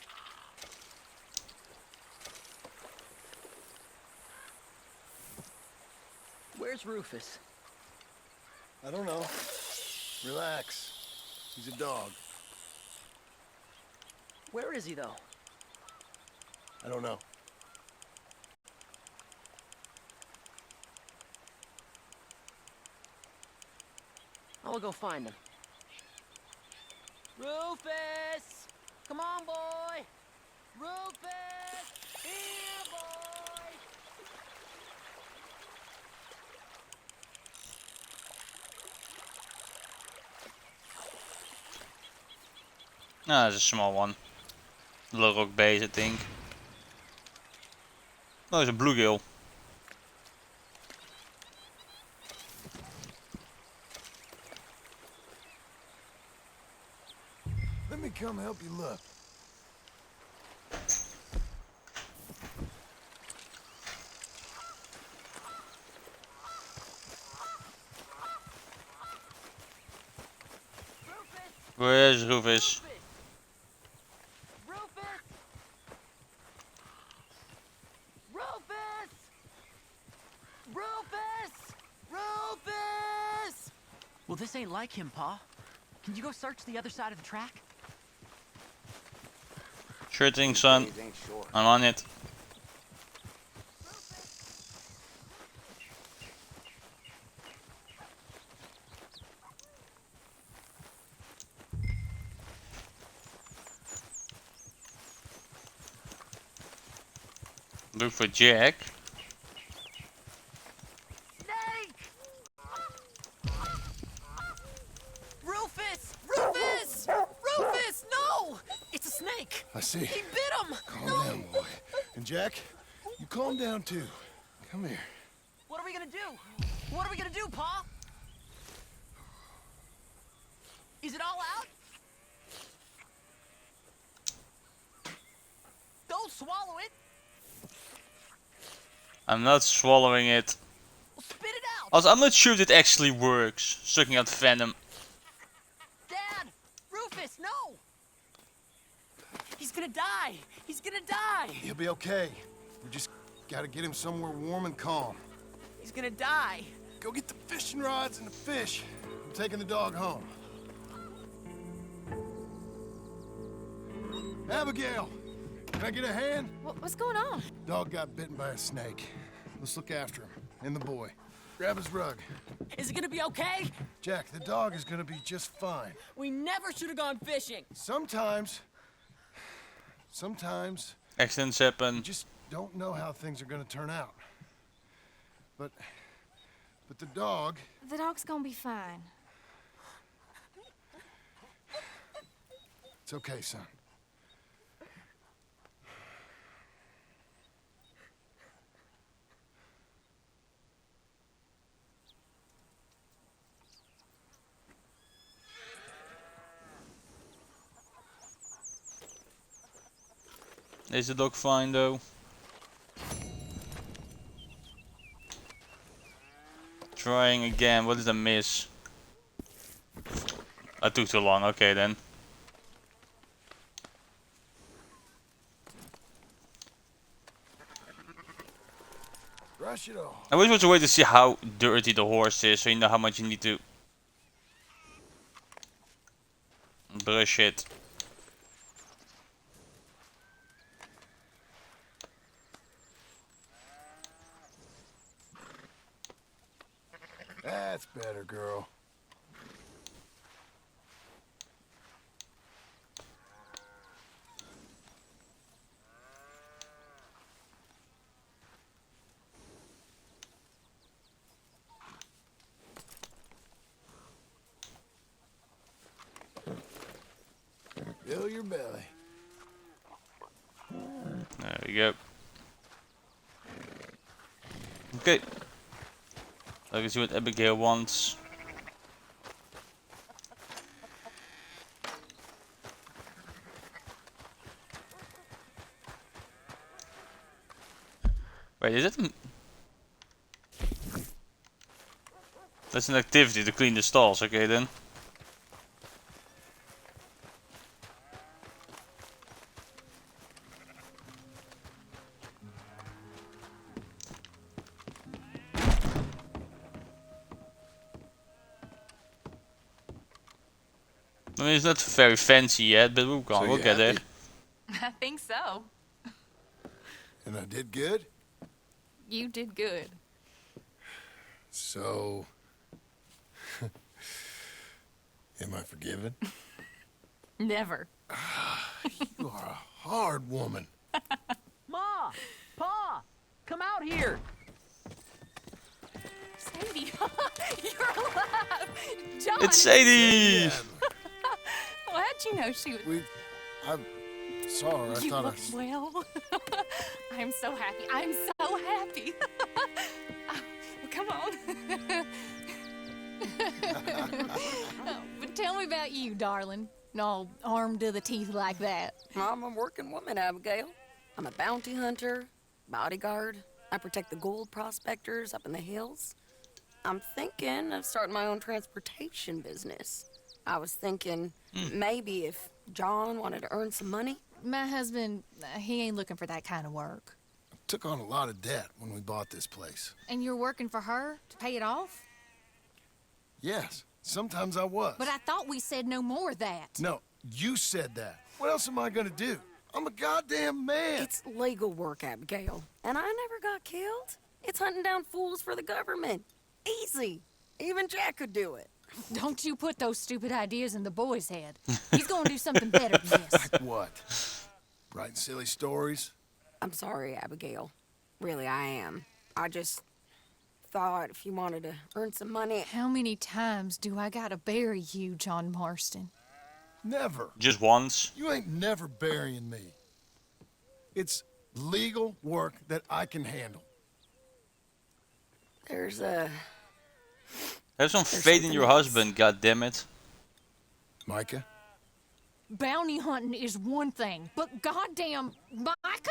Where's Rufus? I don't know. Relax. He's a dog. Where is he, though? I don't know. I'll go find him. Rufus! Come on, boy! Rufus! Here, boy! Ah, that's a small one. Little rock base, I think. Oh, there's a bluegill. Let me come help you look. Where's Rufus? Rufus! Rufus! Rufus! Rufus! Well, this ain't like him, Pa. Can you go search the other side of the track? Sure thing, son. I'm on it. Look for Jack. Rufus! Rufus! Rufus! No! It's a snake! I see. He bit him! Calm down, boy. And Jack, you calm down too. Come here. What are we gonna do? What are we gonna do, Pa? Is it all out? Don't swallow it! I'm not swallowing it. Well, spit it out! Also, I'm not sure if it actually works, sucking out venom. Dad! Rufus, no! He's gonna die! He's gonna die! He'll be okay. We just gotta get him somewhere warm and calm. He's gonna die! Go get the fishing rods and the fish. I'm taking the dog home. Abigail! Can I get a hand? What's going on? Dog got bitten by a snake. Let's look after him. And the boy. Grab his rug. Is it gonna be okay? Jack, the dog is gonna be just fine. We never should have gone fishing! Sometimes Accidents happen. you just don't know how things are gonna turn out. But the dog, The dog's gonna be fine. it's okay, son. Is the dog fine though? Trying again, what is a miss? I took too long, okay then. Brush it off. I wish there was a way to see how dirty the horse is, so you know how much you need to brush it. That's better, girl. Fill your belly. There we go. Okay. Let's see what Abigail wants. Wait, is it? That's an activity to clean the stalls. Okay then. I mean, it's not very fancy yet, but we'll get there. I think so. And I did good? You did good. So... am I forgiven? Never. You are a hard woman. Ma! Pa! Come out here! Sadie, you're alive! John! It's Sadie! Well, how'd you know she was... I saw her. I You thought look well. I'm so happy. I'm so happy. Well, come on. But tell me about you, darling. All armed to the teeth like that. I'm a working woman, Abigail. I'm a bounty hunter, bodyguard. I protect the gold prospectors up in the hills. I'm thinking of starting my own transportation business. I was thinking maybe if John wanted to earn some money. My husband, he ain't looking for that kind of work. took on a lot of debt when we bought this place. And you're working for her to pay it off? Yes, sometimes I was. But I thought we said no more of that. No, you said that. What else am I gonna do? I'm a goddamn man. It's legal work, Abigail. And I never got killed. It's hunting down fools for the government. Easy. Even Jack could do it. Don't you put those stupid ideas in the boy's head. He's gonna do something better than this. Like what? Writing silly stories? I'm sorry, Abigail. Really, I am. I just thought if you wanted to earn some money... How many times do I gotta bury you, John Marston? Never. Just once. You ain't never burying me. It's legal work that I can handle. There's a... Have some faith in your husband, goddammit. Micah? Bounty hunting is one thing, but goddamn Micah?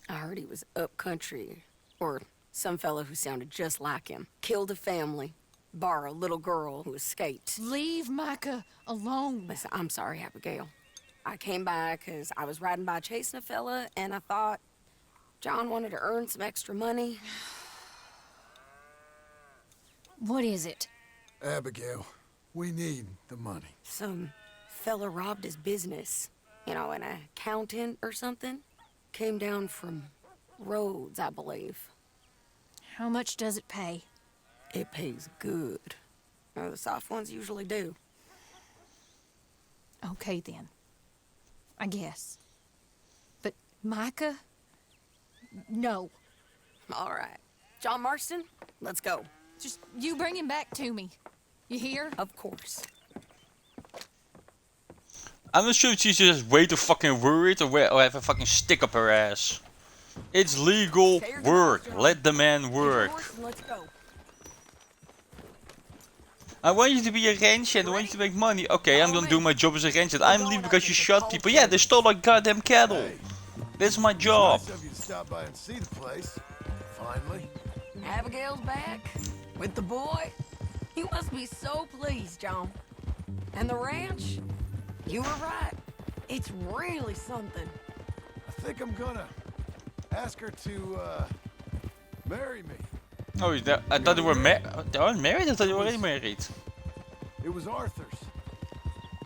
I heard he was up country, or some fellow who sounded just like him. Killed a family, bar a little girl who escaped. Leave Micah alone. Listen, I'm sorry, Abigail. I came by because I was riding by chasing a fella, and I thought John wanted to earn some extra money. What is it? Abigail, we need the money. Some fella robbed his business. You know, an accountant or something. Came down from Rhodes, I believe. How much does it pay? It pays good. Well, the soft ones usually do. Okay, then. I guess. But Micah? No. All right. John Marston, let's go. Just you bring him back to me. You hear? Of course. I'm not sure if she's just way too fucking worried or have a fucking stick up her ass. It's legal work. Let the man work. Let's go. I want you to be a rancher and I want you to make money. Okay, I'm gonna do my job as a rancher. I'm leaving because you shot people. Yeah, they stole like goddamn cattle. That's my job. Nice of you to stop by and see the place. Finally. Abigail's back with the boy. You must be so pleased, John. And the ranch? You were right. It's really something. I think I'm gonna ask her to marry me. Oh, I thought they were married. They weren't married? I thought they were already married. It was Arthur's.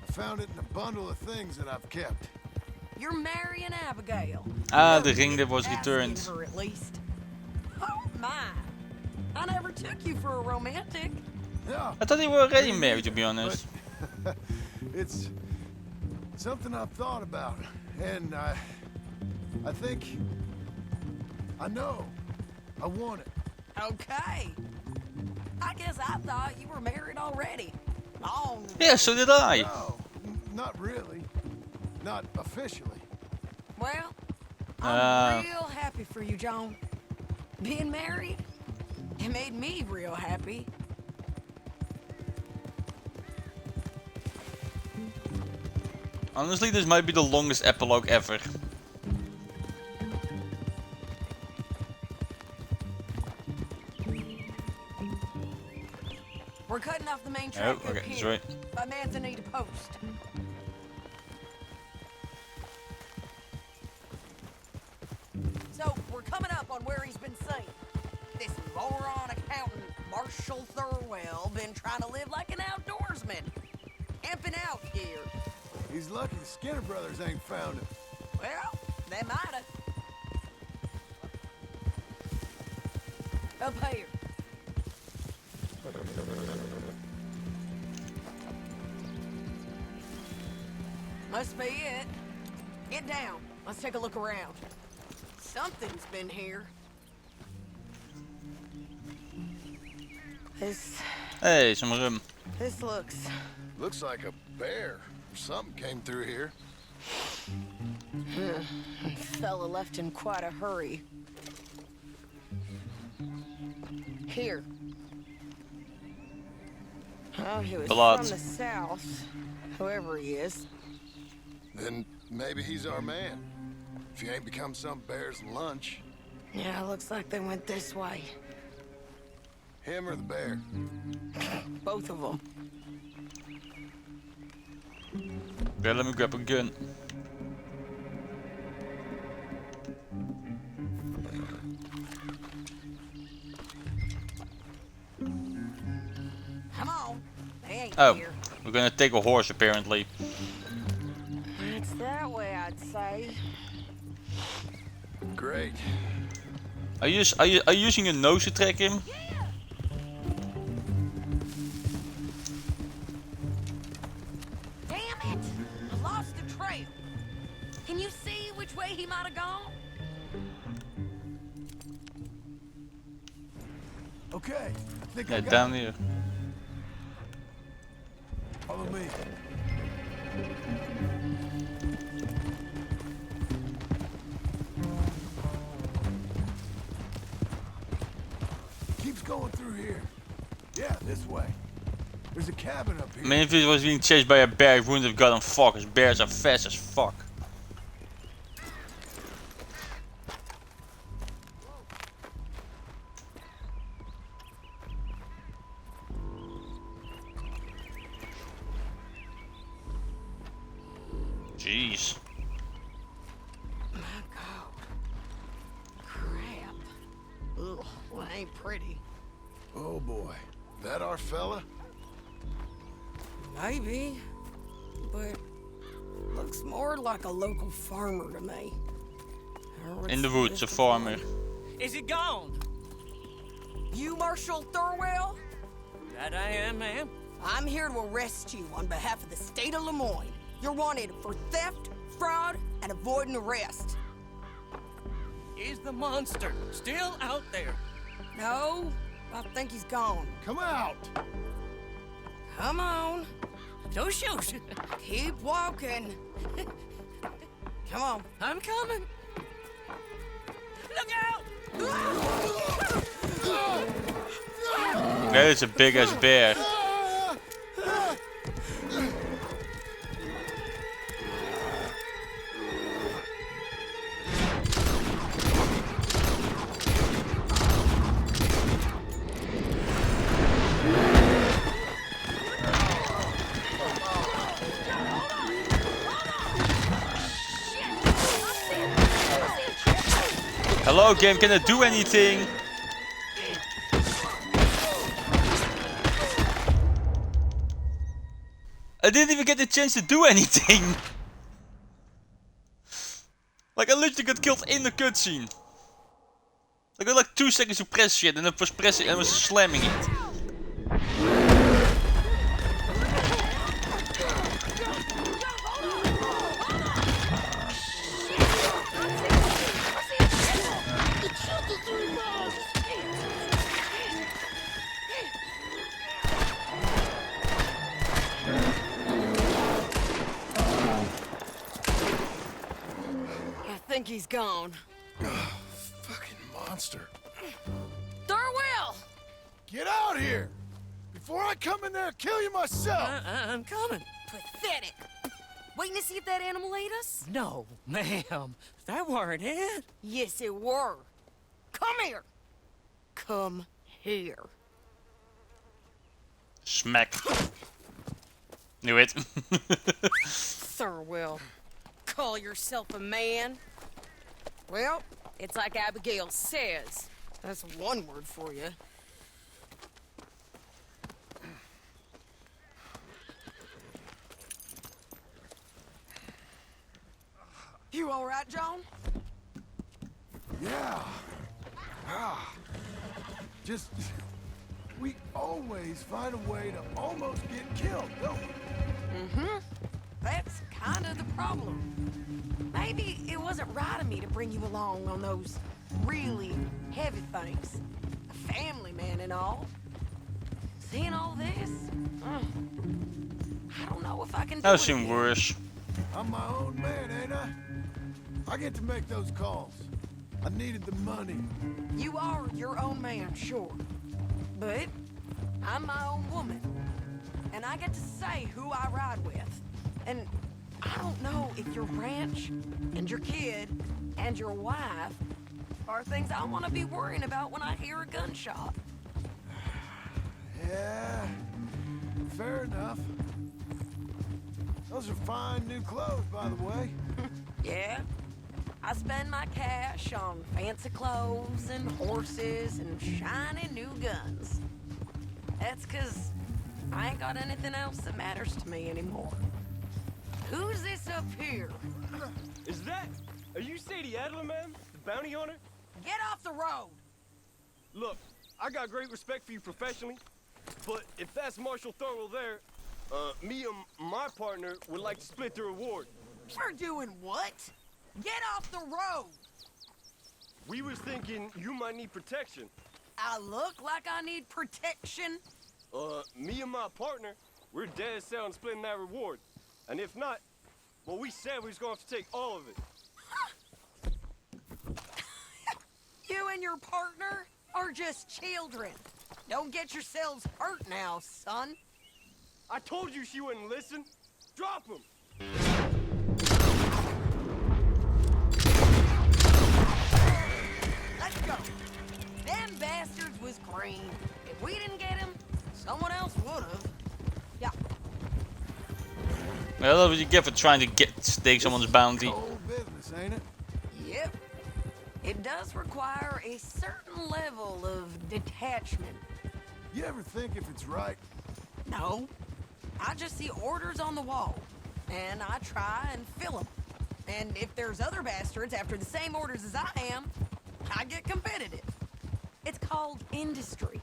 I found it in a bundle of things that I've kept. You're marrying Abigail. Ah, the ring that was returned. Ask her at least. Oh my! I never took you for a romantic. Yeah. I thought they were already married, to be honest. It's something I've thought about, and I think I know I want it. Okay. I guess I thought you were married already. Long. Yeah, so did I. No, not really. Not officially. Well, Ah. I'm real happy for you, John. Being married, it made me real happy. Honestly, this might be the longest epilogue ever. We're cutting off the main track Oh, up okay, that's here right. by Manzanita Post. So, we're coming up on where he's been seen. This moron accountant, Marshall Thurwell, been trying to live like an outdoorsman. Camping out here. He's lucky the Skinner brothers ain't found him. Well, they might've. Up here. Must be it. Get down. Let's take a look around. Something's been here. Hey, some rum. This looks... Looks like a bear or something came through here. Fella left in quite a hurry. Here. Oh, he was Blood. from the south. Whoever he is. Then maybe he's our man. If he ain't become some bear's lunch. Yeah, looks like they went this way. Him or the bear? Both of them. Okay, let me grab a gun. Come on. They ain't Oh, here. we're gonna take a horse apparently. It's that way, I'd say. Great. Are you using your nose to track him? Damn it! I lost the trail. Can you see which way he might have gone? Okay, I think I Yeah, got down it. here. Follow me. Keeps going through here. Yeah, this way. There's a cabin up here. I mean, if he was being chased by a bear, he wouldn't have gotten fuck, because bears are fast as fuck. Jeez. My God. Crap. Ugh, well, ain't pretty. Oh boy. That our fella? Maybe. But looks more like a local farmer to me. Or In the what's woods, a this farmer. Is he gone? You Marshall Thurwell? That I am, ma'am. I'm here to arrest you on behalf of the state of Lemoyne. You're wanted for theft, fraud, and avoiding arrest. Is the monster still out there? No, I think he's gone. Come out! Come on. Don't shoot. Keep walking. Come on. I'm coming. Look out! That is a big ass bear. Hello game, can I do anything? I didn't even get the chance to do anything. Like I literally got killed in the cutscene. I got like 2 seconds to press shit and I was pressing and I was slamming it. think he's gone. Fucking monster. Thurwell! Get out here! Before I come in there and kill you myself! I'm coming. Pathetic. Waiting to see if that animal ate us? No, ma'am. That weren't it. Yes, it were. Come here. Come here. Smack. Knew it. Thurwell, call yourself a man? Well, it's like Abigail says. That's one word for you. You all right, John? Yeah. Just... we always find a way to almost get killed, don't we? Mm-hmm. That's kind of the problem. Maybe it wasn't right of me to bring you along on those really heavy things. A family man and all. Seeing all this, I don't know if I can do I've it seen again. worse. I'm my own man, ain't I? I get to make those calls. I needed the money. You are your own man, sure. But I'm my own woman. And I get to say who I ride with. And I don't know if your ranch and your kid and your wife are things I want to be worrying about when I hear a gunshot. Yeah, fair enough. Those are fine new clothes, by the way. Yeah? I spend my cash on fancy clothes and horses and shiny new guns. That's 'cause I ain't got anything else that matters to me anymore. Who's this up here? Is that... Are you Sadie Adler, man? The bounty hunter? Get off the road! Look, I got great respect for you professionally, but if that's Marshal Thurwell there, me and my partner would like to split the reward. You're doing what? Get off the road! We was thinking you might need protection. I look like I need protection? Me and my partner, we're dead set on splitting that reward. And if not, well, we said we was going to take all of it. You and your partner are just children. Don't get yourselves hurt now, son. I told you she wouldn't listen. Drop him! Let's go. Them bastards was green. If we didn't get him, someone else would've. Yeah. Well, that's what you get for trying to take someone's bounty. Cold business, ain't it? Yep. It does require a certain level of detachment. You ever think if it's right? No. I just see orders on the wall, and I try and fill them. And if there's other bastards after the same orders as I am, I get competitive. It's called industry.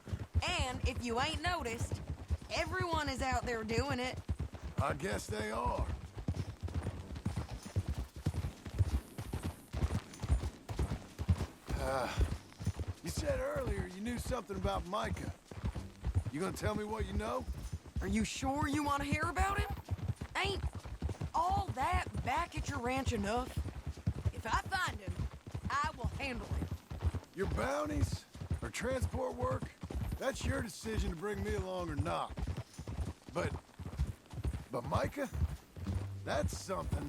And if you ain't noticed, everyone is out there doing it. I guess they are. You said earlier you knew something about Micah. You gonna tell me what you know? Are you sure you want to hear about him? Ain't all that back at your ranch enough? If I find him, I will handle him. Your bounties or transport work, that's your decision to bring me along or not. But Micah, that's something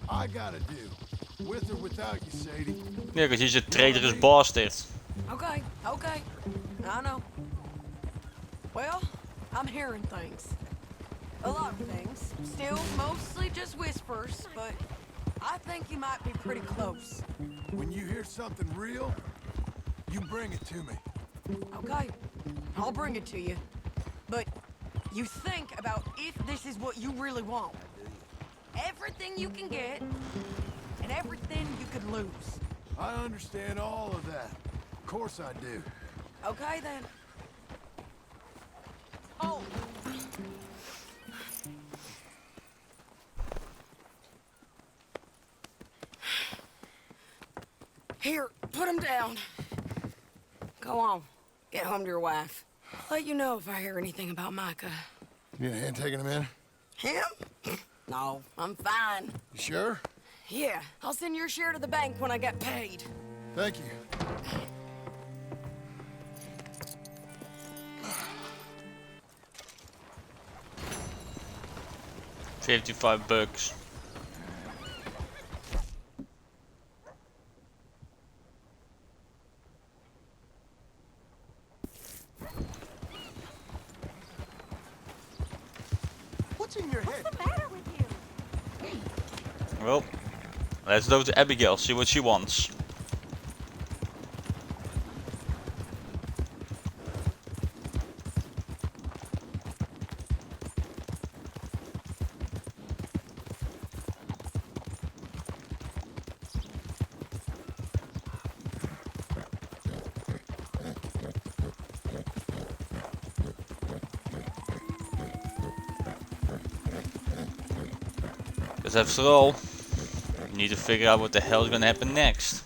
I gotta do. With or without you, Sadie. Yeah, because he's a traitorous bastard. Okay. I know. Well, I'm hearing things. A lot of things. Still mostly just whispers, but I think you might be pretty close. When you hear something real, you bring it to me. Okay. I'll bring it to you. But you think about if this is what you really want. Everything you can get, and everything you could lose. I understand all of that. Of course I do. Okay, then. Oh. Here, put him down. Go on. Get home to your wife. I'll let you know if I hear anything about Micah. You need a hand taking him in? Him? No, I'm fine. You sure? Yeah, I'll send your share to the bank when I get paid. Thank you. $55. What's in your head? What's the matter with you? Well, let's go to Abigail, see what she wants. Because after all, we need to figure out what the hell is gonna happen next.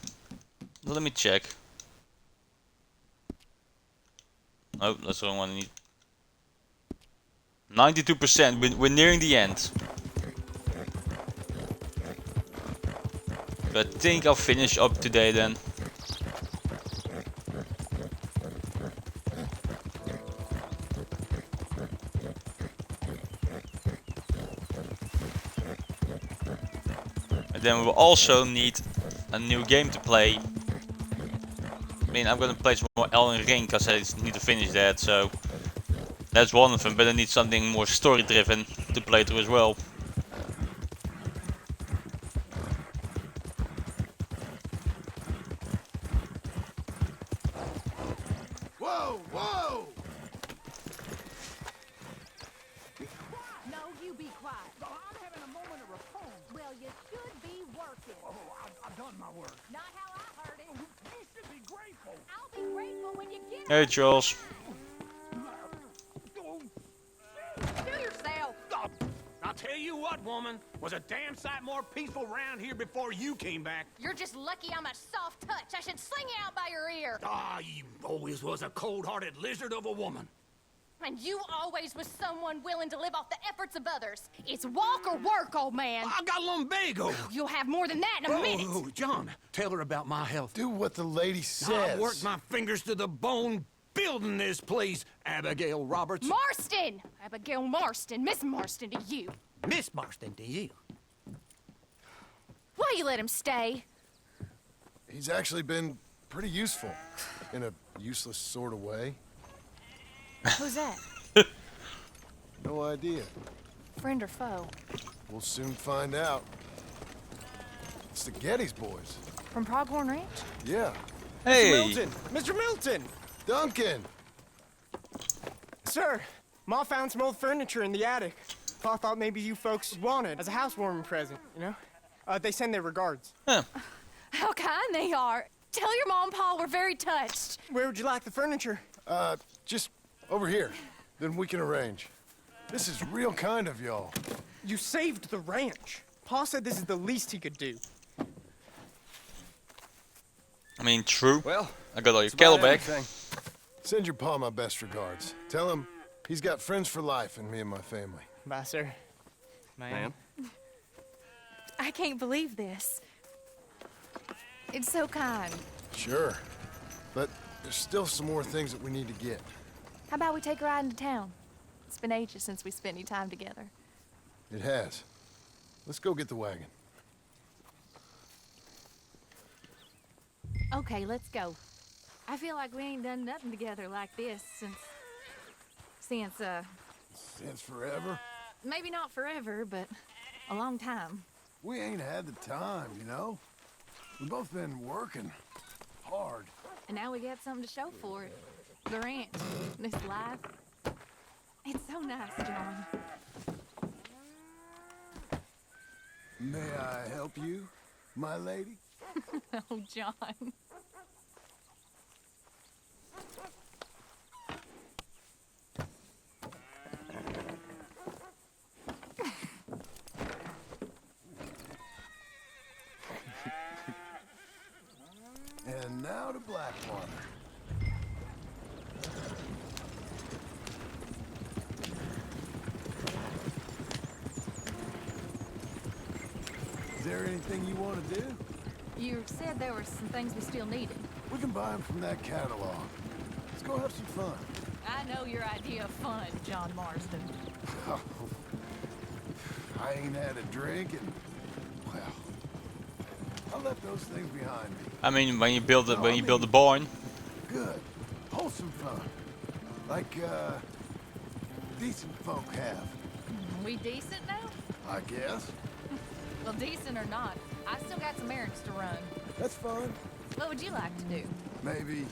Let me check. Oh, that's the wrong one I need. 92%, we're nearing the end. So I think I'll finish up today then. And then we will also need a new game to play. I mean, I'm gonna play some more Elden Ring because I need to finish that, so that's one of them, but I need something more story driven to play through as well. Whoa, whoa! No, you be quiet. I'm having a moment of repose. Well, you should be working. Oh, I've done my work. Not how I heard it. You should be grateful. I'll be grateful when you get Hey Charles. Do yourself. I'll tell you what, woman, was a damn sight more peaceful around here before you came back. You're just lucky I'm a soft touch. I should sling you out by your ear. Ah, you always was a cold-hearted lizard of a woman. And you always was someone willing to live off the efforts of others. It's walk or work, old man. I got lumbago. You'll have more than that in a minute. Oh, John, tell her about my health. Do what the lady says. I worked my fingers to the bone building this place, Abigail Roberts. Marston! Abigail Marston. Miss Marston to you. Miss Marston to you. Why you let him stay? He's actually been pretty useful. In a useless sort of way. Who's that? No idea. Friend or foe? We'll soon find out. It's the Geddes boys. From Pronghorn Ranch? Yeah. Hey! Mr. Milton! Mr. Milton! Duncan! Sir, Ma found some old furniture in the attic. Pa thought maybe you folks wanted as a housewarming present, you know? They send their regards. Huh. How kind they are. Tell your mom and pa we're very touched. Where would you like the furniture? Just over here. Then we can arrange. This is real kind of y'all. You saved the ranch. Pa said this is the least he could do. I mean, true. Well, I got all your that's cattle about back. everything. Send your pa my best regards. Tell him he's got friends for life in me and my family. Bye, sir. Ma'am. I can't believe this. It's so kind. Sure. But there's still some more things that we need to get. How about we take a ride into town? It's been ages since we spent any time together. It has. Let's go get the wagon. Okay, let's go. I feel like we ain't done nothing together like this since Since forever? maybe not forever, but a long time. We ain't had the time, you know? We've both been working hard. And now we got something to show for it. The ranch, this life. It's so nice, John. May I help you, my lady? Oh, John. And now to Blackwater. there anything you want to do? You said there were some things we still needed. We can buy them from that catalog. Let's go have some fun. I know your idea of fun, John Marsden. I ain't had a drink and, well, I left those things behind me. I mean, when you build it, when you build a barn. Good, wholesome fun, like decent folk have. We decent now? I guess. Well, decent or not, I still got some errands to run. That's fine. What would you like to do? Maybe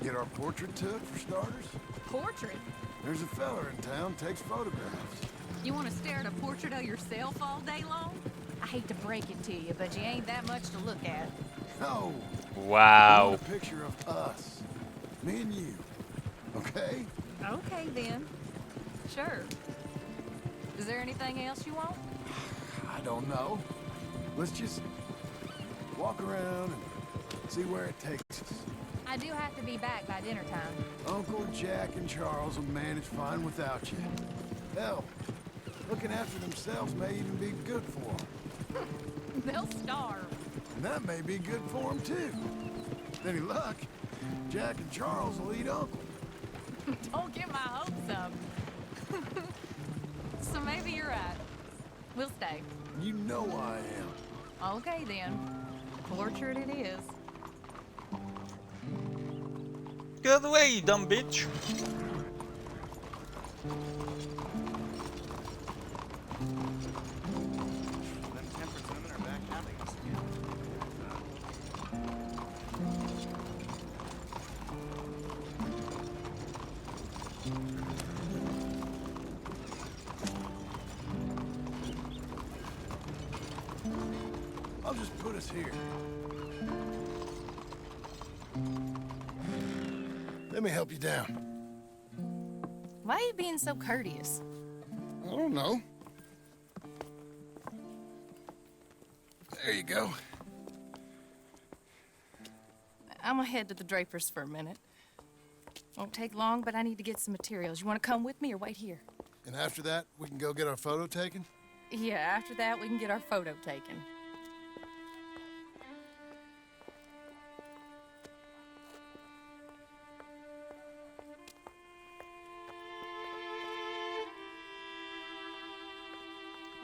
get our portrait took for starters. Portrait? There's a fella in town takes photographs. You want to stare at a portrait of yourself all day long? I hate to break it to you, but you ain't that much to look at. No. Wow. I want a picture of us. Me and you. Okay? Okay, then. Sure. Is there anything else you want? I don't know. Let's just walk around and see where it takes us. I do have to be back by dinner time. Uncle Jack and Charles will manage fine without you. Hell, looking after themselves may even be good for them. They'll starve. And that may be good for them, too. With any luck, Jack and Charles will eat Uncle. Don't get my hopes up. So maybe you're right. We'll stay. You know I am. Okay, then. Portrait it is. Get out of the way, you dumb bitch. I'll just put us here. Let me help you down. Why are you being so courteous? I don't know. There you go. I'm gonna head to the Drapers for a minute. Won't take long, but I need to get some materials. You want to come with me or wait here? And after that, we can go get our photo taken? Yeah, after that, we can get our photo taken.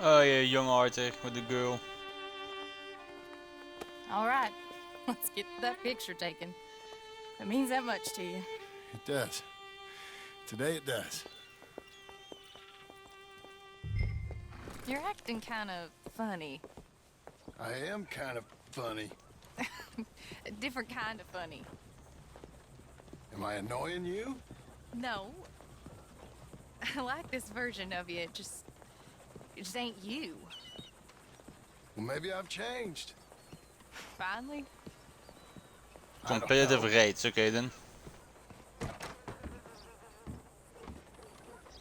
Oh yeah, young Arthur with the girl. All right, let's get that picture taken. It means that much to you. It does. Today it does. You're acting kind of funny. I am kind of funny. A different kind of funny. Am I annoying you? No. I like this version of you. It just ain't you. Well, maybe I've changed. Finally? Competitive rates, okay then.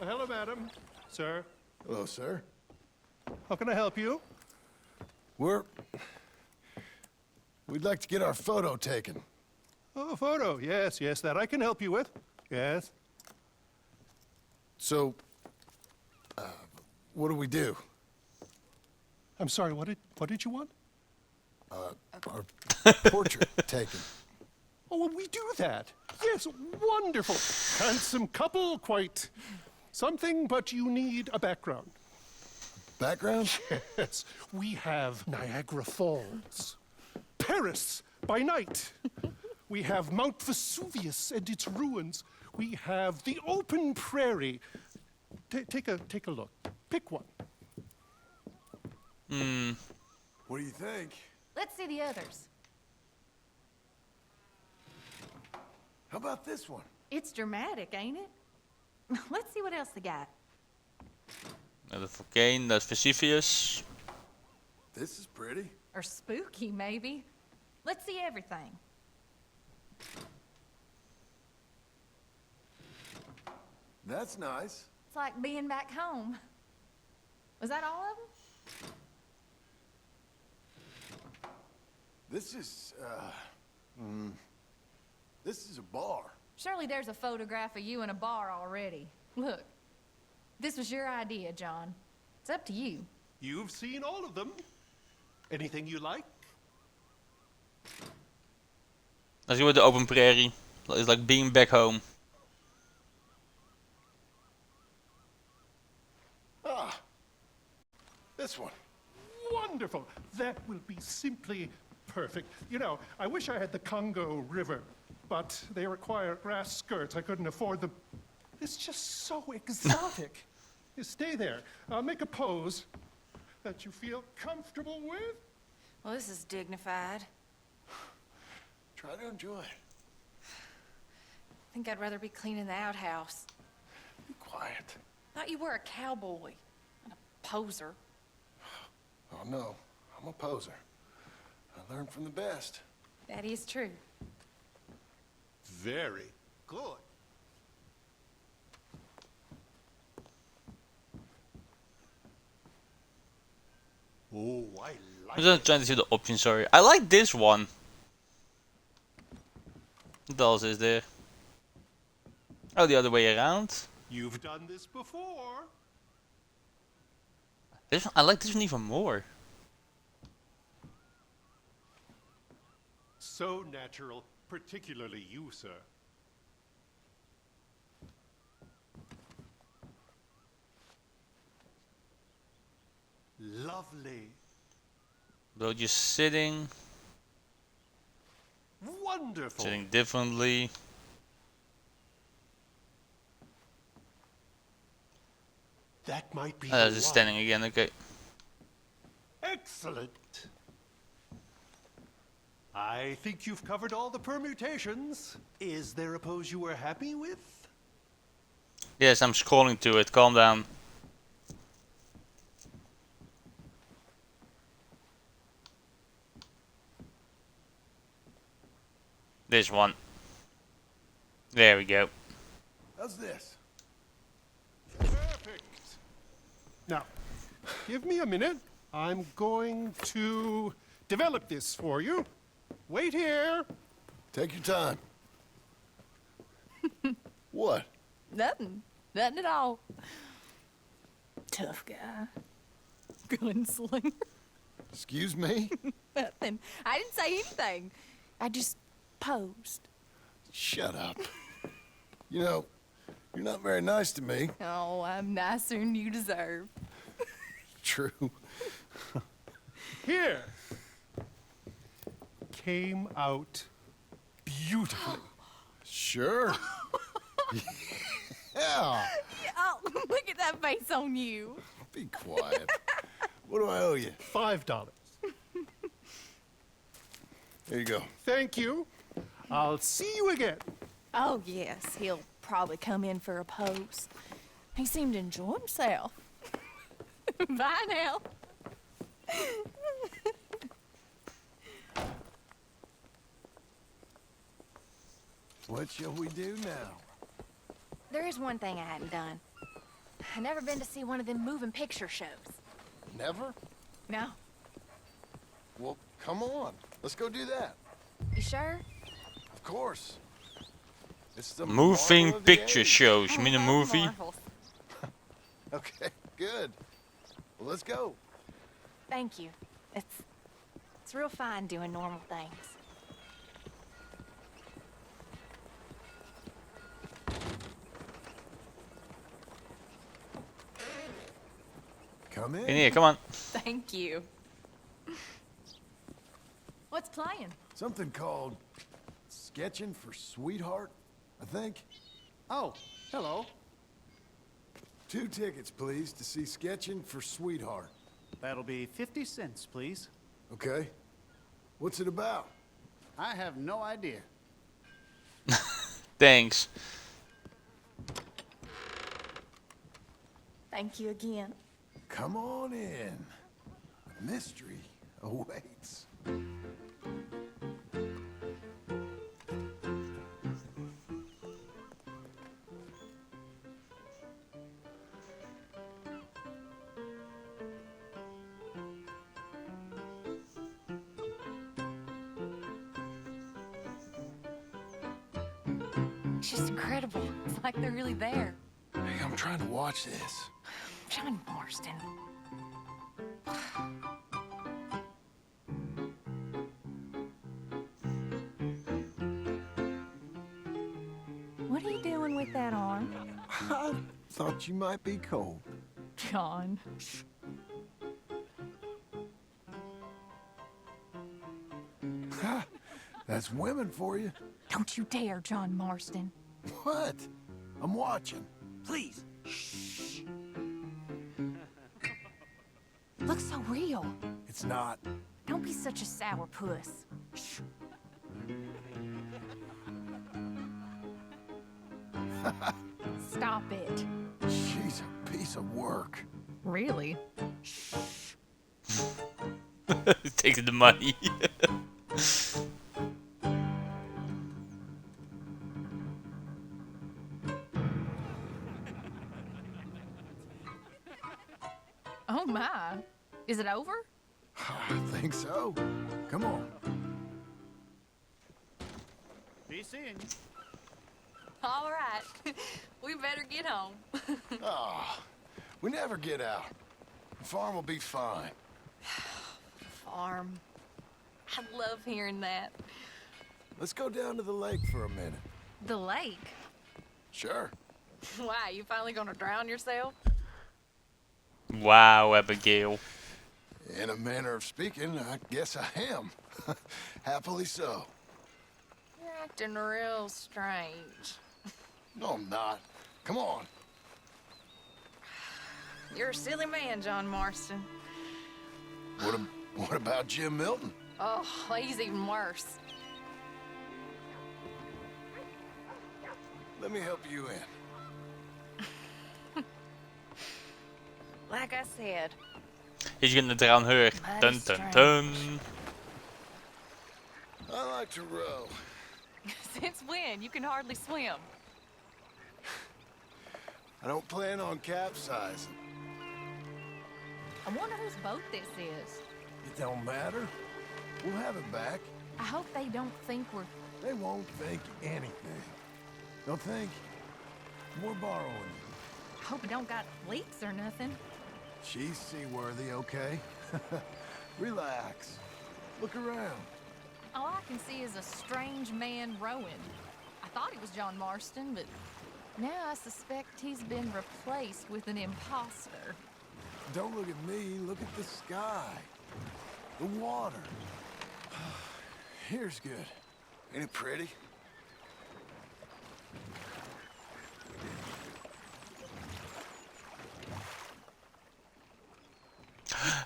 Hello, madam. Sir. Hello, sir. How can I help you? We'd like to get our photo taken. Oh, a photo. Yes, yes, that I can help you with. Yes. So, what do we do? I'm sorry, what did you want? Our portrait taken. Oh, well, we do that. Yes, wonderful. Handsome couple, quite something, but you need a background. Background? Yes, we have Niagara Falls, Paris by night. We have Mount Vesuvius and its ruins. We have the open prairie. Take a look. Pick one. What do you think? Let's see the others. How about this one? It's dramatic, ain't it? Let's see what else they got. The volcano, that's Vesuvius. This is pretty. Or spooky, maybe. Let's see everything. That's nice. It's like being back home. Was that all of them? This is a bar. Surely there's a photograph of you in a bar already. Look, this was your idea, John. It's up to you. You've seen all of them. Anything you like? Let's go with the open prairie. It's like being back home. Ah, this one. Wonderful. That will be simply perfect. You know, I wish I had the Congo River, but they require grass skirts. I couldn't afford them. It's just so exotic. You stay there. Make a pose that you feel comfortable with. Well, this is dignified. Try to enjoy it. I think I'd rather be cleaning the outhouse. Be quiet. Thought you were a cowboy, not a poser. Oh, no. I'm a poser. I learned from the best. That is true. Very good. Oh, I like I'm just trying to see the options, sorry. I like this one. What else is there? Oh, the other way around. You've done this before. This one, I like this one even more. So natural, particularly you, sir. Lovely. Though just sitting. Wonderful. Sitting differently. That might be Just standing again, okay. Excellent. I think you've covered all the permutations. Is there a pose you were happy with? Yes, I'm scrolling to it, calm down. This one. There we go. How's this? Perfect. Now, give me a minute. I'm going to develop this for you. Wait here. Take your time. What? Nothing. Nothing at all. Tough guy. Gunslinger. Excuse me? Nothing. I didn't say anything. I just posed. Shut up. You know, you're not very nice to me. Oh, I'm nicer than you deserve. True. Here. Came out beautifully. Sure. Yeah. Oh, look at that face on you. Be quiet. What do I owe you? $5. There you go. Thank you. I'll see you again. Oh, yes. He'll probably come in for a pose. He seemed to enjoy himself. Bye now. What shall we do now? There is one thing I hadn't done. I've never been to see one of them moving picture shows. Never? No. Well, come on. Let's go do that. You sure? Of course. It's the Moving marvel of the picture age. shows. You mean a movie? Marvels. Okay, good. Well, let's go. Thank you. It's real fine doing normal things. Come in. In here, come on. Thank you. What's playing? Something called Sketching for Sweetheart, I think. Oh, hello. 2 tickets, please, to see Sketching for Sweetheart. That'll be 50 cents, please. Okay. What's it about? I have no idea. Thanks. Thank you again. Come on in. The mystery awaits. It's just incredible. It's like they're really there. Hey, I'm trying to watch this. John Marston. with that on? I thought you might be cold. John. Ha! That's women for you. Don't you dare, John Marston. What? I'm watching. Please. Looks so real. It's not. Don't be such a sourpuss. Stop it. She's a piece of work. Really? Taking the money. Oh my. Is it over? I think so. Come on. Be seeing you. All right. We better get home. Ah, we never get out. The farm will be fine. Farm. I love hearing that. Let's go down to the lake for a minute. The lake? Sure. Why, you finally gonna drown yourself? Wow, Abigail. In a manner of speaking, I guess I am. Happily so. You're acting real strange. No, I'm not. Come on. You're a silly man, John Marston. What about Jim Milton? Oh, he's even worse. Let me help you in. Like I said. He's gonna drown her. Dun dun dun. I like to row. Since when? You can hardly swim. I don't plan on capsizing. I wonder whose boat this is. It don't matter. We'll have it back. I hope they don't think we're... They won't think anything. They'll think we're borrowing it. I hope it don't got leaks or nothing. She's seaworthy, okay? Relax. Look around. All I can see is a strange man rowing. I thought he was John Marston, but now I suspect he's been replaced with an imposter. Don't look at me. Look at the sky. The water. Here's good. Ain't it pretty?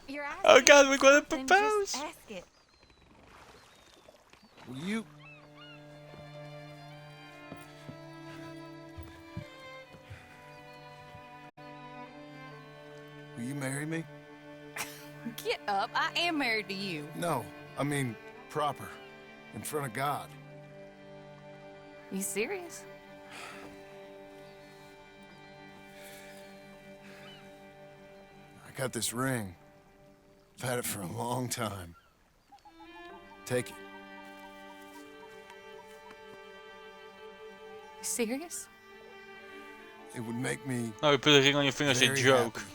You're asking Oh God, we're gonna something, propose. just ask it. Will you... Will you marry me? Get up. I am married to you. No, I mean proper. In front of God. You serious? I got this ring. I've had it for a long time. Take it. You serious? It would make me... No, you put a ring on your finger as a very joke. happy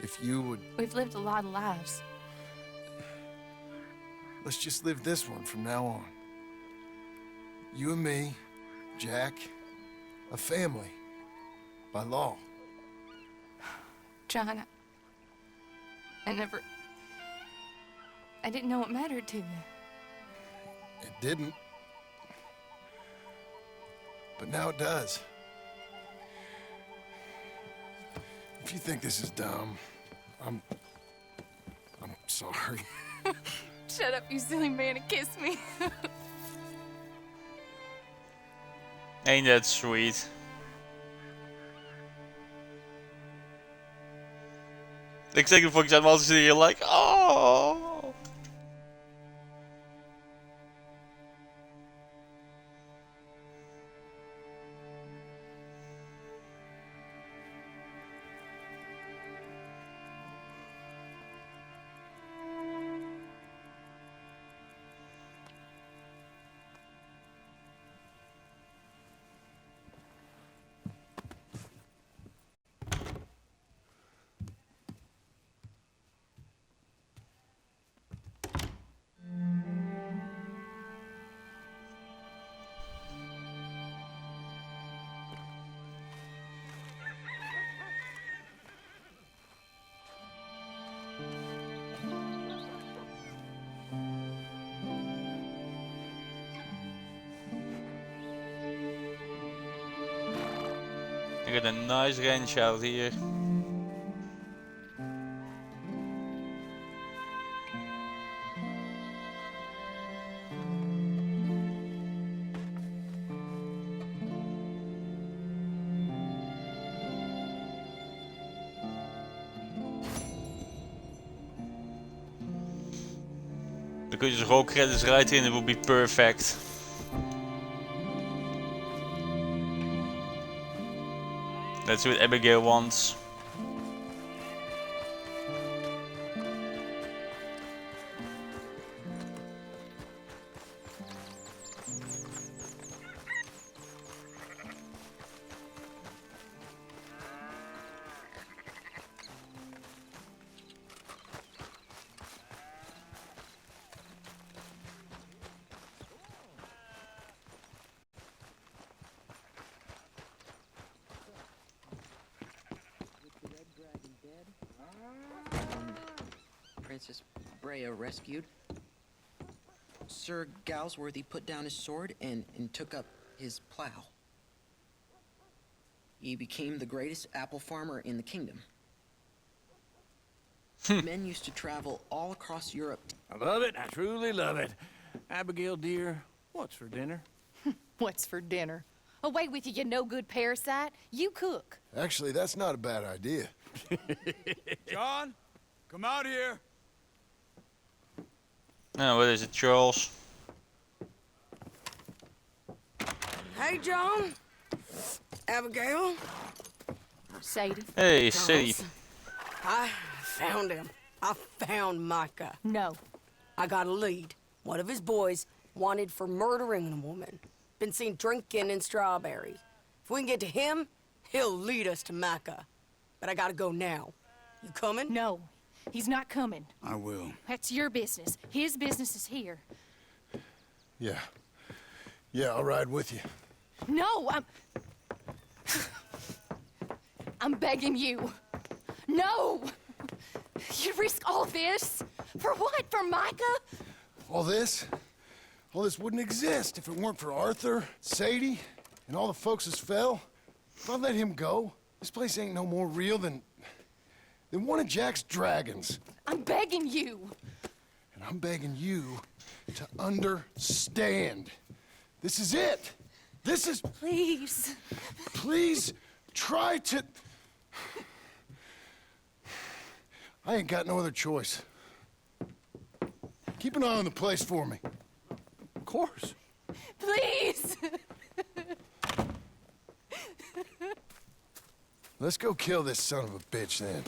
if you would... We've lived a lot of lives. Let's just live this one from now on. You and me, Jack, a family. By law. John, I didn't know it mattered to you. It didn't. But now it does. If you think this is dumb, I'm sorry. Shut up, you silly man, and kiss me. Ain't that sweet? Ik zeg het voor ik was hier like, oh. I got a nice range out here. We could just roll credits right here and it would be perfect. Let's see what Abigail wants. Princess Brea rescued. Sir Galsworthy put down his sword and took up his plow. He became the greatest apple farmer in the kingdom. Men used to travel all across Europe. I love it. I truly love it. Abigail, dear, what's for dinner? What's for dinner? Away with you, you no-good parasite. You cook. Actually, that's not a bad idea. John, come out here. Now, what is it, Charles? Hey, John. Abigail. Sadie. Hey, Sadie. I found him. I found Micah. No. I got a lead. One of his boys wanted for murdering a woman. Been seen drinking in Strawberry. If we can get to him, he'll lead us to Micah. But I gotta go now. You coming? No. He's not coming. I will. That's your business. His business is here. Yeah. Yeah, I'll ride with you. No, I'm begging you. No! You risk all this? For what? For Micah? All this wouldn't exist if it weren't for Arthur, Sadie, and all the folks as fell. If I let him go, this place ain't no more real than one of Jack's dragons. I'm begging you. And I'm begging you to understand. This is it. This is... Please. Please try to... I ain't got no other choice. Keep an eye on the place for me. Of course. Please. Let's go kill this son of a bitch then.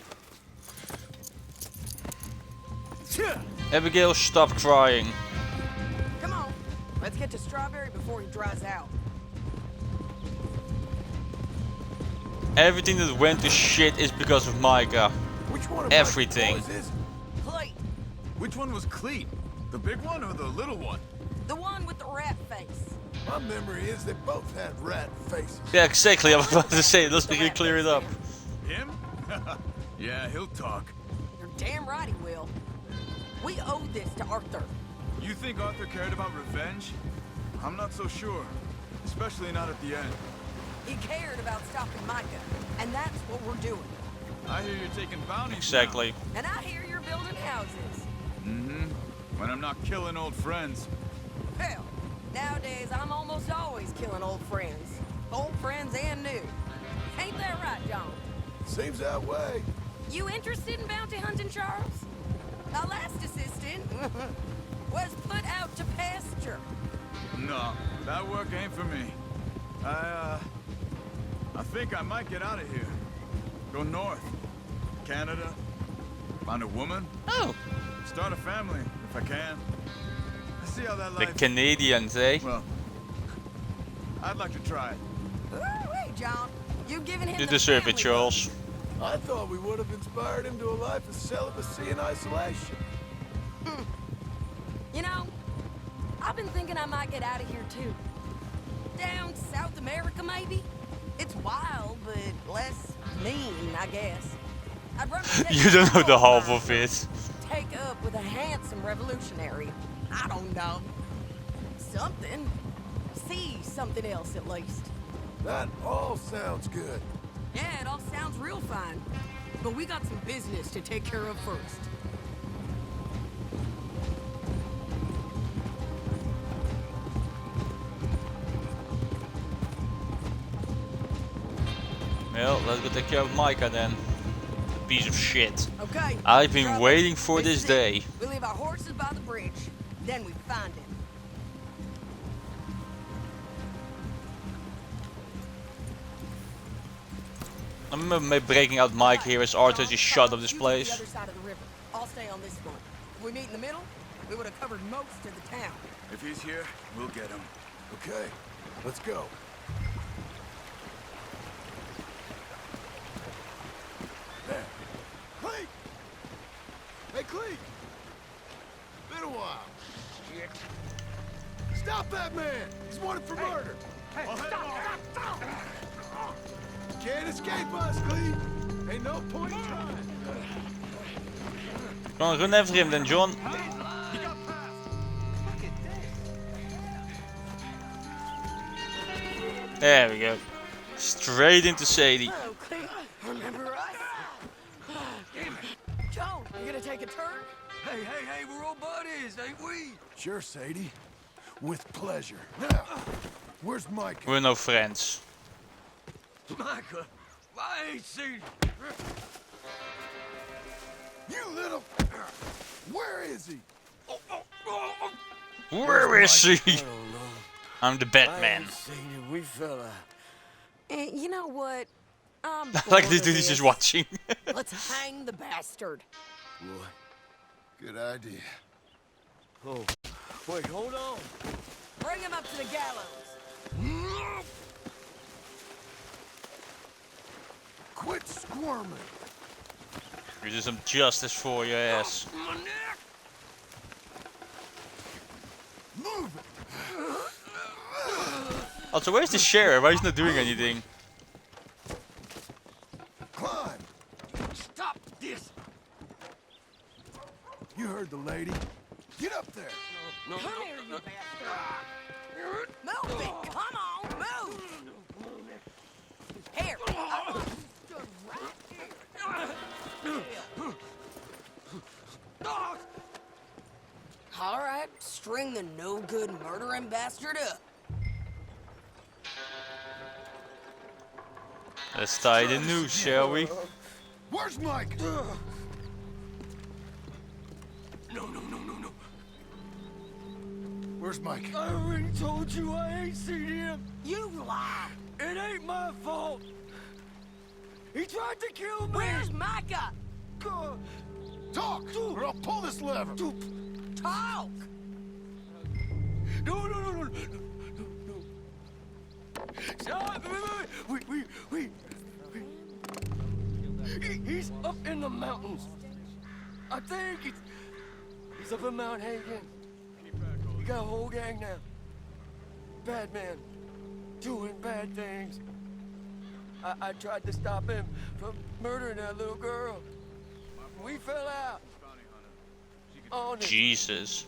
Abigail, stop crying. Come on. Let's get to Strawberry before he dries out. Everything that went to shit is because of Micah. Which one of Everything. my boys is it? Cleet. Which one was Cleet? The big one or the little one? The one with the rat face. My memory is they both had rat faces. Yeah, exactly. I was about to say, let's really clear it up. Him? Yeah, he'll talk. You're damn right he will. We owe this to Arthur. You think Arthur cared about revenge? I'm not so sure. Especially not at the end. He cared about stopping Micah, and that's what we're doing. I hear you're taking bounties Exactly. now. And I hear you're building houses. Mm-hmm. When I'm not killing old friends. Hell, nowadays I'm almost always killing old friends. Old friends and new. Ain't that right, John? Seems that way. You interested in bounty hunting, Charles? My last assistant was put out to pasture. No, that work ain't for me. I think I might get out of here. Go north. Canada. Find a woman. Oh. Start a family, if I can. See how that The life... Canadians, eh? Well, I'd like to try it. Wait, John. You've given him You the deserve it, family Charles. I thought we would have inspired him to a life of celibacy and isolation. You know, I've been thinking I might get out of here too. Down South America, maybe? It's wild, but less mean, I guess. I'd rather take You don't know the a half of it. take up with a handsome revolutionary. I don't know. Something. See something else, at least. That all sounds good. Yeah, it all sounds real fine. But we got some business to take care of first. Well, let's go take care of Micah then. Piece of shit. Okay. I've been drop it. waiting for this is it. day. We leave our horses by the bridge. Then we find him. I remember maybe breaking out Mike here as Arthur just shut up this You place. The other side of the river. I'll stay on this one. If we meet in the middle, we would have covered most of the town. If he's here, we'll get him. Okay, let's go. There. Cleek! Hey, Cleek! Been a while. Shit. Stop that man! He's wanted for murder! Hey, stop! Can't escape us, Cleek! Ain't no point in trying. Come on, run after him then, John. There we go. Straight into Sadie. Oh, Cleek, remember us? Joe, you gonna take a turn? Hey, we're all buddies, ain't we? Sure, Sadie. With pleasure. Now, where's Mike? We're no friends. Micah, I ain't seen You little... Where is he? Where is he? I'm the Batman. We fell out. You know what? I'm Like bored this of dude is just watching. Let's hang the bastard. What? Good idea. Oh, wait, hold on. Bring him up to the gallows. Quit squirming. We do some justice for your ass. My neck! Move it. Also, where's the sheriff? Why is he not doing anything? Climb. Stop this! You heard the lady. Get up there. No, Come here, you bastard. Move it. Come on, move. Here. I want you stood right here. All right, string the no-good murdering bastard up. Let's tie the noose, shall we? Where's Mike? No. Where's Mike? I already told you I ain't seen him. You lie. It ain't my fault. He tried to kill me. Where's Micah? Talk, or I'll pull this lever. Talk. No. Stop! Wait. He's up in the mountains. I think he's up in Mount Hagen. He got a whole gang now. Bad men, doing bad things. I tried to stop him from murdering that little girl. We fell out. On it. Jesus.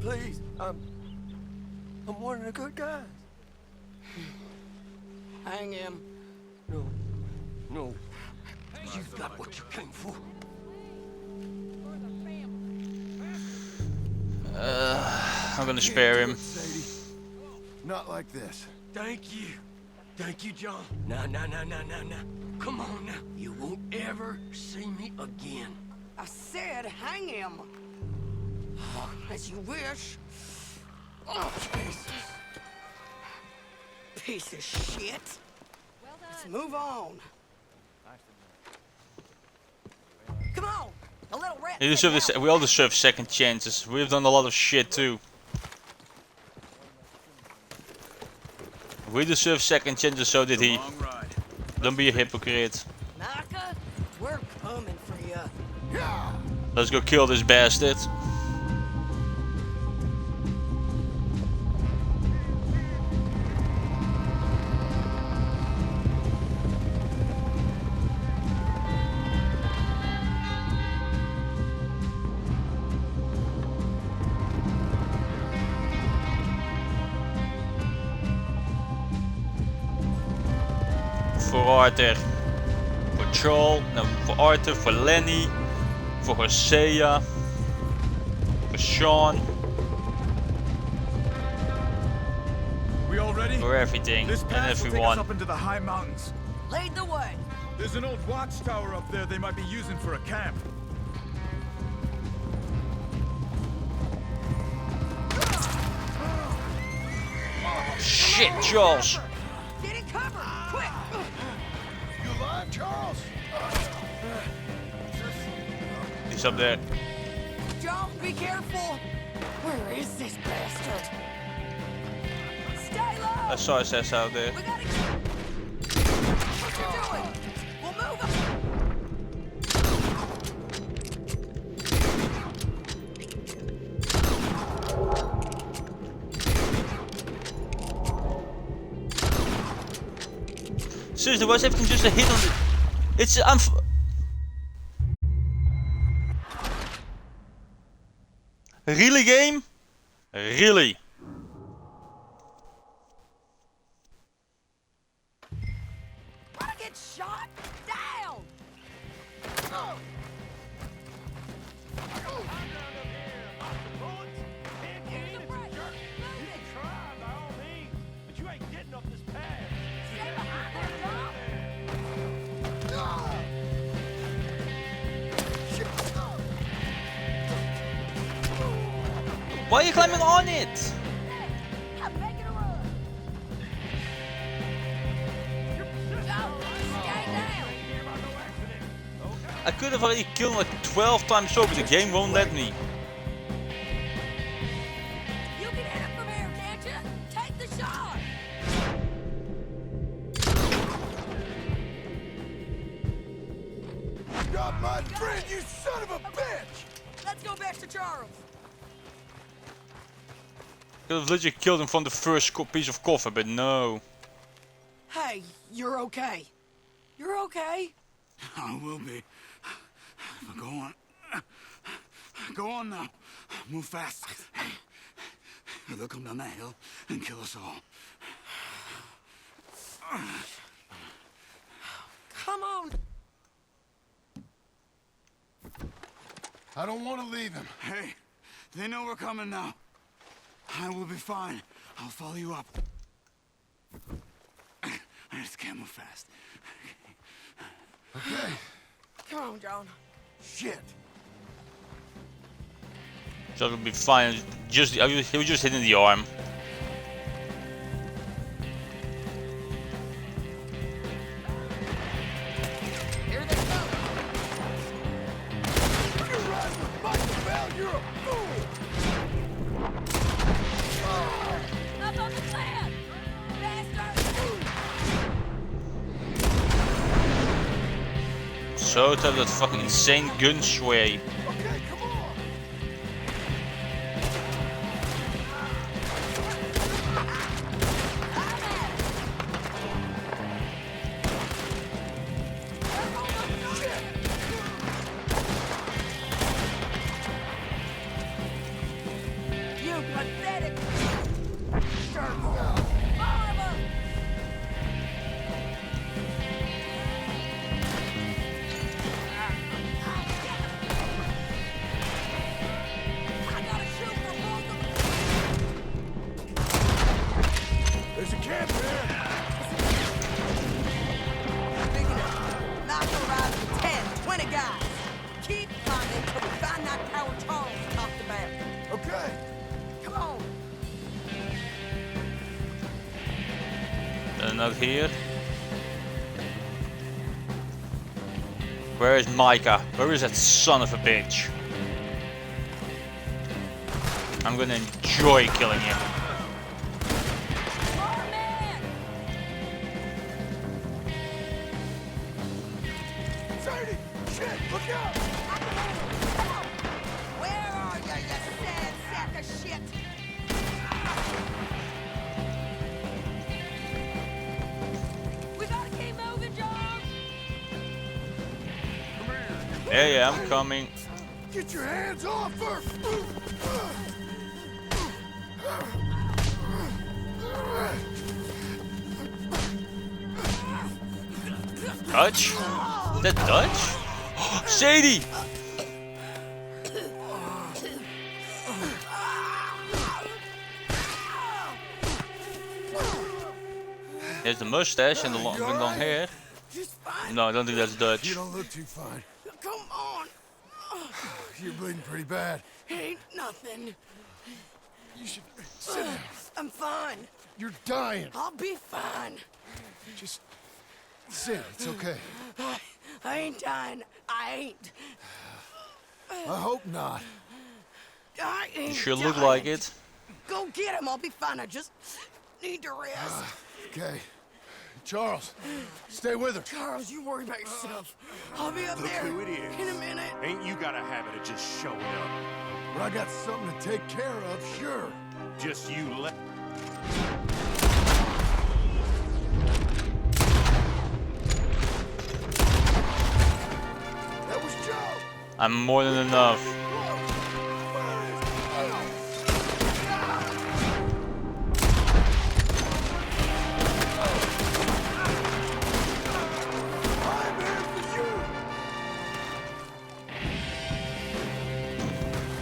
Please, I'm one of the good guys. Hang him. No. You've got what you came for. I'm gonna spare him. Sadie. Not like this. Thank you, John. Nah. Come on now. You won't ever see me again. I said hang him. As you wish. Oh, Jesus. Piece of shit. Let's move on. Come on. A little rat. We deserve this. We all deserve second chances. We've done a lot of shit too. We deserve second chances, so did he. Don't be a hypocrite. Micah, we're coming for you. Yeah. Let's go kill this bastard. Voor Arthur. Joel, no, for Arthur, for Lenny, for Hosea, for Sean. We all ready? For everything This and pass will take us everyone. up into the high mountains. Lead the way. There's an old watchtower up there they might be using for a camp. Shit, Charles! Get in cover, quick! You alive, Charles? He's up there. John, be careful! Where is this bastard? Stay low! I saw his ass out there. We gotta get... What you doing? We'll move him! Seriously, why is everything just a hit on the... It's... Really, game? Really? Wanna get shot? Down! Oh. Why are you climbing on it? I could have already killed him like 12 times over, but the game won't let me. You can hit him from here, can't you? Take the shot! Got my friend, you son of a bitch! Let's go back to Charles. Could have literally killed him from the first piece of coffee, but no. Hey, you're okay. You're okay. I will be. But go on. Go on now. Move fast. They'll come down that hill and kill us all. Come on. I don't want to leave him. Hey, they know we're coming now. I will be fine. I'll follow you up. I just can't move fast. Okay. Come on, John. Shit. So it'll be fine. Just he was just hitting the arm. Here they come. You're riding with Michael Bell, you're a fool! Up on the plan! So to have that fucking insane gun sway. Okay, come on! You pathetic jerk! More of 'em! There's a camp there! Big enough. Knock around 10, 20 guys. Keep climbing till we find that tower Charles talked about. Okay. Come on. Not here. Where is Micah? Where is that son of a bitch? I'm gonna enjoy killing him. Sadie! Shit, look out! Where are you, you sad sack of shit? We gotta keep moving, John! Yeah, I'm coming. Get your hands off her! Touch. that Dutch? Sadie! There's the mustache and the long hair. No, I don't think that's Dutch. You don't look too fine. Come on. You're bleeding pretty bad. Ain't nothing. You should sit down. I'm fine. You're dying. I'll be fine. Just sit. It's okay. I ain't dying. I ain't. I hope not. I ain't You sure dying. look like it. Go get him. I'll be fine. I just need to rest. Okay. Charles, stay with her. Charles, you worry about yourself. I'll be up Look there who it is. in a minute. Ain't you got a habit of just showing up? But I got something to take care of, sure. Just you let... That was Joe. I'm more than enough.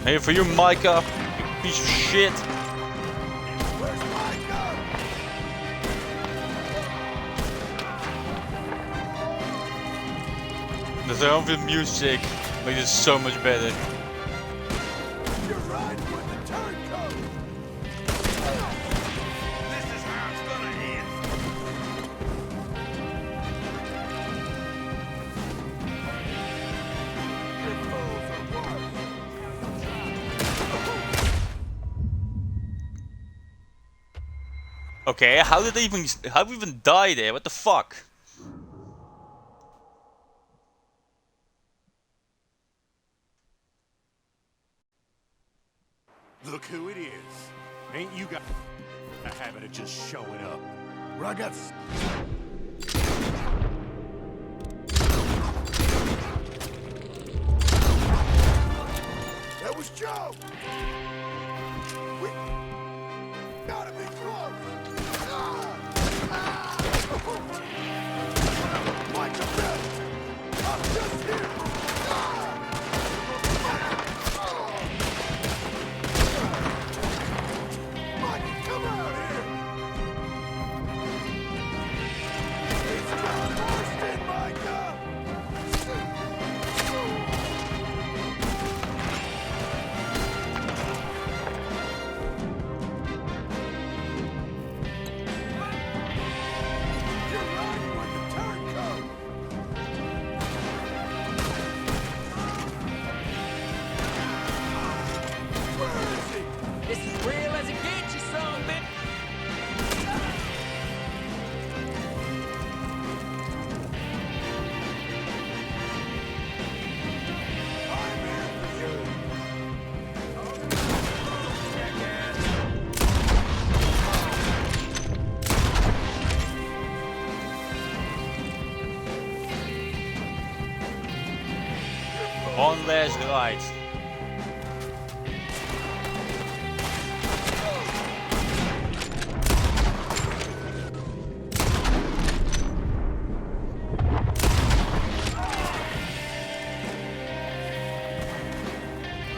Here for you, Micah, you piece of shit. Where's Micah? The sound of the music makes it so much better. You're riding with the turncoat. This is how it's gonna end. Your fools are worse. Okay, how did they even die there? What the fuck? Look who it is. Ain't you got a habit of just showing up? But I got... That was Joe. We gotta be close. Micah Bell, I'm just here. Micah, come out here. It's John Marston, Micah. You're riding with the turncoat. Where is he? This is real as it gets, you son of a bitch. I'm here for you. One last ride.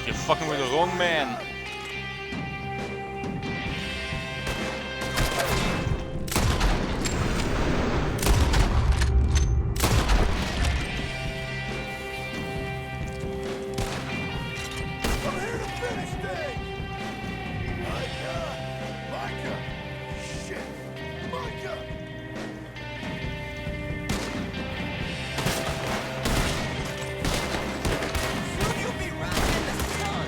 You're fucking with the wrong man. I'm here to finish things. Micah! Micah! Shit! Micah! Soon you'll be riding in the sun.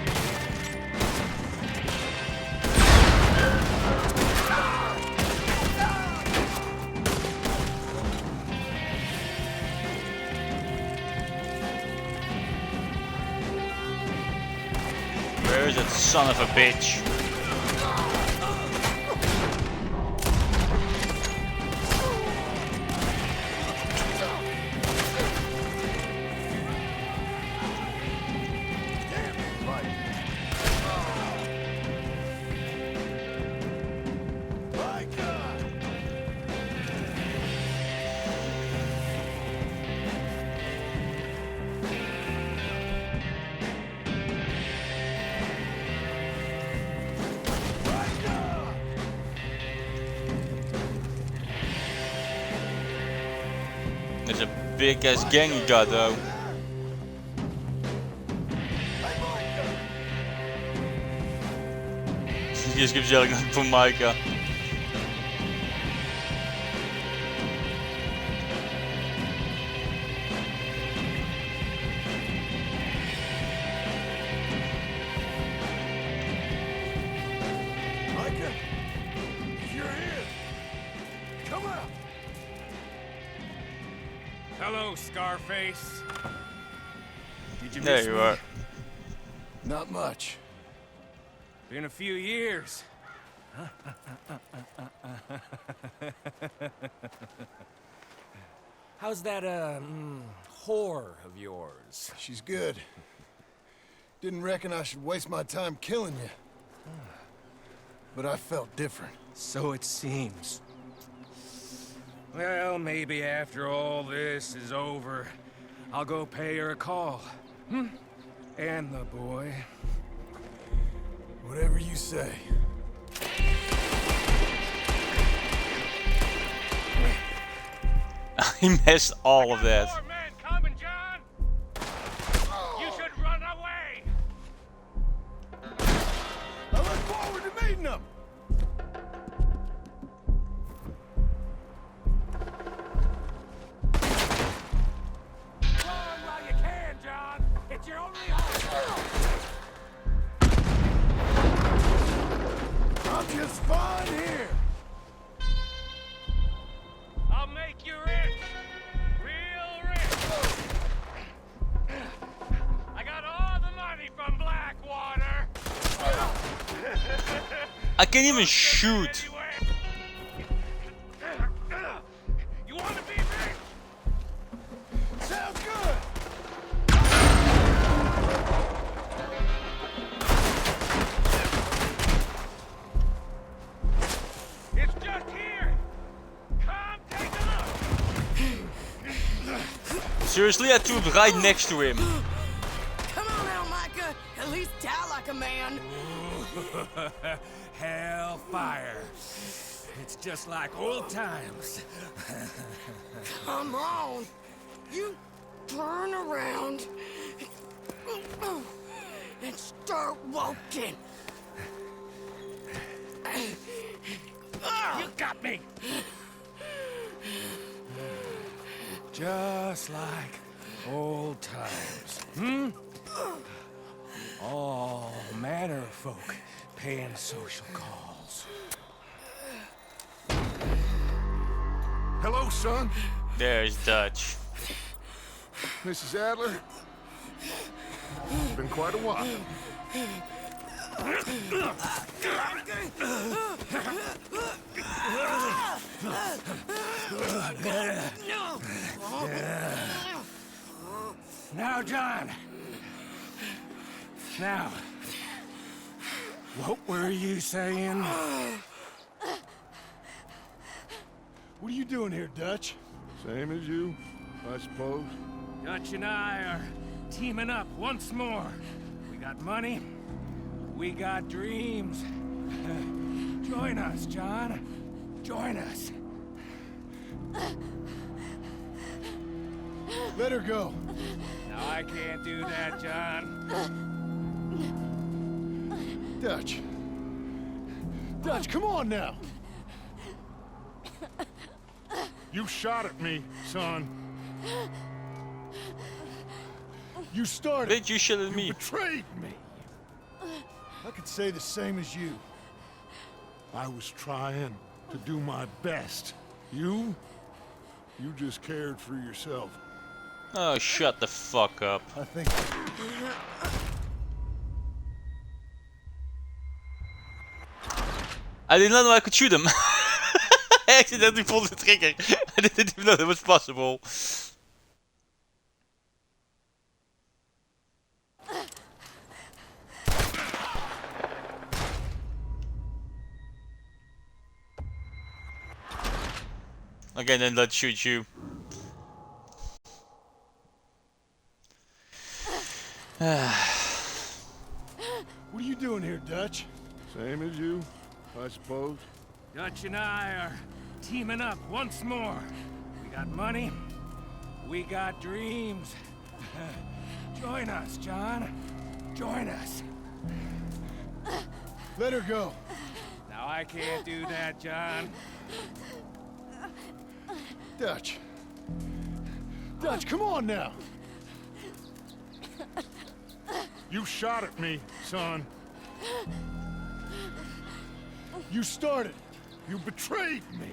Where is that son of a bitch? Damn it, Micah! Micah! big ass gang you got though. He just keeps yelling out for Micah. Micah, you're here. Come out. Hello, Scarface. Did you There miss you me? are. Not much. Been a few years. How's that, whore of yours? She's good. Didn't reckon I should waste my time killing you. But I felt different. So it seems. Well, maybe after all this is over, I'll go pay her a call. And the boy. Whatever you say. He missed all of that. You should run away! I look forward to meeting them. Run while you can, John! It's your only hope! I'm just fine here. I'll make you rich! Real rich! I got all the money from Blackwater! I can't even shoot. You wanna be rich? Sounds good. It's just here! Come take a look! Seriously, I threw it right next to him. Come on now, Micah. At least die like a man. Hellfire. It's just like old times. Come on. You turn around and start walking. You got me! Just like old times. All manner of folk paying social calls. Hello, son. There's Dutch. Mrs. Adler. It's been quite a while. Now, John. Now, what were you saying? What are you doing here, Dutch? Same as you, I suppose. Dutch and I are teaming up once more. We got money. We got dreams. Join us, John. Join us. Let her go. No, I can't do that, John. Dutch. Dutch, come on now. You shot at me, son. You started. Bitch, you shot at me. You betrayed me. I could say the same as you. I was trying to do my best. You just cared for yourself. Oh, shut the fuck up. I think... I didn't know I could shoot him. I accidentally pulled the trigger. I didn't even know that was possible. Okay, then let's shoot you. What are you doing here, Dutch? Same as you, I suppose. Dutch and I are teaming up once more. We got money. We got dreams. Join us, John. Join us. Let her go. Now, I can't do that, John. Dutch. Dutch, come on now. You shot at me, son. You started. You betrayed me.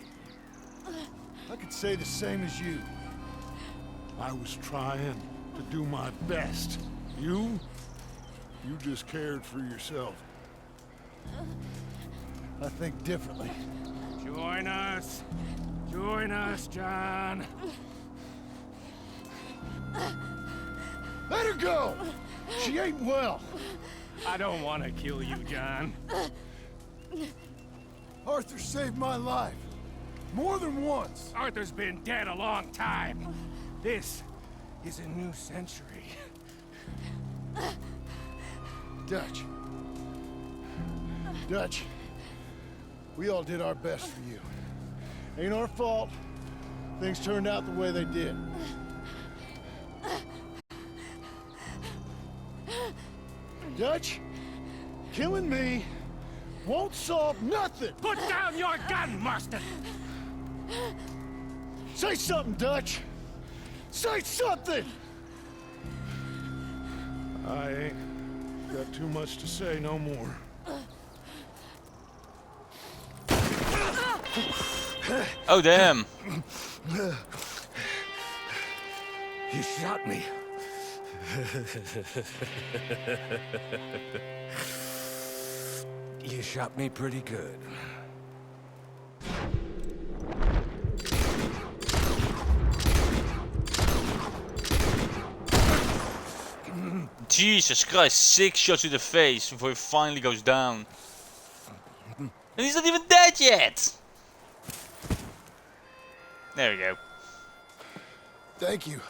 I could say the same as you. I was trying to do my best. You just cared for yourself. I think differently. Join us. Join us, John. Let her go! She ain't well. I don't want to kill you, John. Arthur saved my life. More than once. Arthur's been dead a long time. This is a new century. Dutch. Dutch. We all did our best for you. Ain't our fault. Things turned out the way they did. Dutch, killing me won't solve nothing. Put down your gun, Marston! Say something, Dutch. Say something! I ain't got too much to say no more. Oh, damn. You shot me. You shot me pretty good. Jesus Christ, 6 shots to the face before he finally goes down. And he's not even dead yet! There we go. Thank you.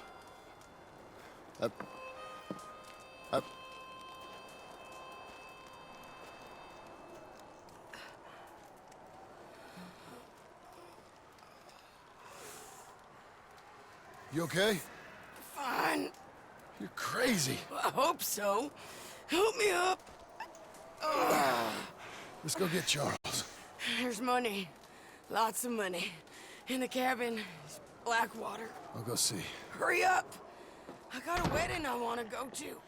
You okay? Fine. You're crazy. I hope so. Help me up. Let's go get Charles. There's money. Lots of money. In the cabin. It's Blackwater. I'll go see. Hurry up. I got a wedding I want to go to.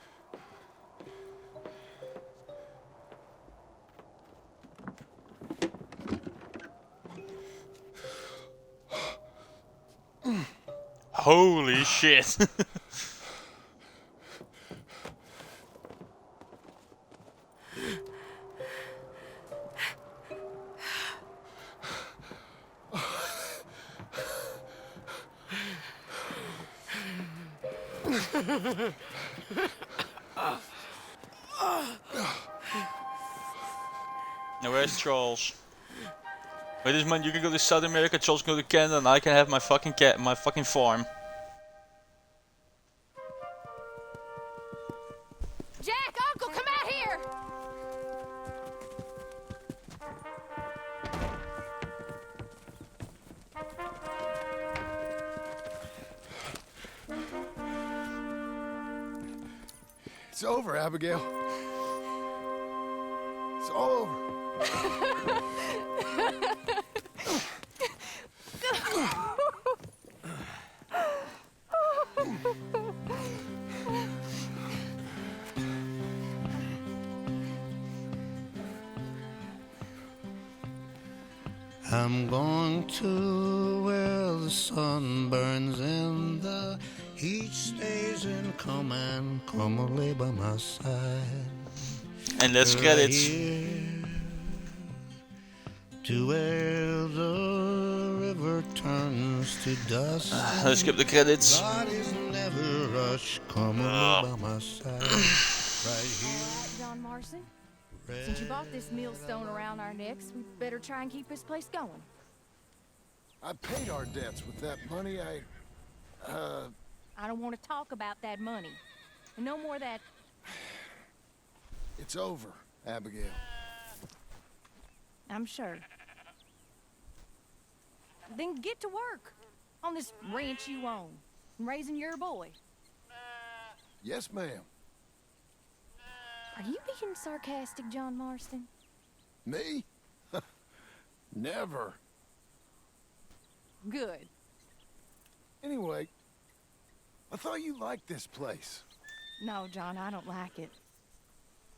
Holy shit. Now where's Charles? Wait, this man, you can go to South America, Charles can go to Canada, and I can have my fucking farm. Jack, Uncle, come out here! It's over, Abigail. It's all over. I'm going to where the sun burns and the heat stays in command. Come lay by my side. And let's credits. To where the river turns to dust. Let's skip the credits. Bodies never rush. Come lay by my side. Right here. John Marston, since you bought this millstone around our necks, we better try and keep this place going. I paid our debts with that money. I don't want to talk about that money. And no more of that. It's over, Abigail. I'm sure. Then get to work on this ranch you own. and raising your boy. Yes, ma'am. Are you being sarcastic, John Marston? Me? Never. Good. Anyway, I thought you liked this place. No, John, I don't like it.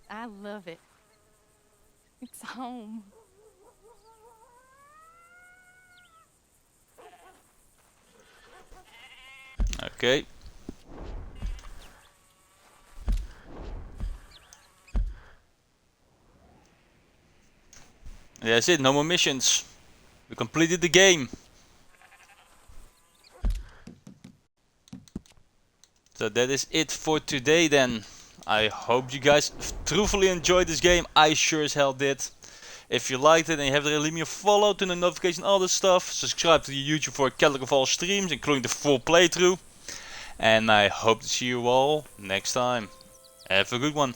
I love it. It's home. Okay. That's it, no more missions. We completed the game. So that is it for today then. I hope you guys truthfully enjoyed this game. I sure as hell did. If you liked it and you have to leave me a follow, turn on notification, all this stuff. Subscribe to the YouTube for Epilogue of all streams, including the full playthrough. And I hope to see you all next time. Have a good one.